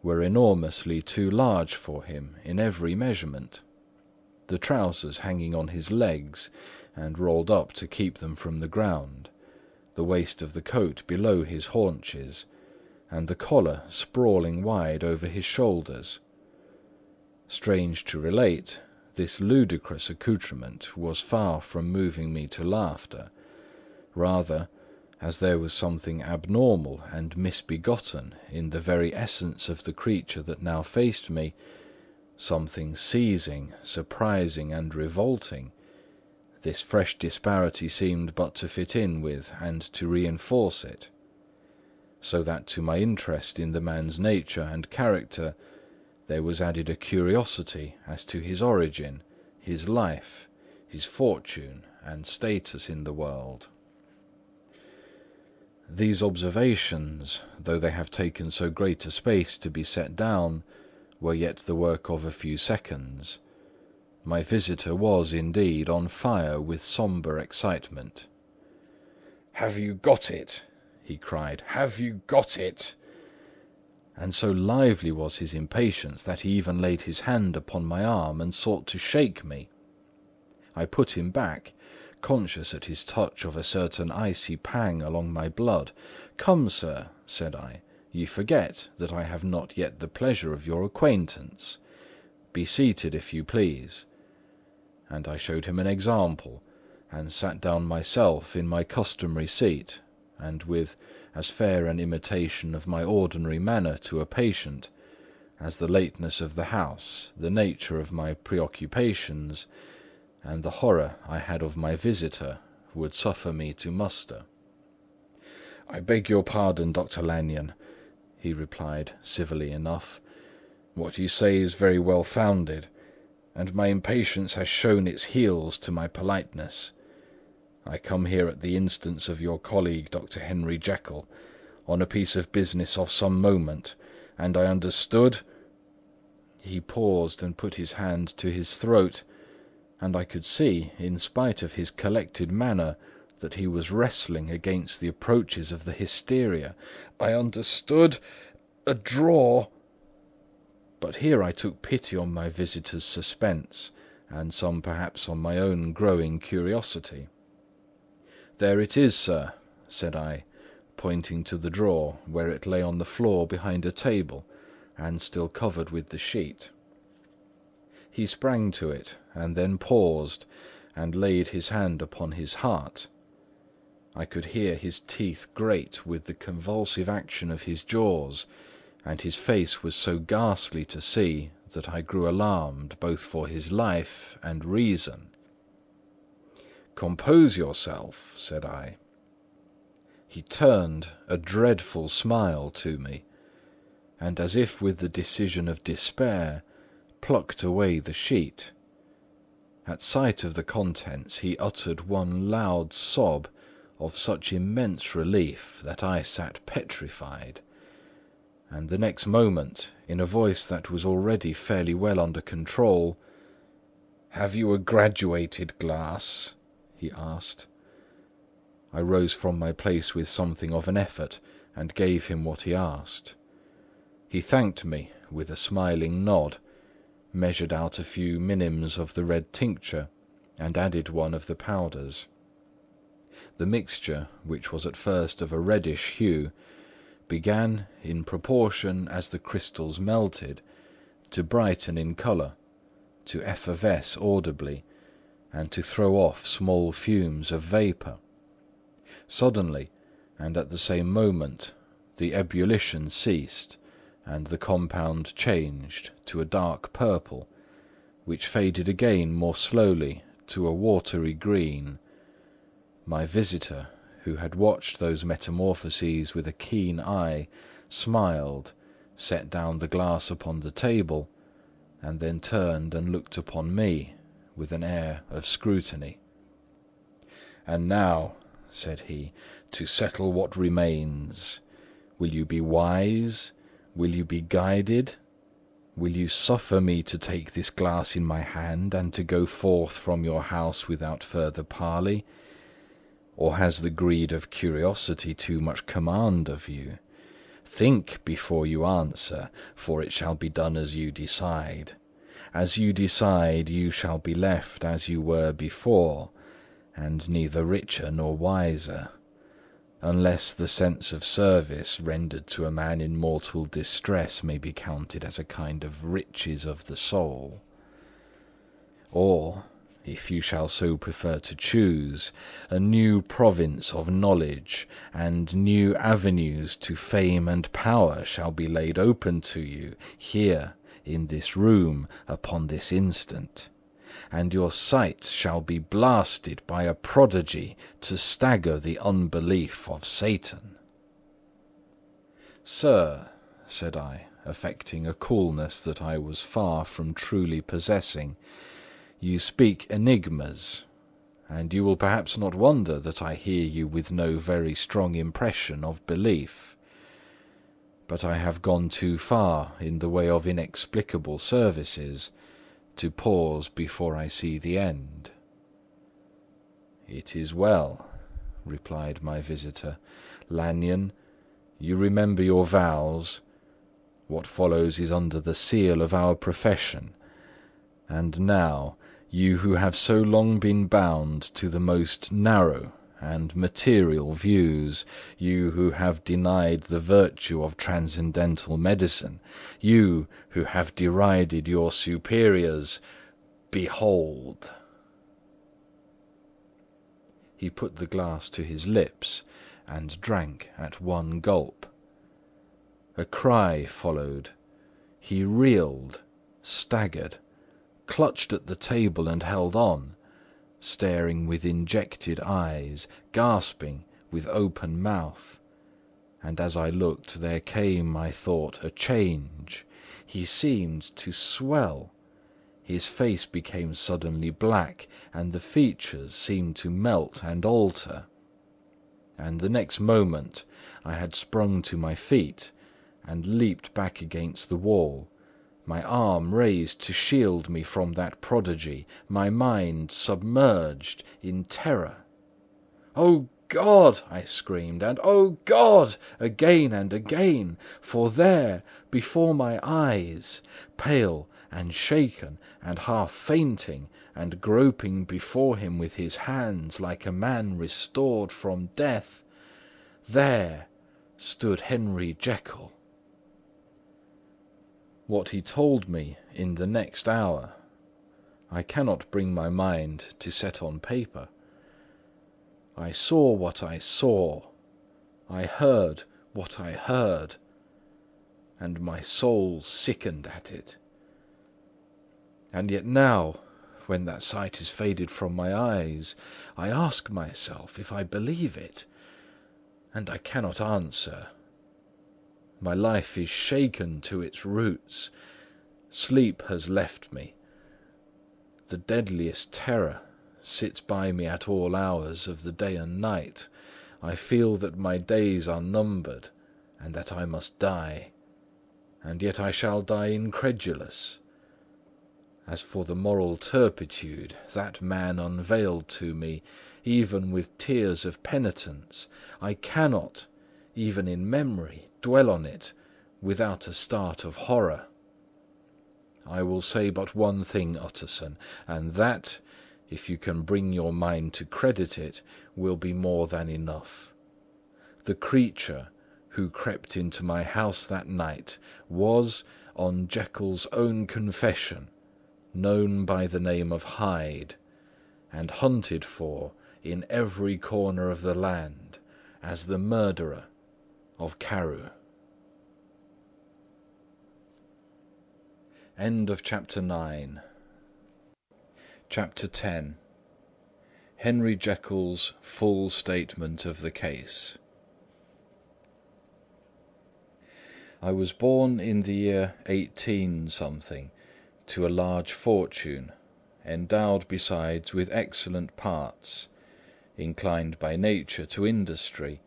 were enormously too large for him in every measurement. The trousers hanging on his legs and rolled up to keep them from the ground, the waist of the coat below his haunches, and the collar sprawling wide over his shoulders. Strange to relate, this ludicrous accoutrement was far from moving me to laughter. Rather, as there was something abnormal and misbegotten in the very essence of the creature that now faced me, something seizing, surprising, and revolting, this fresh disparity seemed but to fit in with and to reinforce it, so that to my interest in the man's nature and character There was added a curiosity as to his origin, his life, his fortune and status in the world. These observations, though they have taken so great a space to be set down, were yet the work of a few seconds. My visitor was, indeed, on fire with sombre excitement. "Have you got it?" he cried. "Have you got it?" And so lively was his impatience that he even laid his hand upon my arm and sought to shake me. I put him back, conscious at his touch of a certain icy pang along my blood. "Come, sir," said I, "ye forget that I have not yet the pleasure of your acquaintance. Be seated, if you please." And I showed him an example, and sat down myself in my customary seat, and with as fair an imitation of my ordinary manner to a patient, as the lateness of the house, the nature of my preoccupations, and the horror I had of my visitor, would suffer me to muster. "I beg your pardon, Dr. Lanyon," he replied civilly enough. "What you say is very well founded, and my impatience has shown its heels to my politeness. I come here at the instance of your colleague, Dr. Henry Jekyll, on a piece of business of some moment, and I understood—" He paused and put his hand to his throat, and I could see, in spite of his collected manner, that he was wrestling against the approaches of the hysteria. "I understood a drawer—" But here I took pity on my visitor's suspense, and some perhaps on my own growing curiosity. "There it is, sir," said I, pointing to the drawer, where it lay on the floor behind a table, and still covered with the sheet. He sprang to it, and then paused, and laid his hand upon his heart. I could hear his teeth grate with the convulsive action of his jaws, and his face was so ghastly to see that I grew alarmed both for his life and reason. "Compose yourself," said I. He turned a dreadful smile to me, and as if with the decision of despair, plucked away the sheet. At sight of the contents he uttered one loud sob of such immense relief that I sat petrified, and the next moment, in a voice that was already fairly well under control, "Have you a graduated glass?" he asked. I rose from my place with something of an effort, and gave him what he asked. He thanked me with a smiling nod, measured out a few minims of the red tincture, and added one of the powders. The mixture, which was at first of a reddish hue, began, in proportion as the crystals melted, to brighten in colour, to effervesce audibly, and to throw off small fumes of vapour. Suddenly, and at the same moment, the ebullition ceased, and the compound changed to a dark purple, which faded again more slowly to a watery green. My visitor, who had watched those metamorphoses with a keen eye, smiled, set down the glass upon the table, and then turned and looked upon me with an air of scrutiny. "And now," said he, "to settle what remains. Will you be wise? Will you be guided? Will you suffer me to take this glass in my hand and to go forth from your house without further parley? Or has the greed of curiosity too much command of you? Think before you answer, for it shall be done as you decide. As you decide, you shall be left as you were before, and neither richer nor wiser, unless the sense of service rendered to a man in mortal distress may be counted as a kind of riches of the soul. Or, if you shall so prefer to choose, a new province of knowledge and new avenues to fame and power shall be laid open to you, here, in this room, upon this instant, and your sight shall be blasted by a prodigy to stagger the unbelief of Satan." "Sir," said I, affecting a coolness that I was far from truly possessing, "you speak enigmas, and you will perhaps not wonder that I hear you with no very strong impression of belief. But I have gone too far in the way of inexplicable services to pause before I see the end." "It is well," replied my visitor. "Lanyon, you remember your vows. What follows is under the seal of our profession. And now, you who have so long been bound to the most narrow and material views, you who have denied the virtue of transcendental medicine, you who have derided your superiors, behold!" He put the glass to his lips and drank at one gulp. A cry followed. He reeled, staggered, clutched at the table and held on, staring with injected eyes, gasping with open mouth. And as I looked, there came, I thought, a change. He seemed to swell. His face became suddenly black, and the features seemed to melt and alter. And the next moment I had sprung to my feet and leaped back against the wall, my arm raised to shield me from that prodigy, my mind submerged in terror. "O God!" I screamed, and "O God!" again and again, for there, before my eyes, pale and shaken and half fainting, and groping before him with his hands like a man restored from death, there stood Henry Jekyll. What he told me in the next hour, I cannot bring my mind to set on paper. I saw what I saw, I heard what I heard, and my soul sickened at it. And yet now, when that sight is faded from my eyes, I ask myself if I believe it, and I cannot answer. My life is shaken to its roots. Sleep has left me. The deadliest terror sits by me at all hours of the day and night. I feel that my days are numbered, and that I must die. And yet I shall die incredulous. As for the moral turpitude that man unveiled to me, even with tears of penitence, I cannot, even in memory, dwell on it without a start of horror. I will say but one thing, Utterson, and that, if you can bring your mind to credit it, will be more than enough. The creature who crept into my house that night was, on Jekyll's own confession, known by the name of Hyde, and hunted for in every corner of the land as the murderer of Carew. End of chapter 9. Chapter 10. Henry Jekyll's full statement of the case. I was born in the year 18-something to a large fortune, endowed besides with excellent parts, inclined by nature to industry,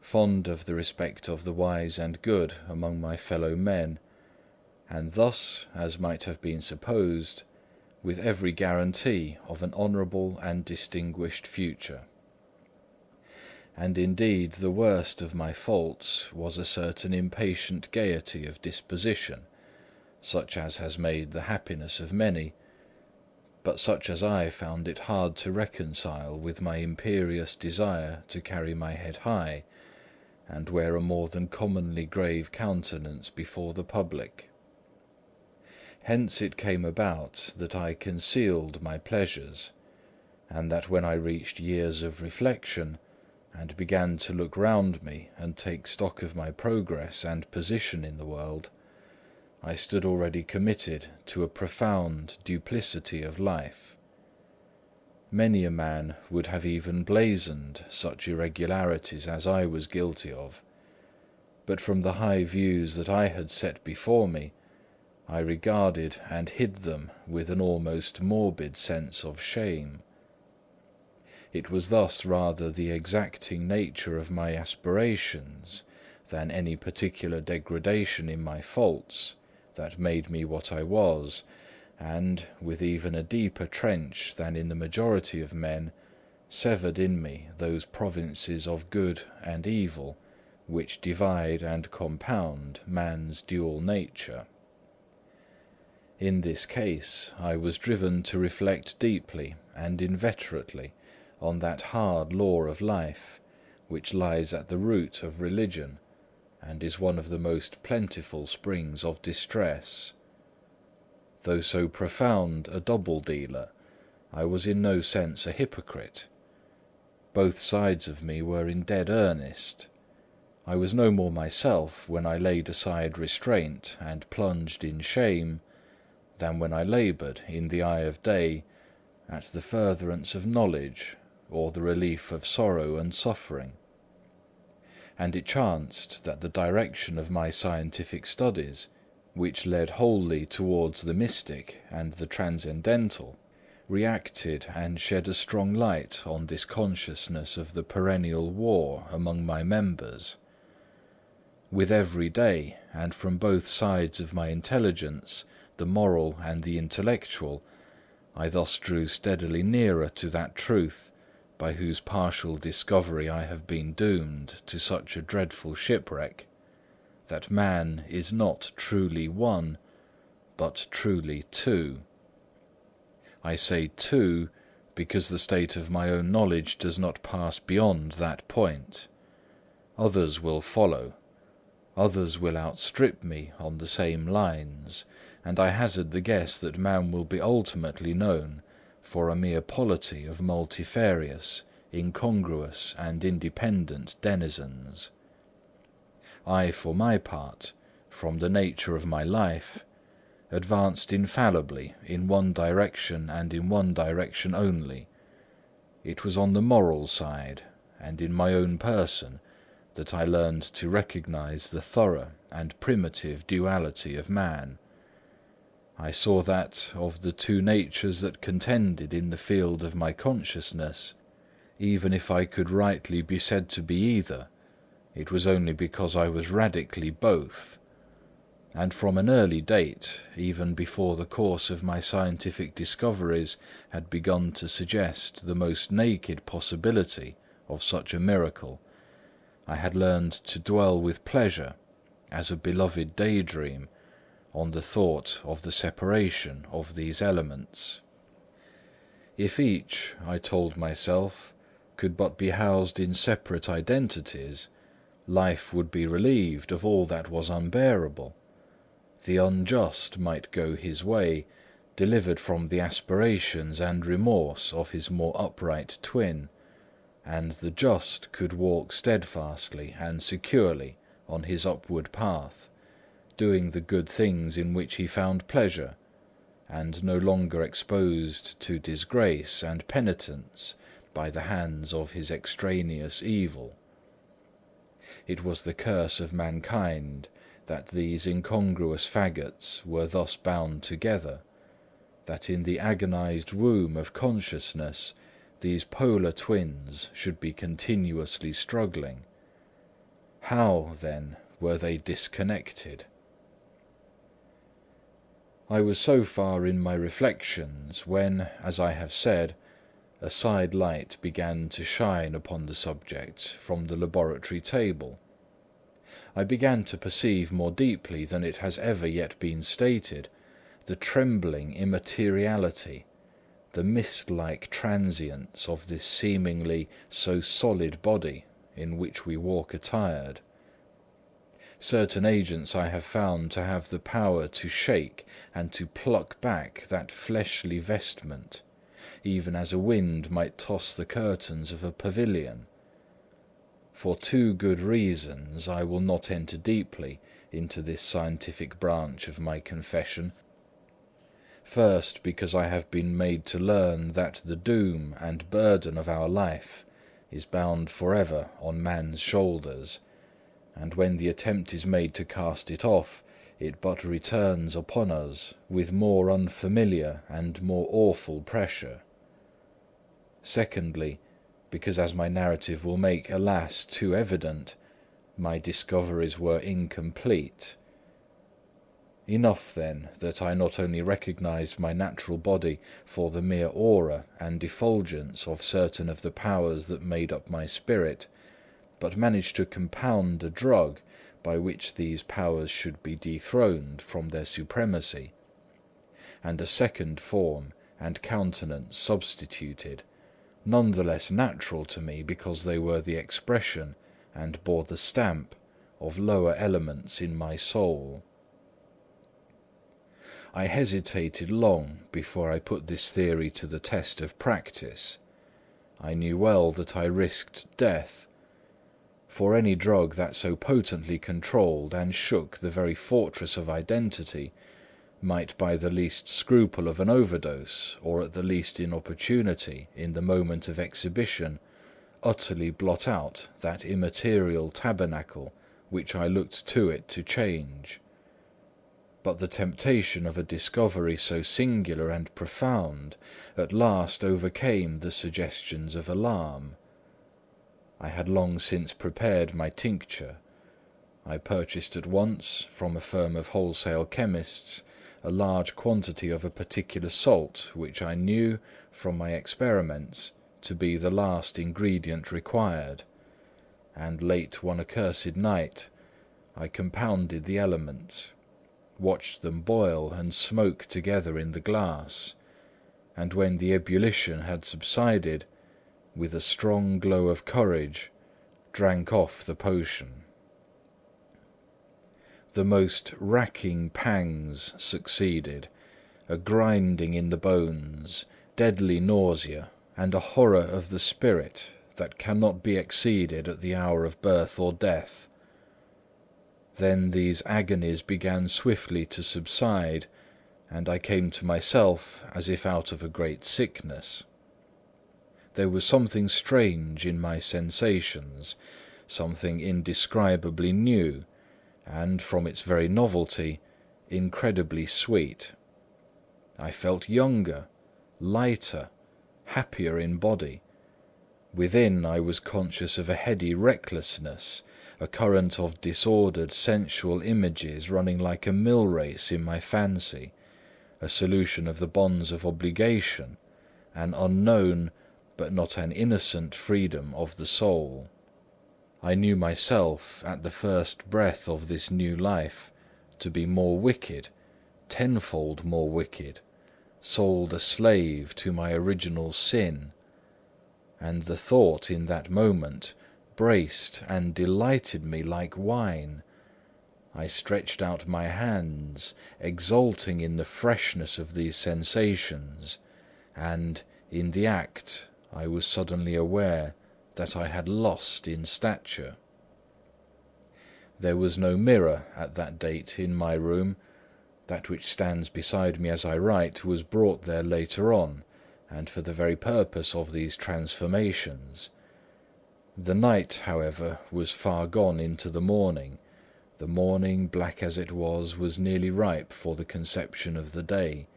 fond of the respect of the wise and good among my fellow men, and thus, as might have been supposed, with every guarantee of an honourable and distinguished future. And indeed the worst of my faults was a certain impatient gaiety of disposition, such as has made the happiness of many, but such as I found it hard to reconcile with my imperious desire to carry my head high, and wear a more than commonly grave countenance before the public. Hence it came about that I concealed my pleasures, and that when I reached years of reflection, and began to look round me and take stock of my progress and position in the world, I stood already committed to a profound duplicity of life. Many a man would have even blazoned such irregularities as I was guilty of, but from the high views that I had set before me, I regarded and hid them with an almost morbid sense of shame. It was thus rather the exacting nature of my aspirations than any particular degradation in my faults that made me what I was, and, with even a deeper trench than in the majority of men, severed in me those provinces of good and evil which divide and compound man's dual nature. In this case I was driven to reflect deeply and inveterately on that hard law of life which lies at the root of religion and is one of the most plentiful springs of distress. Though so profound a double-dealer, I was in no sense a hypocrite. Both sides of me were in dead earnest. I was no more myself when I laid aside restraint and plunged in shame, than when I laboured in the eye of day at the furtherance of knowledge or the relief of sorrow and suffering. And it chanced that the direction of my scientific studies, which led wholly towards the mystic and the transcendental, reacted and shed a strong light on this consciousness of the perennial war among my members. With every day, and from both sides of my intelligence, the moral and the intellectual, I thus drew steadily nearer to that truth by whose partial discovery I have been doomed to such a dreadful shipwreck, that man is not truly one, but truly two. I say two, because the state of my own knowledge does not pass beyond that point. Others will follow. Others will outstrip me on the same lines, and I hazard the guess that man will be ultimately known for a mere polity of multifarious, incongruous and independent denizens. I, for my part, from the nature of my life, advanced infallibly in one direction and in one direction only. It was on the moral side, and in my own person, that I learned to recognize the thorough and primitive duality of man. I saw that, of the two natures that contended in the field of my consciousness, even if I could rightly be said to be either, it was only because I was radically both. And from an early date, even before the course of my scientific discoveries had begun to suggest the most naked possibility of such a miracle, I had learned to dwell with pleasure, as a beloved daydream, on the thought of the separation of these elements. If each, I told myself, could but be housed in separate identities, life would be relieved of all that was unbearable. The unjust might go his way, delivered from the aspirations and remorse of his more upright twin, and the just could walk steadfastly and securely on his upward path, doing the good things in which he found pleasure, and no longer exposed to disgrace and penitence by the hands of his extraneous evil. It was the curse of mankind that these incongruous faggots were thus bound together, that in the agonized womb of consciousness these polar twins should be continuously struggling. How, then, were they disconnected? I was so far in my reflections when, as I have said, a side light began to shine upon the subject from the laboratory table. I began to perceive more deeply than it has ever yet been stated the trembling immateriality, the mist-like transience of this seemingly so solid body in which we walk attired. Certain agents I have found to have the power to shake and to pluck back that fleshly vestment, even as a wind might toss the curtains of a pavilion. For two good reasons I will not enter deeply into this scientific branch of my confession. First, because I have been made to learn that the doom and burden of our life is bound forever on man's shoulders, and when the attempt is made to cast it off, it but returns upon us with more unfamiliar and more awful pressure. Secondly, because, as my narrative will make, alas, too evident, my discoveries were incomplete. Enough, then, that I not only recognized my natural body for the mere aura and effulgence of certain of the powers that made up my spirit, but managed to compound a drug by which these powers should be dethroned from their supremacy, and a second form and countenance substituted, none the less natural to me because they were the expression and bore the stamp of lower elements in my soul. I hesitated long before I put this theory to the test of practice. I knew well that I risked death, for any drug that so potently controlled and shook the very fortress of identity might by the least scruple of an overdose, or at the least inopportunity in the moment of exhibition, utterly blot out that immaterial tabernacle which I looked to it to change. But the temptation of a discovery so singular and profound at last overcame the suggestions of alarm. I had long since prepared my tincture. I purchased at once, from a firm of wholesale chemists, a large quantity of a particular salt which I knew, from my experiments, to be the last ingredient required, and late one accursed night I compounded the elements, watched them boil and smoke together in the glass, and when the ebullition had subsided, with a strong glow of courage, drank off the potion. The most racking pangs succeeded, a grinding in the bones, deadly nausea, and a horror of the spirit that cannot be exceeded at the hour of birth or death. Then these agonies began swiftly to subside, and I came to myself as if out of a great sickness. There was something strange in my sensations, something indescribably new, and, from its very novelty, incredibly sweet. I felt younger, lighter, happier in body. Within I was conscious of a heady recklessness, a current of disordered sensual images running like a mill race in my fancy, a solution of the bonds of obligation, an unknown but not an innocent freedom of the soul. I knew myself, at the first breath of this new life, to be more wicked, tenfold more wicked, sold a slave to my original sin, and the thought in that moment braced and delighted me like wine. I stretched out my hands, exulting in the freshness of these sensations, and, in the act, I was suddenly aware that I had lost in stature. There was no mirror at that date in my room. That which stands beside me as I write was brought there later on, and for the very purpose of these transformations. The night, however, was far gone into the morning. The morning, black as it was nearly ripe for the conception of the day.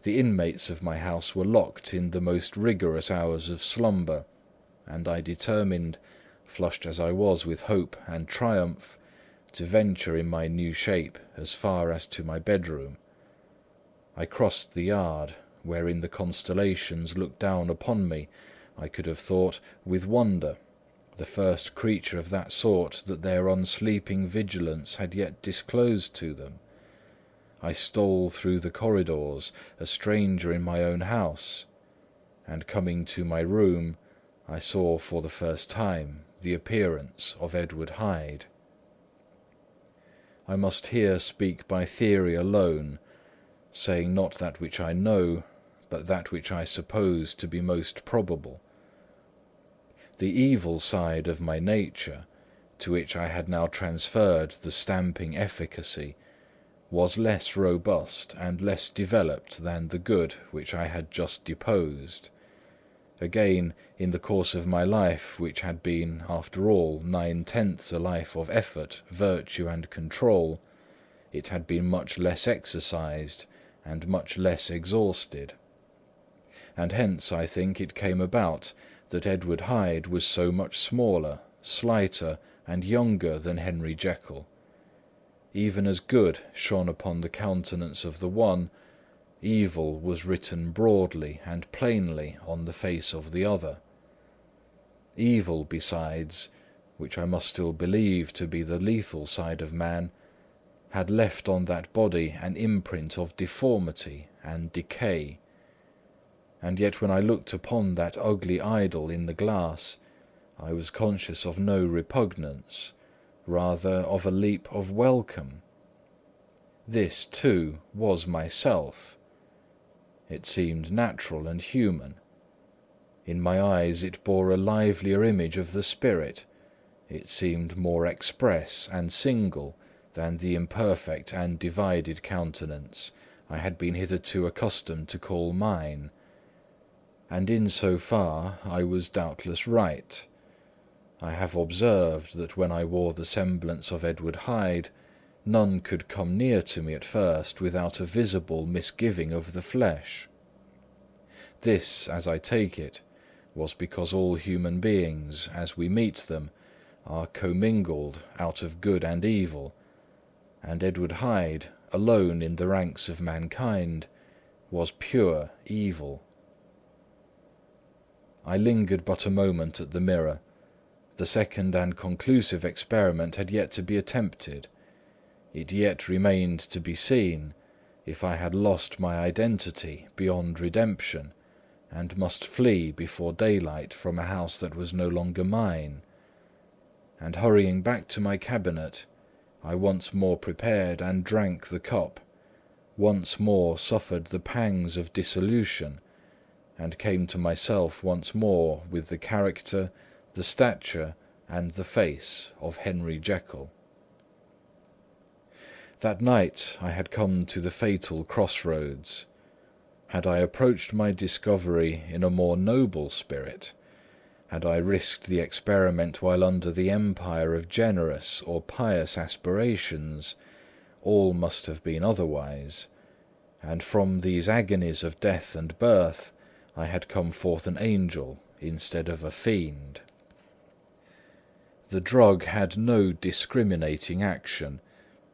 The inmates of my house were locked in the most rigorous hours of slumber, and I determined, flushed as I was with hope and triumph, to venture in my new shape as far as to my bedroom. I crossed the yard, wherein the constellations looked down upon me, I could have thought, with wonder, the first creature of that sort that their unsleeping vigilance had yet disclosed to them. I stole through the corridors, a stranger in my own house, and coming to my room, I saw for the first time the appearance of Edward Hyde. I must here speak by theory alone, saying not that which I know, but that which I suppose to be most probable. The evil side of my nature, to which I had now transferred the stamping efficacy, was less robust and less developed than the good which I had just deposed. Again, in the course of my life, which had been, after all, 9/10 a life of effort, virtue, and control, it had been much less exercised and much less exhausted. And hence, I think, it came about that Edward Hyde was so much smaller, slighter, and younger than Henry Jekyll. Even as good shone upon the countenance of the one, evil was written broadly and plainly on the face of the other. Evil, besides, which I must still believe to be the lethal side of man, had left on that body an imprint of deformity and decay. And yet when I looked upon that ugly idol in the glass, I was conscious of no repugnance, rather of a leap of welcome. This, too, was myself. It seemed natural and human. In my eyes it bore a livelier image of the spirit. It seemed more express and single than the imperfect and divided countenance I had been hitherto accustomed to call mine. And in so far I was doubtless right. I have observed that when I wore the semblance of Edward Hyde, none could come near to me at first without a visible misgiving of the flesh. This, as I take it, was because all human beings, as we meet them, are commingled out of good and evil, and Edward Hyde, alone in the ranks of mankind, was pure evil. I lingered but a moment at the mirror. The second and conclusive experiment had yet to be attempted. It yet remained to be seen if I had lost my identity beyond redemption, and must flee before daylight from a house that was no longer mine. And hurrying back to my cabinet, I once more prepared and drank the cup, once more suffered the pangs of dissolution, and came to myself once more with the character, the stature, and the face of Henry Jekyll. That night I had come to the fatal crossroads. Had I approached my discovery in a more noble spirit, had I risked the experiment while under the empire of generous or pious aspirations, all must have been otherwise, and from these agonies of death and birth I had come forth an angel instead of a fiend. The drug had no discriminating action.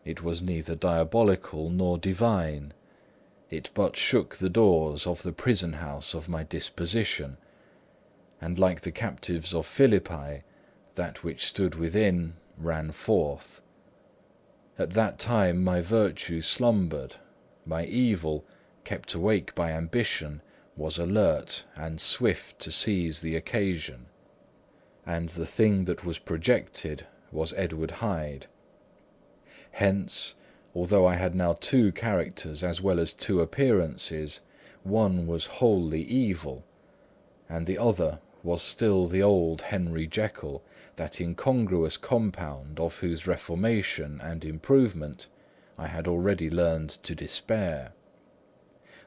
It was neither diabolical nor divine. It but shook the doors of the prison-house of my disposition, and like the captives of Philippi, that which stood within ran forth. At that time my virtue slumbered, my evil, kept awake by ambition, was alert and swift to seize the occasion, and the thing that was projected was Edward Hyde. Hence, although I had now two characters as well as two appearances, one was wholly evil, and the other was still the old Henry Jekyll, that incongruous compound of whose reformation and improvement I had already learned to despair.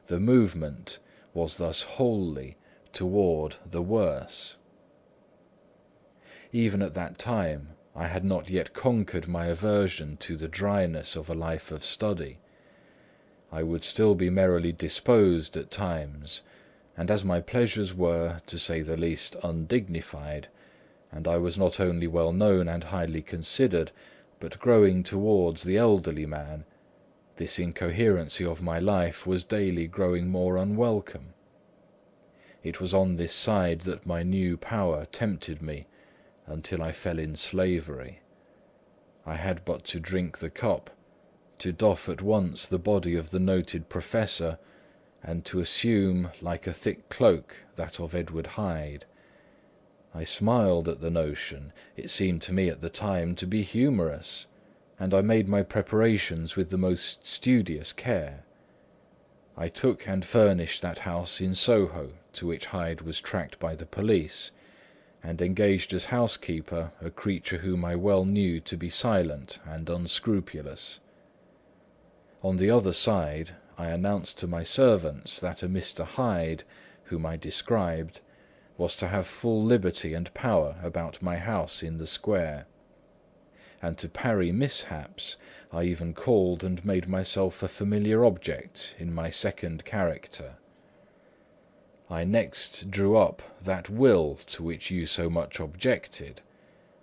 The movement was thus wholly toward the worse. Even at that time I had not yet conquered my aversion to the dryness of a life of study. I would still be merrily disposed at times, and as my pleasures were, to say the least, undignified, and I was not only well known and highly considered, but growing towards the elderly man, this incoherency of my life was daily growing more unwelcome. It was on this side that my new power tempted me, until I fell in slavery. I had but to drink the cup, to doff at once the body of the noted professor, and to assume, like a thick cloak, that of Edward Hyde. I smiled at the notion; it seemed to me at the time to be humorous, and I made my preparations with the most studious care. I took and furnished that house in Soho, to which Hyde was tracked by the police, and engaged as housekeeper a creature whom I well knew to be silent and unscrupulous. On the other side, I announced to my servants that a Mr. Hyde, whom I described, was to have full liberty and power about my house in the square. And to parry mishaps, I even called and made myself a familiar object in my second character. I next drew up that will to which you so much objected,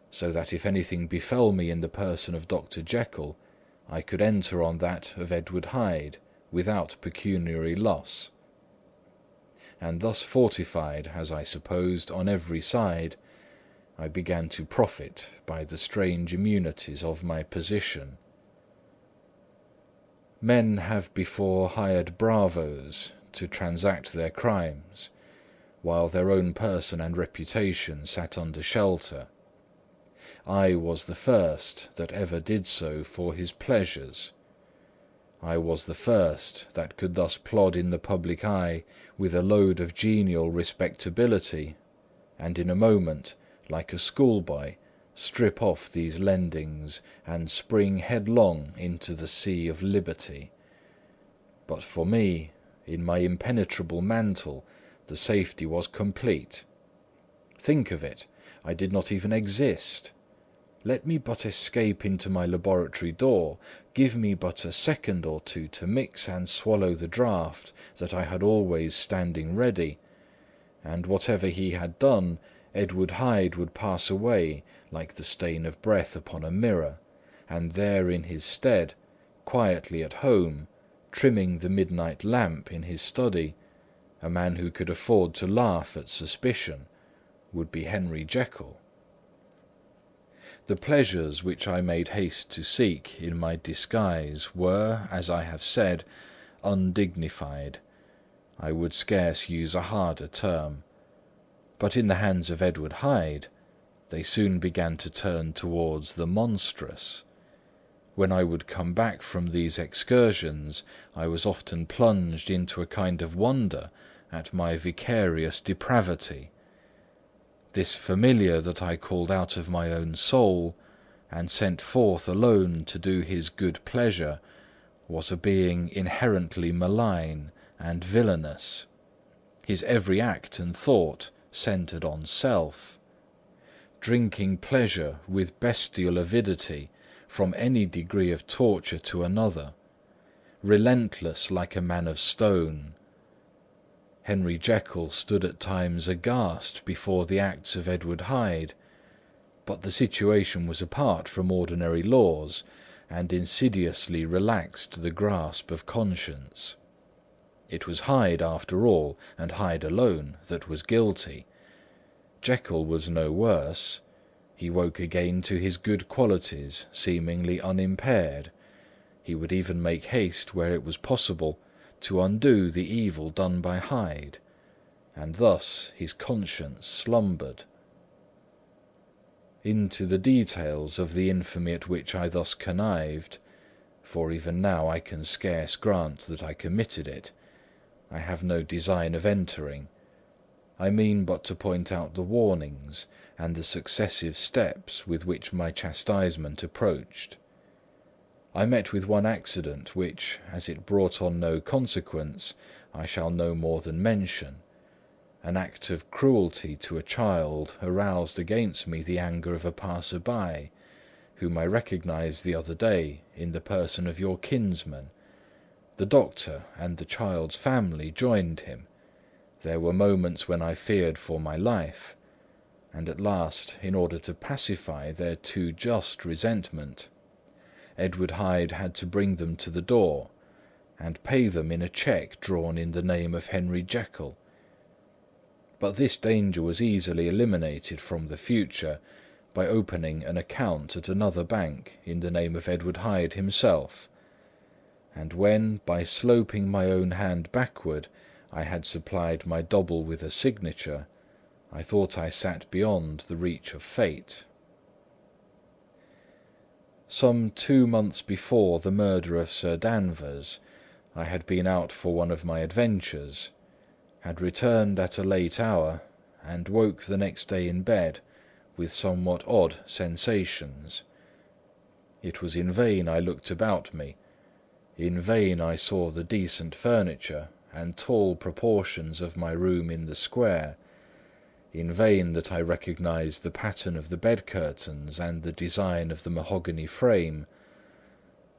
so that if anything befell me in the person of Dr. Jekyll, I could enter on that of Edward Hyde without pecuniary loss. And thus fortified, as I supposed, on every side, I began to profit by the strange immunities of my position. Men have before hired bravos to transact their crimes, while their own person and reputation sat under shelter. I was the first that ever did so for his pleasures. I was the first that could thus plod in the public eye with a load of genial respectability, and in a moment, like a schoolboy, strip off these lendings and spring headlong into the sea of liberty. But for me, in my impenetrable mantle, the safety was complete. Think of it, I did not even exist. Let me but escape into my laboratory door, give me but a second or two to mix and swallow the draught that I had always standing ready, and whatever he had done, Edward Hyde would pass away like the stain of breath upon a mirror, and there in his stead, quietly at home, trimming the midnight lamp in his study, a man who could afford to laugh at suspicion, would be Henry Jekyll. The pleasures which I made haste to seek in my disguise were, as I have said, undignified. I would scarce use a harder term. But in the hands of Edward Hyde, they soon began to turn towards the monstrous. When I would come back from these excursions, I was often plunged into a kind of wonder at my vicarious depravity. This familiar that I called out of my own soul, and sent forth alone to do his good pleasure, was a being inherently malign and villainous. His every act and thought centred on self. Drinking pleasure with bestial avidity from any degree of torture to another, relentless like a man of stone. Henry Jekyll stood at times aghast before the acts of Edward Hyde, but the situation was apart from ordinary laws, and insidiously relaxed the grasp of conscience. It was Hyde, after all, and Hyde alone, that was guilty. Jekyll was no worse. He woke again to his good qualities, seemingly unimpaired. He would even make haste, where it was possible, to undo the evil done by Hyde, and thus his conscience slumbered. Into the details of the infamy at which I thus connived, for even now I can scarce grant that I committed it, I have no design of entering. I mean but to point out the warnings and the successive steps with which my chastisement approached. I met with one accident which, as it brought on no consequence, I shall no more than mention. An act of cruelty to a child aroused against me the anger of a passer-by, whom I recognized the other day in the person of your kinsman. The doctor and the child's family joined him. There were moments when I feared for my life, and at last, in order to pacify their too just resentment, Edward Hyde had to bring them to the door, and pay them in a cheque drawn in the name of Henry Jekyll. But this danger was easily eliminated from the future by opening an account at another bank in the name of Edward Hyde himself, and when, by sloping my own hand backward, I had supplied my double with a signature, I thought I sat beyond the reach of fate. Some 2 months before the murder of Sir Danvers, I had been out for one of my adventures, had returned at a late hour, and woke the next day in bed with somewhat odd sensations. It was in vain I looked about me. In vain I saw the decent furniture and tall proportions of my room in the square. In vain that I recognised the pattern of the bed-curtains and the design of the mahogany frame.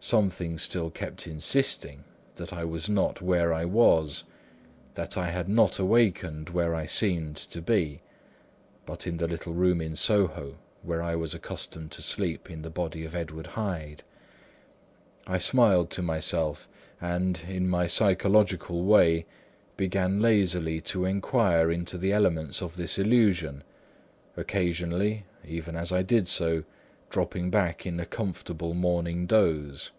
Something still kept insisting that I was not where I was, that I had not awakened where I seemed to be, but in the little room in Soho where I was accustomed to sleep in the body of Edward Hyde. I smiled to myself, and, in my psychological way, began lazily to inquire into the elements of this illusion, occasionally, even as I did so, dropping back in a comfortable morning doze.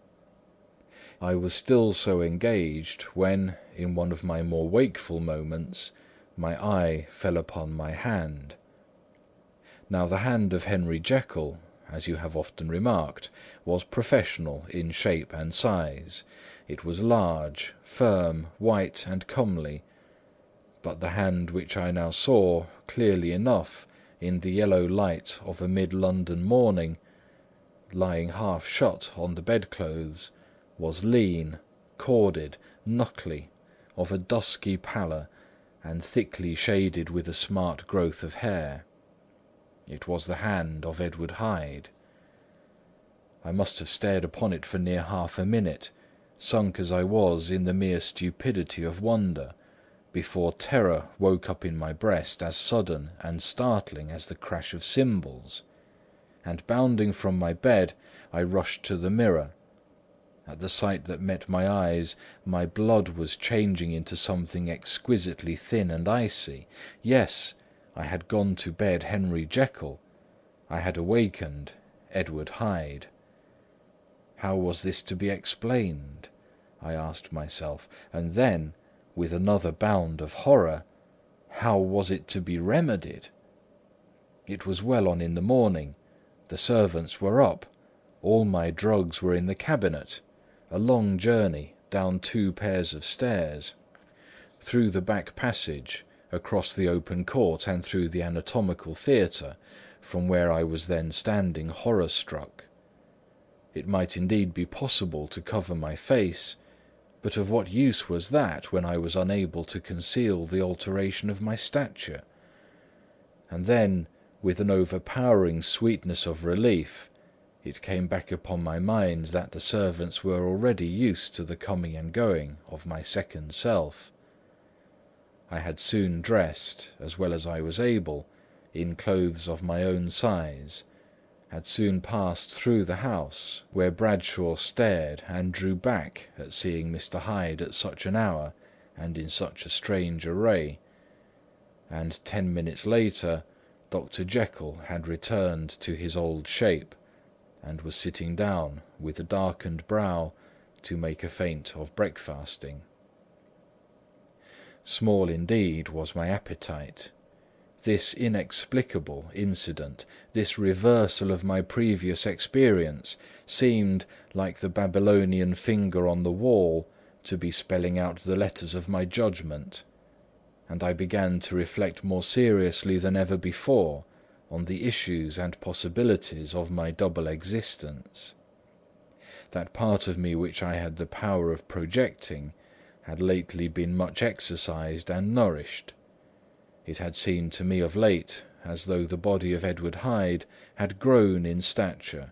I was still so engaged when, in one of my more wakeful moments, my eye fell upon my hand. Now the hand of Henry Jekyll, as you have often remarked, was professional in shape and size. It was large, firm, white and comely, but the hand which I now saw clearly enough in the yellow light of a mid-London morning, lying half shut on the bedclothes, was lean, corded, knuckly, of a dusky pallor, and thickly shaded with a smart growth of hair. It was the hand of Edward Hyde. I must have stared upon it for near half a minute, sunk as I was in the mere stupidity of wonder, before terror woke up in my breast as sudden and startling as the crash of cymbals, and bounding from my bed, I rushed to the mirror. At the sight that met my eyes, my blood was changing into something exquisitely thin and icy. Yes, I had gone to bed Henry Jekyll. I had awakened Edward Hyde. How was this to be explained? I asked myself, and then, with another bound of horror, how was it to be remedied? It was well on in the morning. The servants were up. All my drugs were in the cabinet. A long journey down 2 pairs of stairs, through the back passage, across the open court and through the anatomical theatre, from where I was then standing horror-struck. It might indeed be possible to cover my face, but of what use was that when I was unable to conceal the alteration of my stature? And then, with an overpowering sweetness of relief, it came back upon my mind that the servants were already used to the coming and going of my second self. I had soon dressed, as well as I was able, in clothes of my own size, had soon passed through the house, where Bradshaw stared and drew back at seeing Mr. Hyde at such an hour and in such a strange array, and 10 minutes later Dr. Jekyll had returned to his old shape, and was sitting down with a darkened brow to make a feint of breakfasting. Small indeed was my appetite. This inexplicable incident, this reversal of my previous experience, seemed, like the Babylonian finger on the wall, to be spelling out the letters of my judgment, and I began to reflect more seriously than ever before on the issues and possibilities of my double existence. That part of me which I had the power of projecting had lately been much exercised and nourished. It had seemed to me of late as though the body of Edward Hyde had grown in stature,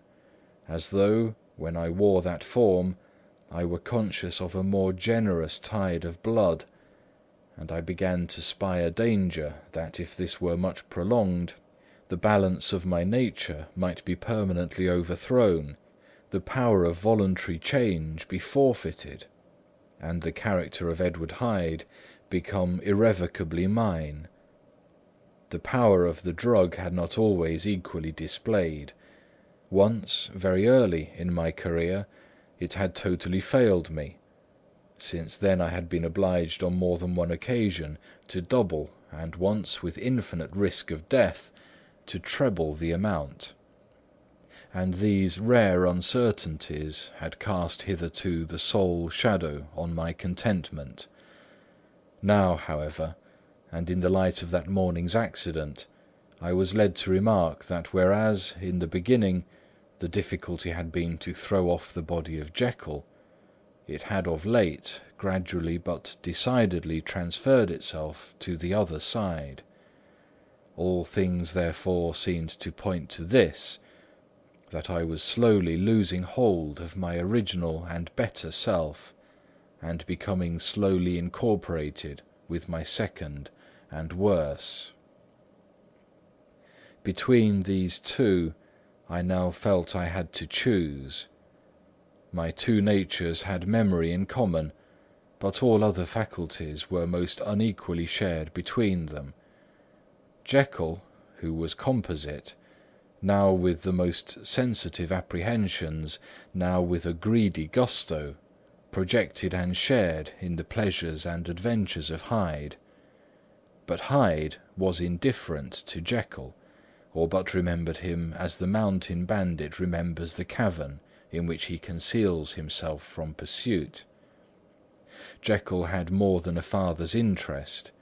as though, when I wore that form, I were conscious of a more generous tide of blood, and I began to spy a danger that, if this were much prolonged, the balance of my nature might be permanently overthrown, the power of voluntary change be forfeited, and the character of Edward Hyde become irrevocably mine. The power of the drug had not always equally displayed. Once, very early in my career, it had totally failed me. Since then I had been obliged on more than one occasion to double, and once, with infinite risk of death, to treble the amount. And these rare uncertainties had cast hitherto the sole shadow on my contentment. Now, however, and in the light of that morning's accident, I was led to remark that whereas, in the beginning, the difficulty had been to throw off the body of Jekyll, it had of late gradually but decidedly transferred itself to the other side. All things therefore seemed to point to this, that I was slowly losing hold of my original and better self, and becoming slowly incorporated with my second and worse. Between these two, I now felt I had to choose. My two natures had memory in common, but all other faculties were most unequally shared between them. Jekyll, who was composite, now with the most sensitive apprehensions, now with a greedy gusto, projected and shared in the pleasures and adventures of Hyde. But Hyde was indifferent to Jekyll, or but remembered him as the mountain bandit remembers the cavern in which he conceals himself from pursuit. Jekyll had more than a father's interest;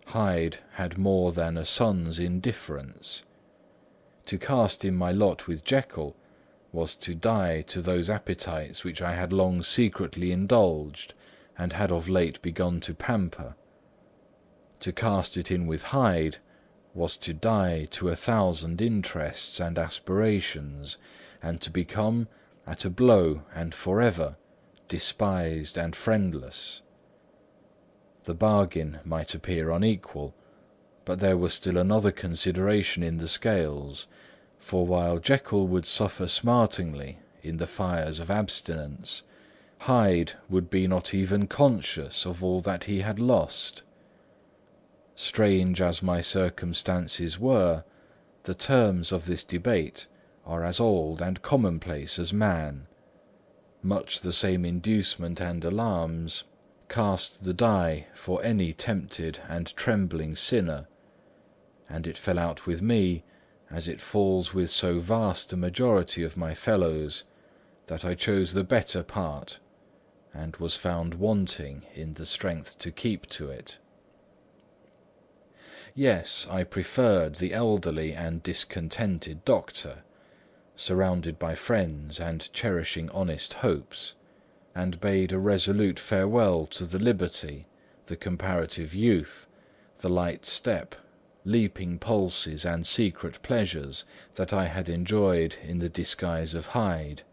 Hyde had more than a son's indifference. To cast in my lot with Jekyll was to die to those appetites which I had long secretly indulged and had of late begun to pamper. To cast it in with Hyde was to die to 1,000 interests and aspirations, and to become, at a blow and for ever, despised and friendless. The bargain might appear unequal, but there was still another consideration in the scales, for while Jekyll would suffer smartingly in the fires of abstinence, Hyde would be not even conscious of all that he had lost. Strange as my circumstances were, the terms of this debate are as old and commonplace as man. Much the same inducement and alarms cast the die for any tempted and trembling sinner, and it fell out with me, as it falls with so vast a majority of my fellows, that I chose the better part, and was found wanting in the strength to keep to it. Yes, I preferred the elderly and discontented doctor, surrounded by friends and cherishing honest hopes, and bade a resolute farewell to the liberty, the comparative youth, the light step, leaping pulses and secret pleasures that I had enjoyed in the disguise of Hyde.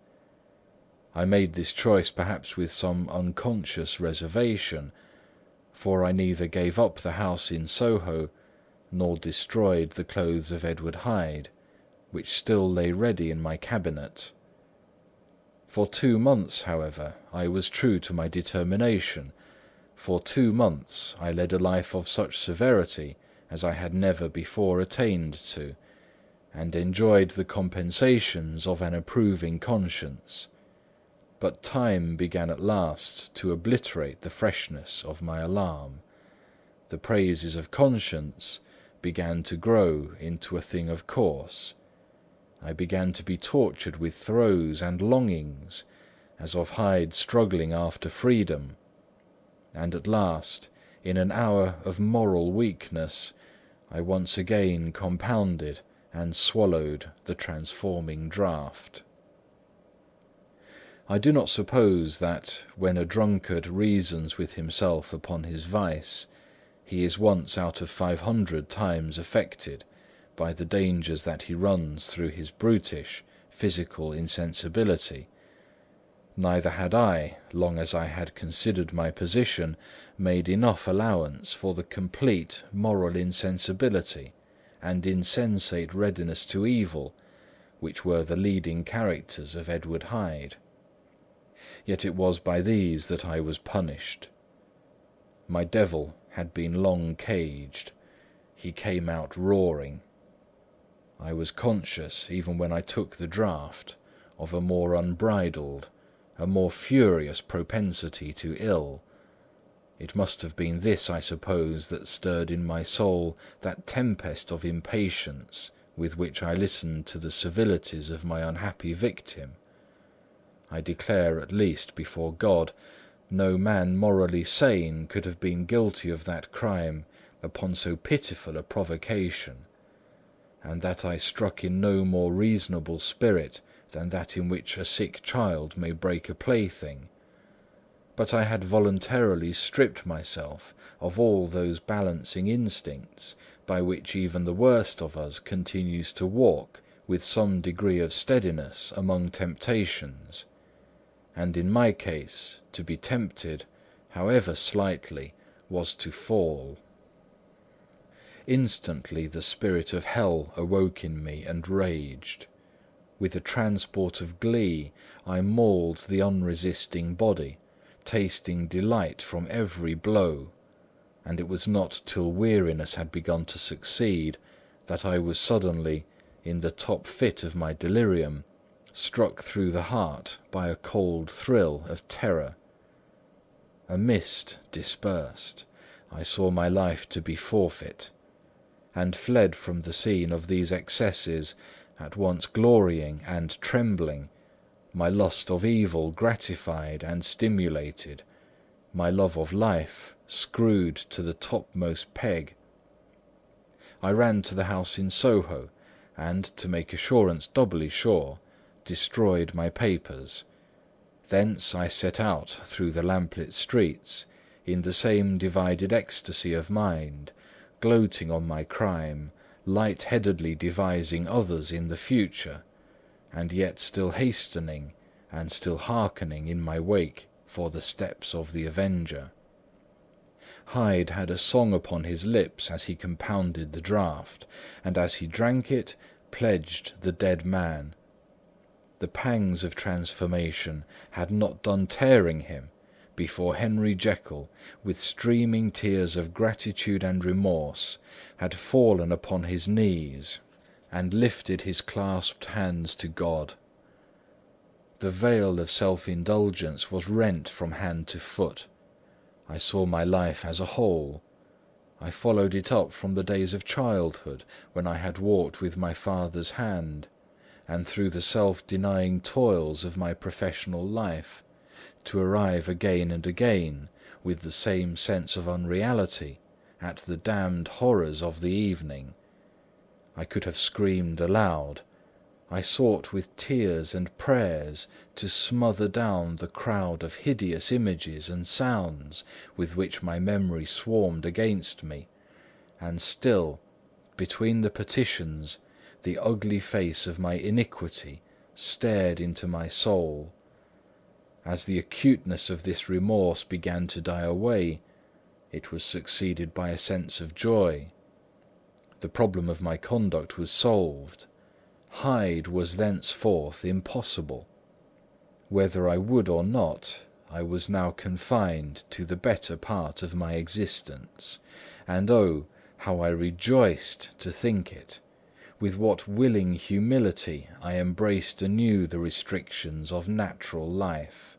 I made this choice perhaps with some unconscious reservation, for I neither gave up the house in Soho, nor destroyed the clothes of Edward Hyde, which still lay ready in my cabinet. For 2 months, however, I was true to my determination. For 2 months I led a life of such severity as I had never before attained to, and enjoyed the compensations of an approving conscience. But time began at last to obliterate the freshness of my alarm. The praises of conscience began to grow into a thing of course. I began to be tortured with throes and longings, as of Hyde struggling after freedom; and at last, in an hour of moral weakness, I once again compounded and swallowed the transforming draught. I do not suppose that, when a drunkard reasons with himself upon his vice, he is once out of 500 times affected by the dangers that he runs through his brutish, physical insensibility. Neither had I, long as I had considered my position, made enough allowance for the complete moral insensibility and insensate readiness to evil, which were the leading characters of Edward Hyde. Yet it was by these that I was punished. My devil had been long caged; he came out roaring. I was conscious, even when I took the draught, of a more unbridled, a more furious propensity to ill. It must have been this, I suppose, that stirred in my soul that tempest of impatience with which I listened to the civilities of my unhappy victim. I declare, at least before God, no man morally sane could have been guilty of that crime upon so pitiful a provocation, and that I struck in no more reasonable spirit than that in which a sick child may break a plaything. But I had voluntarily stripped myself of all those balancing instincts by which even the worst of us continues to walk with some degree of steadiness among temptations; and in my case, to be tempted, however slightly, was to fall. Instantly the spirit of hell awoke in me and raged. With a transport of glee, I mauled the unresisting body, tasting delight from every blow; and it was not till weariness had begun to succeed that I was suddenly, in the top fit of my delirium, struck through the heart by a cold thrill of terror. A mist dispersed, I saw my life to be forfeit, and fled from the scene of these excesses, at once glorying and trembling, my lust of evil gratified and stimulated, my love of life screwed to the topmost peg. I ran to the house in Soho, and, to make assurance doubly sure, destroyed my papers. Thence I set out through the lamplit streets, in the same divided ecstasy of mind, gloating on my crime, light-headedly devising others in the future, and yet still hastening and still hearkening in my wake for the steps of the avenger. Hyde had a song upon his lips as he compounded the draught, and as he drank it, pledged the dead man. The pangs of transformation had not done tearing him before Henry Jekyll, with streaming tears of gratitude and remorse, had fallen upon his knees and lifted his clasped hands to God. The veil of self-indulgence was rent from hand to foot. I saw my life as a whole. I followed it up from the days of childhood, when I had walked with my father's hand, and through the self-denying toils of my professional life, to arrive again and again, with the same sense of unreality, at the damned horrors of the evening. I could have screamed aloud. I sought with tears and prayers to smother down the crowd of hideous images and sounds with which my memory swarmed against me; and still, between the petitions, the ugly face of my iniquity stared into my soul. As the acuteness of this remorse began to die away, it was succeeded by a sense of joy. The problem of my conduct was solved. Hyde was thenceforth impossible. Whether I would or not, I was now confined to the better part of my existence; and oh, how I rejoiced to think it! With what willing humility I embraced anew the restrictions of natural life!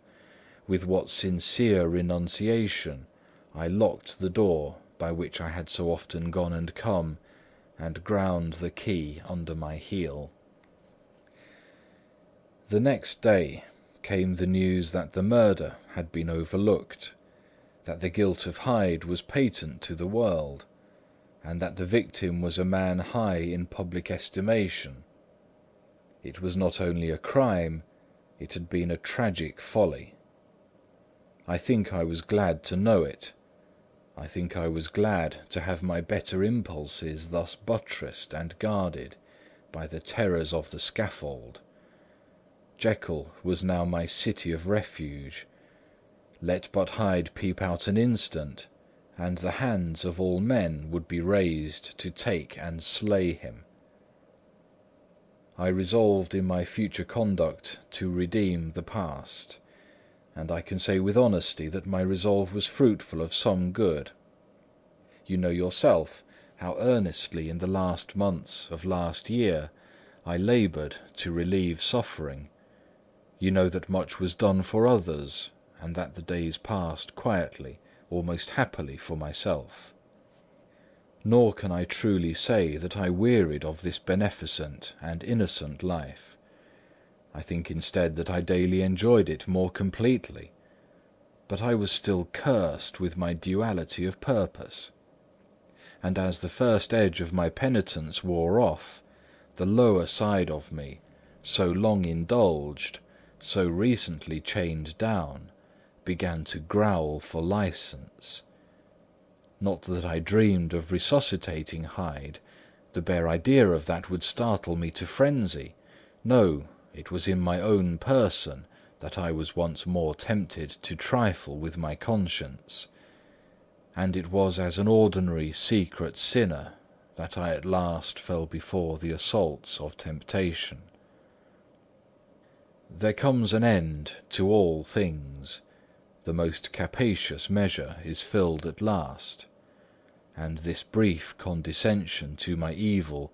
With what sincere renunciation I locked the door by which I had so often gone and come, and ground the key under my heel! The next day came the news that the murder had been overlooked, that the guilt of Hyde was patent to the world, and that the victim was a man high in public estimation. It was not only a crime, it had been a tragic folly. I think I was glad to know it. I think I was glad to have my better impulses thus buttressed and guarded by the terrors of the scaffold. Jekyll was now my city of refuge. Let but Hyde peep out an instant, and the hands of all men would be raised to take and slay him. I resolved in my future conduct to redeem the past, and I can say with honesty that my resolve was fruitful of some good. You know yourself how earnestly in the last months of last year I laboured to relieve suffering. You know that much was done for others, and that the days passed quietly, almost happily for myself. Nor can I truly say that I wearied of this beneficent and innocent life. I think instead that I daily enjoyed it more completely, but I was still cursed with my duality of purpose. And as the first edge of my penitence wore off, the lower side of me, so long indulged, so recently chained down, began to growl for license. Not that I dreamed of resuscitating Hyde; the bare idea of that would startle me to frenzy. No, it was in my own person that I was once more tempted to trifle with my conscience; and it was as an ordinary secret sinner that I at last fell before the assaults of temptation. There comes an end to all things. The most capacious measure is filled at last, and this brief condescension to my evil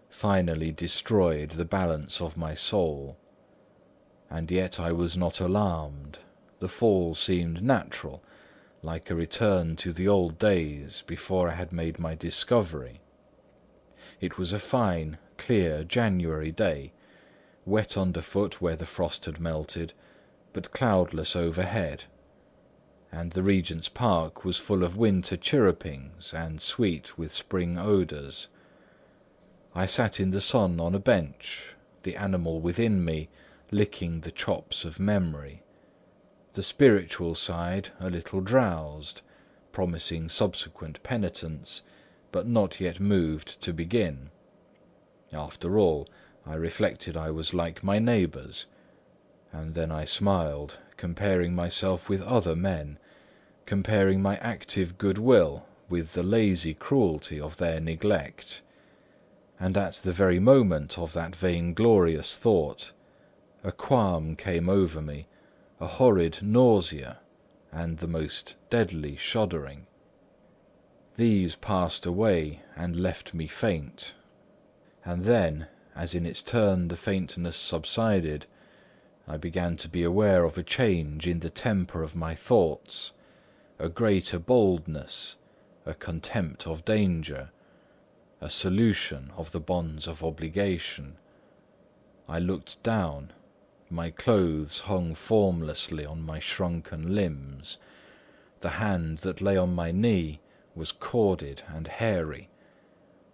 finally destroyed the balance of my soul. And yet I was not alarmed. The fall seemed natural, like a return to the old days before I had made my discovery. It was a fine, clear January day, wet underfoot where the frost had melted, but cloudless overhead, and the Regent's Park was full of winter chirrupings and sweet with spring odours. I sat in the sun on a bench, the animal within me licking the chops of memory, the spiritual side a little drowsed, promising subsequent penitence, but not yet moved to begin. After all, I reflected I was like my neighbours, and then I smiled, comparing myself with other men, comparing my active goodwill with the lazy cruelty of their neglect. And at the very moment of that vainglorious thought, a qualm came over me, a horrid nausea, and the most deadly shuddering. These passed away and left me faint; and then, as in its turn the faintness subsided, I began to be aware of a change in the temper of my thoughts, a greater boldness, a contempt of danger, a solution of the bonds of obligation. I looked down. My clothes hung formlessly on my shrunken limbs. The hand that lay on my knee was corded and hairy.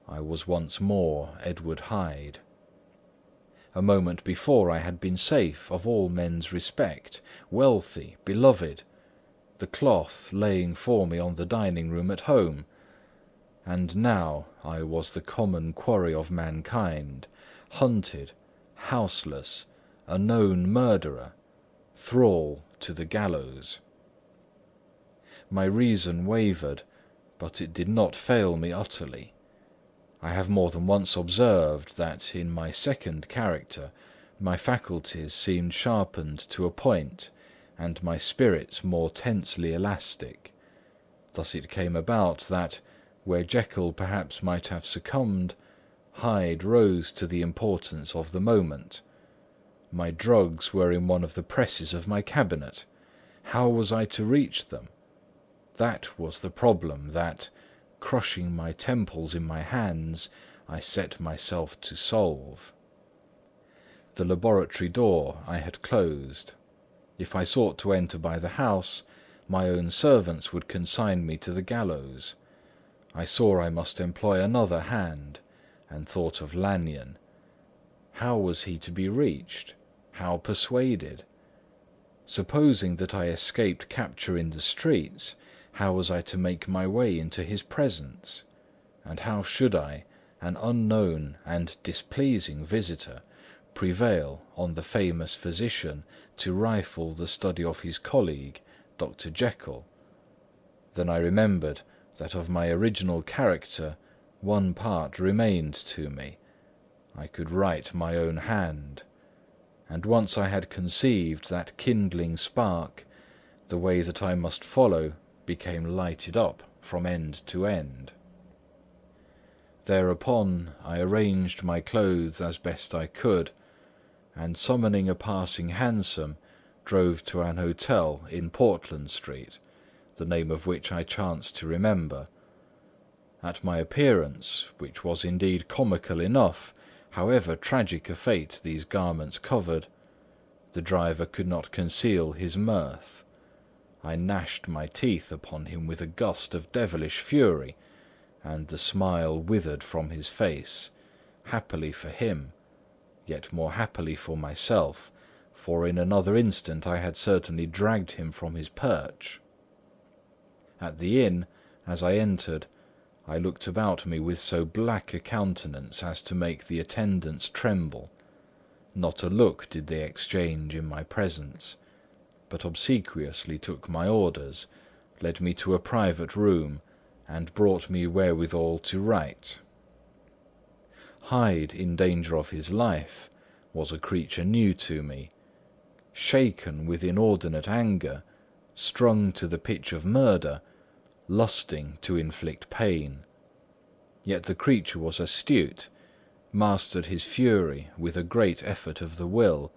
I was once more Edward Hyde. A moment before I had been safe of all men's respect, wealthy, beloved, the cloth laying for me on the dining-room at home; and now I was the common quarry of mankind, hunted, houseless, a known murderer, thrall to the gallows. My reason wavered, but it did not fail me utterly. I have more than once observed that in my second character my faculties seemed sharpened to a point, and my spirits more tensely elastic. Thus it came about that, where Jekyll perhaps might have succumbed, Hyde rose to the importance of the moment. My drugs were in one of the presses of my cabinet. How was I to reach them? That was the problem that, crushing my temples in my hands, I set myself to solve. The laboratory door I had closed. If I sought to enter by the house, my own servants would consign me to the gallows. I saw I must employ another hand, and thought of Lanyon. How was he to be reached? How persuaded? Supposing that I escaped capture in the streets, how was I to make my way into his presence? And how should I, an unknown and displeasing visitor, prevail on the famous physician to rifle the study of his colleague, Dr. Jekyll? Then I remembered that of my original character one part remained to me. I could write my own hand; and once I had conceived that kindling spark, the way that I must follow became lighted up from end to end. Thereupon I arranged my clothes as best I could, and summoning a passing hansom, drove to an hotel in Portland Street, the name of which I chanced to remember. At my appearance, which was indeed comical enough, however tragic a fate these garments covered, the driver could not conceal his mirth. I gnashed my teeth upon him with a gust of devilish fury, and the smile withered from his face, happily for him, yet more happily for myself, for in another instant I had certainly dragged him from his perch. At the inn, as I entered, I looked about me with so black a countenance as to make the attendants tremble. Not a look did they exchange in my presence, but obsequiously took my orders, led me to a private room, and brought me wherewithal to write. Hyde in danger of his life was a creature new to me. Shaken with inordinate anger, strung to the pitch of murder, lusting to inflict pain. Yet the creature was astute, mastered his fury with a great effort of the will,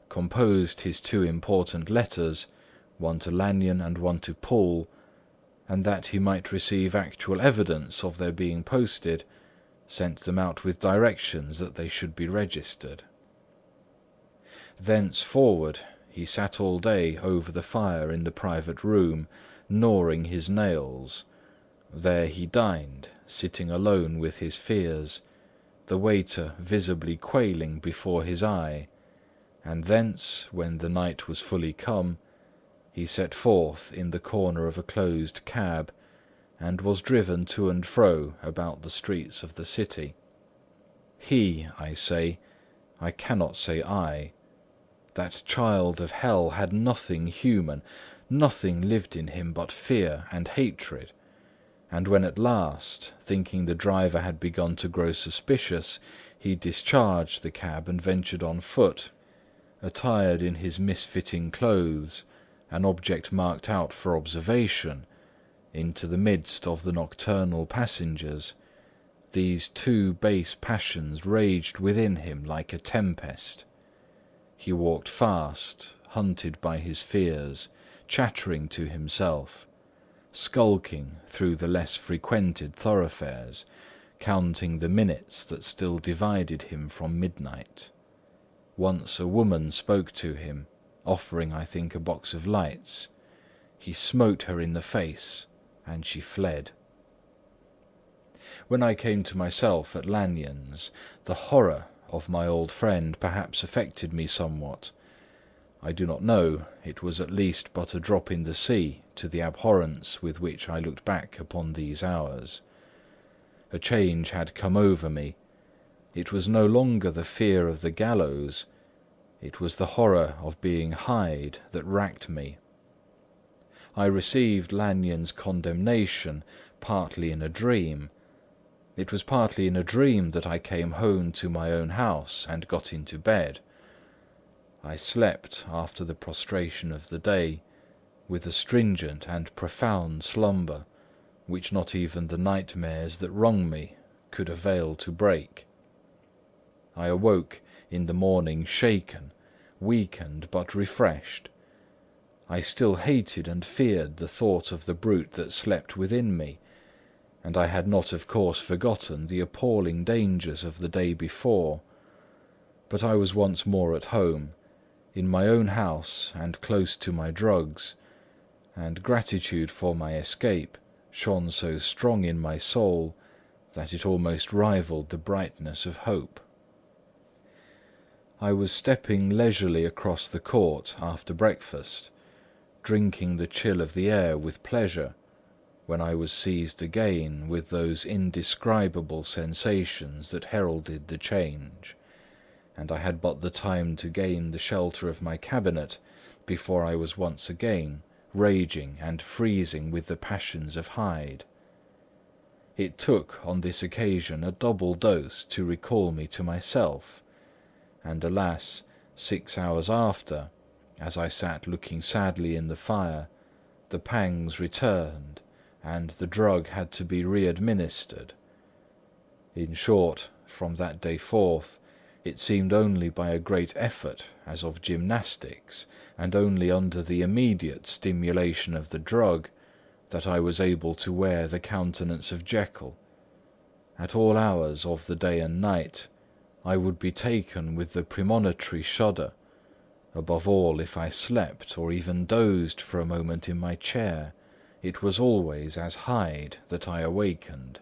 composed his two important letters, one to Lanyon and one to Poole, and that he might receive actual evidence of their being posted, sent them out with directions that they should be registered. Thenceforward he sat all day over the fire in the private room, gnawing his nails. There he dined, sitting alone with his fears, the waiter visibly quailing before his eye, and thence, when the night was fully come, he set forth in the corner of a closed cab, and was driven to and fro about the streets of the city. He, I say, I cannot say I. That child of hell had nothing human, nothing lived in him but fear and hatred, and when at last, thinking the driver had begun to grow suspicious, he discharged the cab and ventured on foot, attired in his misfitting clothes, an object marked out for observation, into the midst of the nocturnal passengers, these two base passions raged within him like a tempest. He walked fast, hunted by his fears, chattering to himself, skulking through the less frequented thoroughfares, counting the minutes that still divided him from midnight. Once a woman spoke to him, offering, I think, a box of lights. He smote her in the face, and she fled. When I came to myself at Lanyon's, the horror of my old friend perhaps affected me somewhat. I do not know, it was at least but a drop in the sea to the abhorrence with which I looked back upon these hours. A change had come over me. It was no longer the fear of the gallows, it was the horror of being Hyde that racked me. I received Lanyon's condemnation partly in a dream. It was partly in a dream that I came home to my own house and got into bed. I slept after the prostration of the day, with a stringent and profound slumber, which not even the nightmares that wrung me could avail to break. I awoke in the morning shaken, weakened, but refreshed. I still hated and feared the thought of the brute that slept within me, and I had not of course forgotten the appalling dangers of the day before. But I was once more at home, in my own house and close to my drugs, and gratitude for my escape shone so strong in my soul that it almost rivalled the brightness of hope. I was stepping leisurely across the court after breakfast, drinking the chill of the air with pleasure, when I was seized again with those indescribable sensations that heralded the change, and I had but the time to gain the shelter of my cabinet before I was once again raging and freezing with the passions of Hyde. It took on this occasion a double dose to recall me to myself, and alas, 6 hours after, as I sat looking sadly in the fire, the pangs returned, and the drug had to be re-administered. In short, from that day forth, it seemed only by a great effort, as of gymnastics, and only under the immediate stimulation of the drug, that I was able to wear the countenance of Jekyll. At all hours of the day and night, I would be taken with the premonitory shudder. Above all, if I slept, or even dozed for a moment in my chair, it was always as Hyde that I awakened.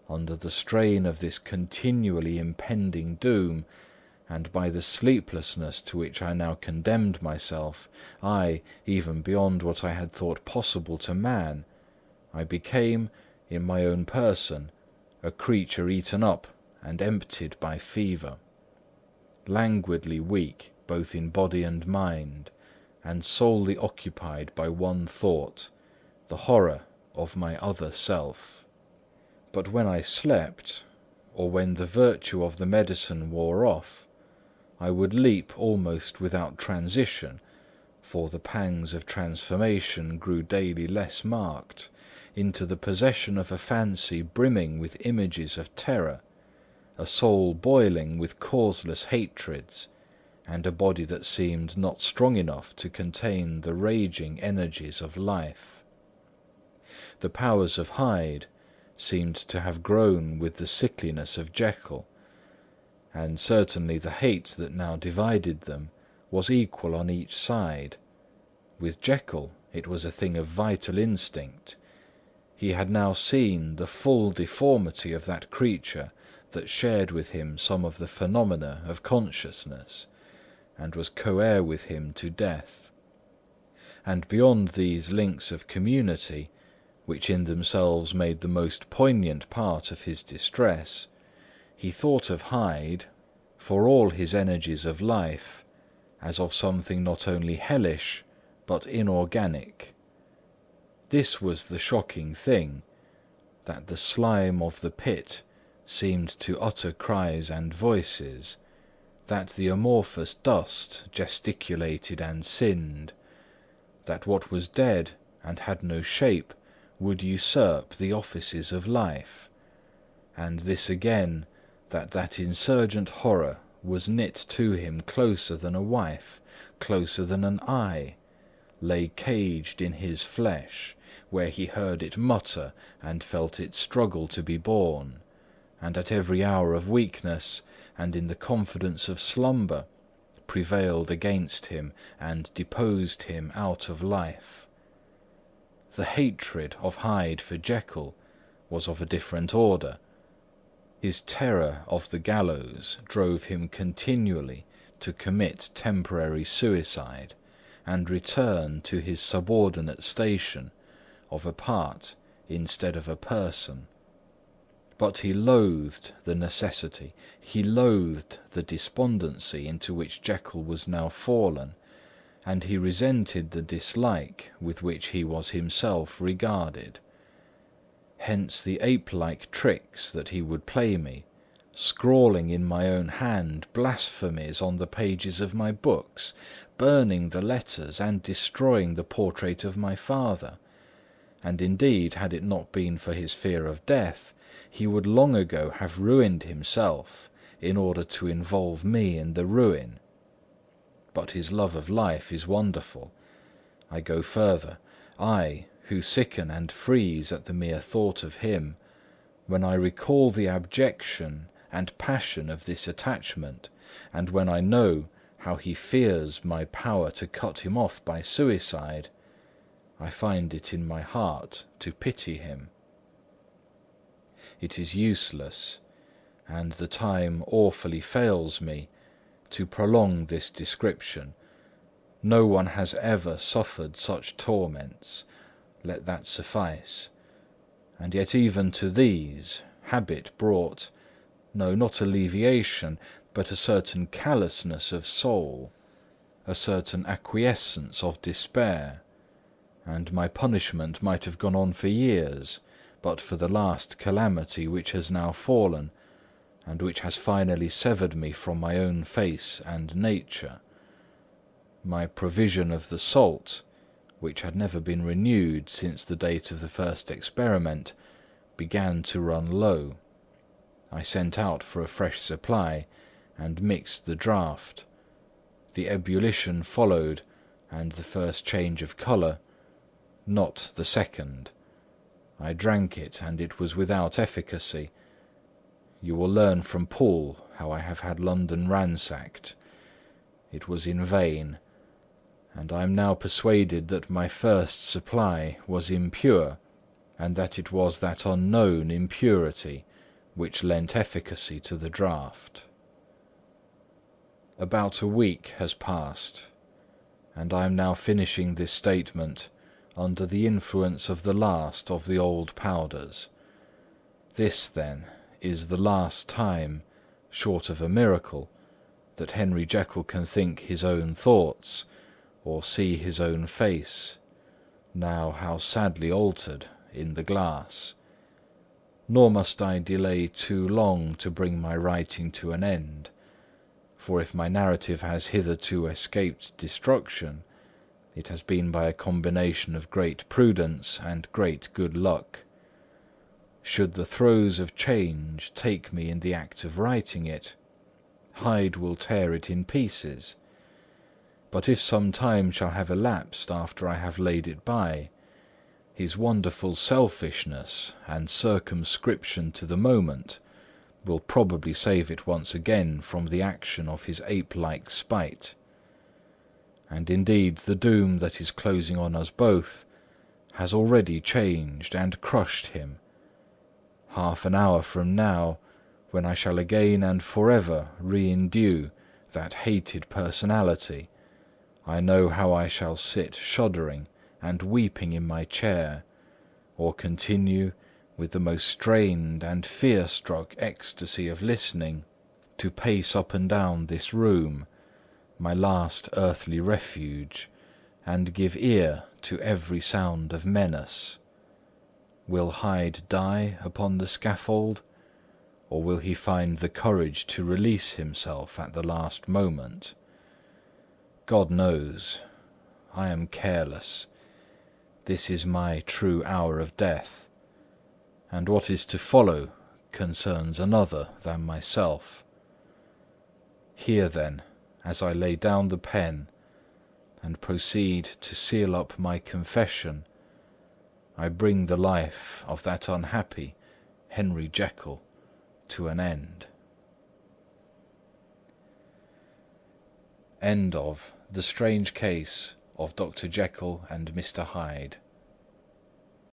Under the strain of this continually impending doom, and by the sleeplessness to which I now condemned myself, ay, even beyond what I had thought possible to man, I became, in my own person, a creature eaten up and emptied by fever, languidly weak both in body and mind, and solely occupied by one thought, the horror of my other self. But when I slept, or when the virtue of the medicine wore off, I would leap almost without transition, for the pangs of transformation grew daily less marked, into the possession of a fancy brimming with images of terror, a soul boiling with causeless hatreds, and a body that seemed not strong enough to contain the raging energies of life. The powers of Hyde seemed to have grown with the sickliness of Jekyll, and certainly the hate that now divided them was equal on each side. With Jekyll it was a thing of vital instinct. He had now seen the full deformity of that creature that shared with him some of the phenomena of consciousness, and was co-heir with him to death. And beyond these links of community, which in themselves made the most poignant part of his distress, he thought of Hyde, for all his energies of life, as of something not only hellish, but inorganic. This was the shocking thing, that the slime of the pit seemed to utter cries and voices, that the amorphous dust gesticulated and sinned, that what was dead and had no shape would usurp the offices of life, and this again, that insurgent horror was knit to him closer than a wife, closer than an eye, lay caged in his flesh, where he heard it mutter and felt it struggle to be born, and at every hour of weakness and in the confidence of slumber prevailed against him and deposed him out of life. The hatred of Hyde for Jekyll was of a different order. His terror of the gallows drove him continually to commit temporary suicide and return to his subordinate station of a part instead of a person. But he loathed the necessity, he loathed the despondency into which Jekyll was now fallen, and he resented the dislike with which he was himself regarded. Hence the ape-like tricks that he would play me, scrawling in my own hand blasphemies on the pages of my books, burning the letters and destroying the portrait of my father. And indeed, had it not been for his fear of death, he would long ago have ruined himself in order to involve me in the ruin. But his love of life is wonderful. I go further. I, who sicken and freeze at the mere thought of him, when I recall the abjection and passion of this attachment, and when I know how he fears my power to cut him off by suicide, I find it in my heart to pity him. It is useless, and the time awfully fails me, to prolong this description. No one has ever suffered such torments, let that suffice. And yet even to these, habit brought, no, not alleviation, but a certain callousness of soul, a certain acquiescence of despair, and my punishment might have gone on for years, but for the last calamity which has now fallen, and which has finally severed me from my own face and nature. My provision of the salt, which had never been renewed since the date of the first experiment, began to run low. I sent out for a fresh supply, and mixed the draught. The ebullition followed, and the first change of colour, not the second. I drank it, and it was without efficacy. You will learn from Poole how I have had London ransacked. It was in vain, and I am now persuaded that my first supply was impure, and that it was that unknown impurity which lent efficacy to the draught. About a week has passed, and I am now finishing this statement under the influence of the last of the old powders. This, then, is the last time, short of a miracle, that Henry Jekyll can think his own thoughts, or see his own face, now how sadly altered, in the glass. Nor must I delay too long to bring my writing to an end, for if my narrative has hitherto escaped destruction, it has been by a combination of great prudence and great good luck. Should the throes of change take me in the act of writing it, Hyde will tear it in pieces. But if some time shall have elapsed after I have laid it by, his wonderful selfishness and circumscription to the moment will probably save it once again from the action of his ape-like spite. And indeed the doom that is closing on us both has already changed and crushed him. Half an hour from now, when I shall again and forever re-indue that hated personality, I know how I shall sit shuddering and weeping in my chair, or continue, with the most strained and fear-struck ecstasy of listening, to pace up and down this room, my last earthly refuge, and give ear to every sound of menace. Will Hyde die upon the scaffold, or will he find the courage to release himself at the last moment? God knows. I am careless. This is my true hour of death, and what is to follow concerns another than myself. Here then, as I lay down the pen and proceed to seal up my confession, I bring the life of that unhappy Henry Jekyll to an end. End of The Strange Case of Dr. Jekyll and Mr. Hyde.